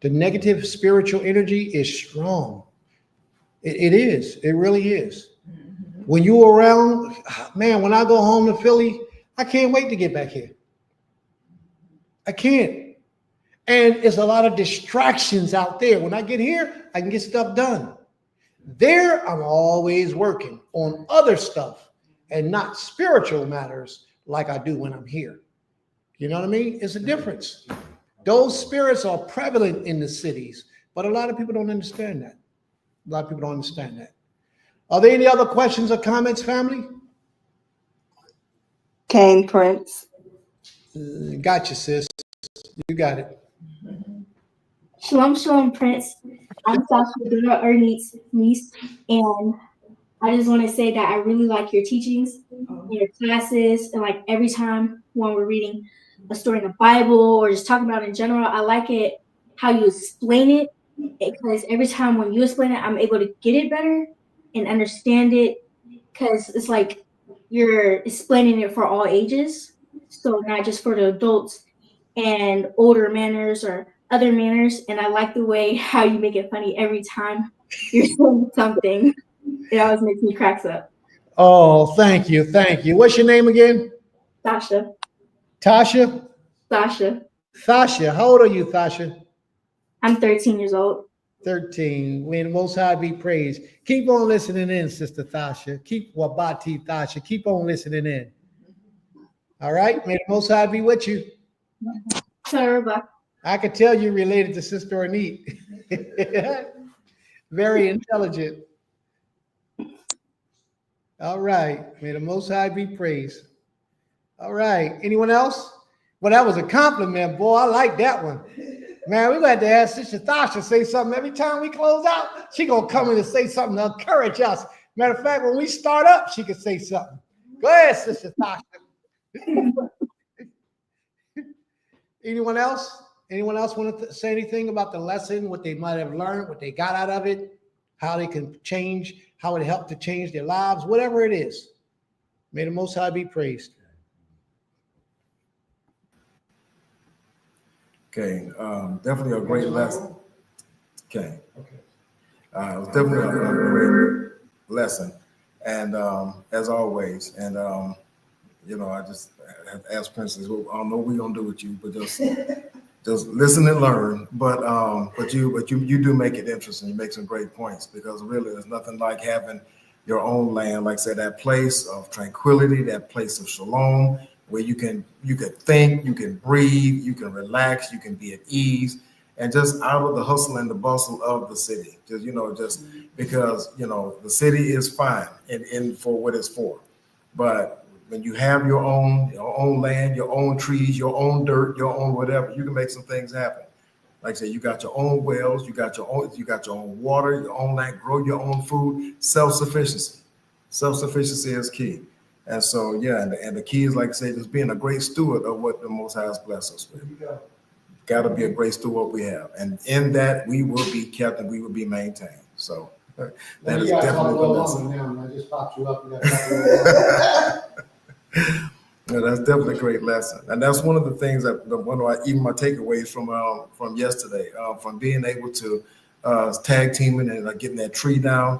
The negative spiritual energy is strong. It is. It really is. When you are around, man, when I go home to Philly, I can't wait to get back here. I can't. And it's a lot of distractions out there. When I get here, I can get stuff done. There, I'm always working on other stuff and not spiritual matters like I do when I'm here. You know what I mean? It's a difference. Those spirits are prevalent in the cities, but a lot of people don't understand that. A lot of people don't understand that. Are there any other questions or comments, family? Cane Prince. Gotcha, sis. You got it. Shalom, shalom, Prince. I'm Sasha Dura Ernest's niece, and I just want to say that I really like your teachings, your classes, and like every time when we're reading a story in the Bible or just talking about it in general, I like it how you explain it because every time when you explain it, I'm able to get it better and understand it, because it's like you're explaining it for all ages, so not just for the adults and older manners or other manners. And I like the way how you make it funny every time you're saying something. It always makes me cracks up. Oh, thank you. Thank you. What's your name again? Sasha. Tasha? Sasha. Thasha. How old are you, Thasha? I'm 13 years old. 13. May the Most High be praised. Keep on listening in, Sister Thasha. Keep Wabati Thasha. Keep on listening in. All right? May the Most High be with you. Sorry. I could tell you related to Sister Anit. Very intelligent. All right. May the Most High be praised. All right. Anyone else? Well, that was a compliment, boy. I like that one. Man, we're going to have Sister Thasha say something every time we close out. She going to come in and say something to encourage us. Matter of fact, when we start up, she could say something. Go ahead, Sister Thasha. Anyone else? Anyone else want to say anything about the lesson, what they might have learned, what they got out of it, how they can change, how it helped to change their lives, whatever it is. May the Most High be praised. Okay, definitely a great lesson. Okay. It was definitely a great lesson. And as always, and I just have to ask Princess, well, I don't know what we're gonna do with you, but just listen and learn. But you do make it interesting. You make some great points, because really there's nothing like having your own land, like I said, that place of tranquility, that place of shalom, where you can think, you can breathe, you can relax, you can be at ease, and just out of the hustle and the bustle of the city. Just because the city is fine in for what it's for, but when you have your own land, your own trees, your own dirt, your own whatever, you can make some things happen. Like I said, you got your own wells, you got your own water, your own land, grow your own food. Self-sufficiency is key. And so, yeah, and the key is, like I said, just being a great steward of what the Most High has blessed us with. Got to be a great steward of what we have, and in that we will be kept and we will be maintained. So that is definitely the lesson. I just popped you up. Yeah, that's definitely a great lesson, and that's one of the things that even my takeaways from yesterday, from being able to tag teaming and getting that tree down,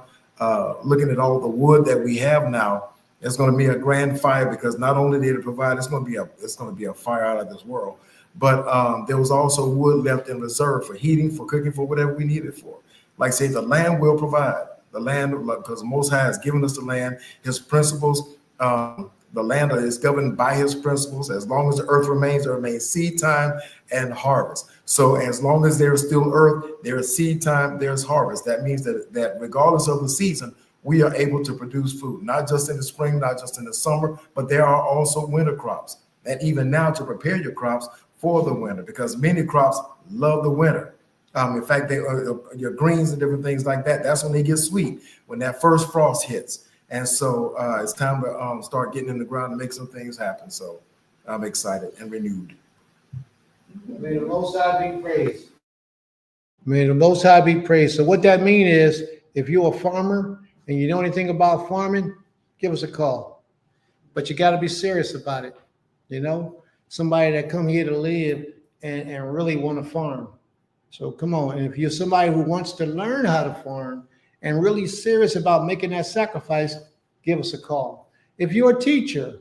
looking at all the wood that we have now. It's going to be a grand fire, because not only did it provide, it's going to be a fire out of this world, but there was also wood left in reserve for heating, for cooking, for whatever we need it for. Like I say, the land will provide. The land, because the Most High has given us the land, His principles. The land is governed by His principles. As long as the earth remains, there remains seed time and harvest. So as long as there is still earth, there is seed time, there's harvest. That means that regardless of the season, we are able to produce food, not just in the spring, not just in the summer, but there are also winter crops. And even now, to prepare your crops for the winter, because many crops love the winter. In fact, your greens and different things like that, that's when they get sweet, when that first frost hits. And so it's time to start getting in the ground and make some things happen. So I'm excited and renewed. May the Most High be praised. May the Most High be praised. So what that means is, if you're a farmer and you know anything about farming, give us a call. But you got to be serious about it. Somebody that come here to live and really want to farm. So come on. And if you're somebody who wants to learn how to farm and really serious about making that sacrifice, give us a call. If you're a teacher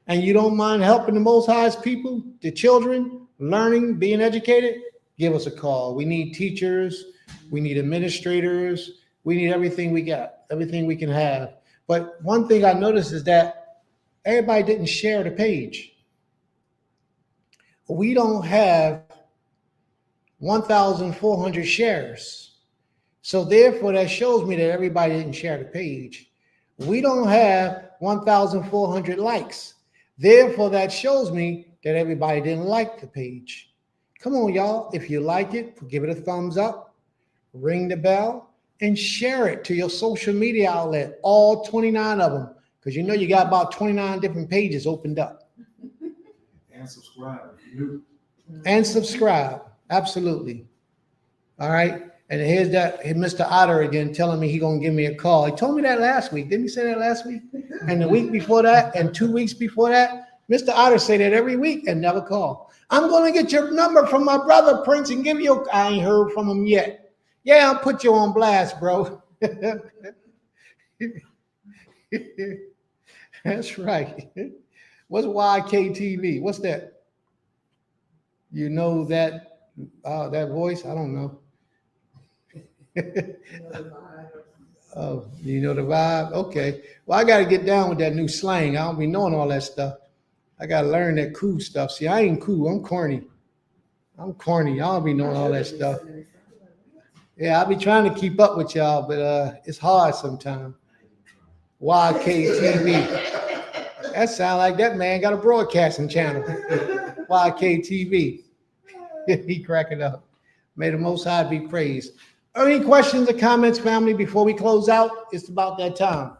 and you don't mind helping the Most High's people, the children, learning, being educated, give us a call. We need teachers. We need administrators. We need everything we got, everything we can have. But one thing I noticed is that everybody didn't share the page. We don't have 1,400 shares. So therefore, that shows me that everybody didn't share the page. We don't have 1,400 likes. Therefore, that shows me that everybody didn't like the page. Come on, y'all. If you like it, give it a thumbs up, ring the bell, and share it to your social media outlet, all 29 of them, because you got about 29 different pages opened up. And subscribe if you do. And subscribe. Absolutely. All right. And here's Mr. Otter again telling me he gonna give me a call. He told me that last week. Didn't he say that last week? And the week before that, and 2 weeks before that, Mr. Otter say that every week and never call. I'm gonna get your number from my brother Prince and give you. I ain't heard from him yet. Yeah, I'll put you on blast, bro. That's right. What's YKTV? What's that? You know that that voice? I don't know. Oh, you know the vibe? Okay. Well, I got to get down with that new slang. I don't be knowing all that stuff. I got to learn that cool stuff. See, I ain't cool. I'm corny. I don't be knowing all that stuff. Yeah, I be trying to keep up with y'all, but it's hard sometimes. YKTV. That sound like that man got a broadcasting channel. YKTV. He cracking up. May the Most High be praised. Any questions or comments, family, before we close out? It's about that time.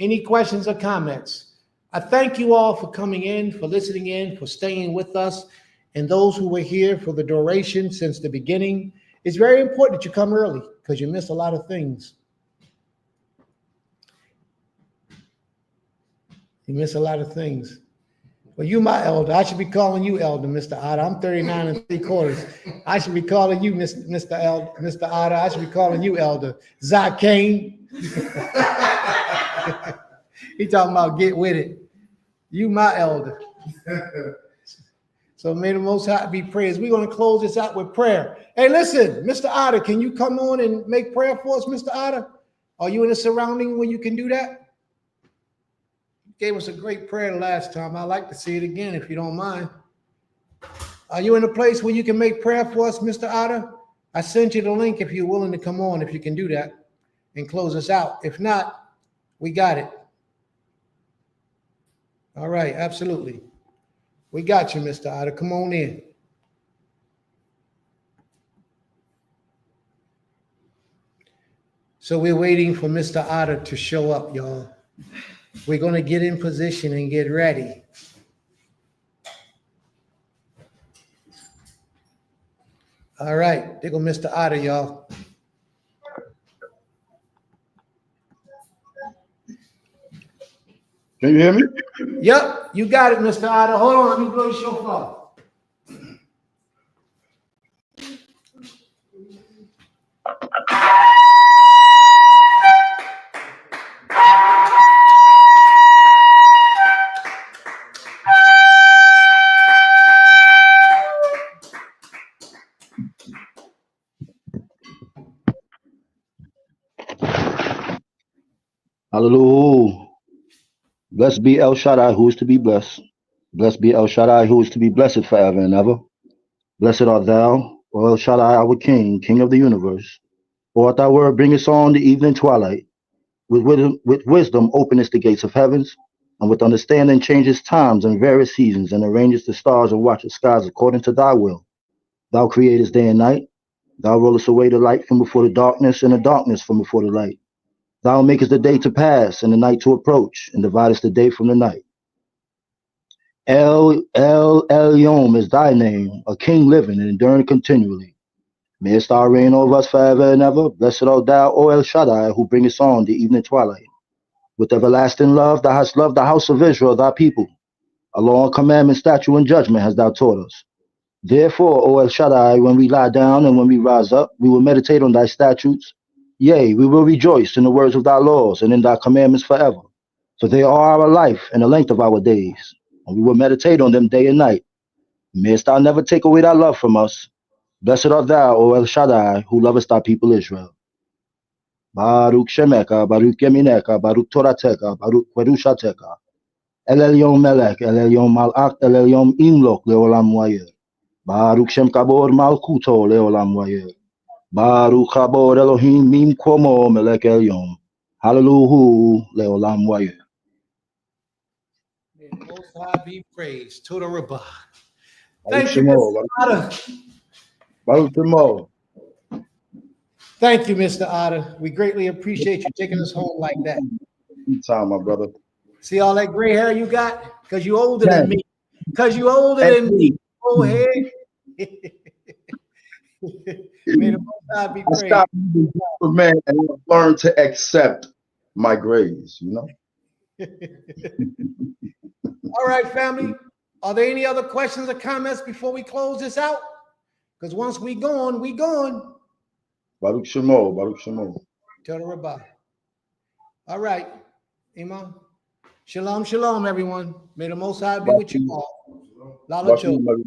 Any questions or comments? I thank you all for coming in, for listening in, for staying with us, and those who were here for the duration since the beginning. It's very important that you come early because you miss a lot of things. You miss a lot of things. Well, you my elder. I should be calling you elder, Mr. Otter. I'm 39 3/4. I should be calling you Mr. Otter. I should be calling you elder. Zakane. He talking about get with it. You my elder. So may the Most High be praised. We're going to close this out with prayer. Hey, listen, Mr. Otter, can you come on and make prayer for us, Mr. Otter? Are you in a surrounding where you can do that? Gave us a great prayer last time. I'd like to see it again if you don't mind. Are you in a place where you can make prayer for us, Mr. Otter? I sent you the link if you're willing to come on, if you can do that and close us out. If not, we got it. All right, absolutely. We got you, Mr. Otter. Come on in. So we're waiting for Mr. Otter to show up, y'all. We're going to get in position and get ready. All right, there go Mr. Otter, y'all. Can you hear me? Yep, you got it, Mr. Otter. Hold on, let me blow your shofar. Hallelujah. Blessed be El Shaddai, who is to be blessed. Blessed be El Shaddai, who is to be blessed forever and ever. Blessed art thou, O El Shaddai, our King, King of the universe. For at thy word bringest on the evening twilight. With wisdom openest the gates of heavens, and with understanding changes times and various seasons, and arrangest the stars and watchest skies according to thy will. Thou createst day and night. Thou rollest away the light from before the darkness, and the darkness from before the light. Thou makest the day to pass and the night to approach, and dividest the day from the night. El Elyon is thy name, a king living and enduring continually. Mayest thou reign over us forever and ever. Blessed art thou, O El Shaddai, who bringest on the evening twilight. With everlasting love thou hast loved the house of Israel, thy people. A law, commandment, statute, and judgment hast thou taught us. Therefore, O El Shaddai, when we lie down and when we rise up, we will meditate on thy statutes. Yea, we will rejoice in the words of thy laws and in thy commandments forever. For they are our life and the length of our days, and we will meditate on them day and night. Mayest thou never take away thy love from us. Blessed art thou, O El Shaddai, who lovest thy people Israel. Baruch Shemeka, Baruch Yemineka, Baruch Torateka, Baruch Querushateka. El Elyon Melech, El Elyon Malach, El Elyon Imlok, Leolam Wayer. Baruch Shem Kabor Malkuto, Leolam Wayer. Baruch Habor Elohim Mim Komo Melech Elyon. Hallelujah, Leolam Wayer. May the Most High be praised. Toda Rabbah. Baruch Thank you, Shemo, Mr. Otter. Baruch Shemo. Thank you, Mr. Otter. We greatly appreciate you taking us home like that. Time, my brother. See all that gray hair you got? Because you older than Ten. me. Because you older than me. Go ahead. May the Most High be I praised. stopped being a man and I've learned to accept my grades, you know? All right, family. Are there any other questions or comments before we close this out? Because once we gone, we gone. Baruch Shemo, Baruch Shemo. Tell the Rabbah. All right, Imam. Shalom, shalom, everyone. May the Most High be with you all. Lala Baruch Shemo,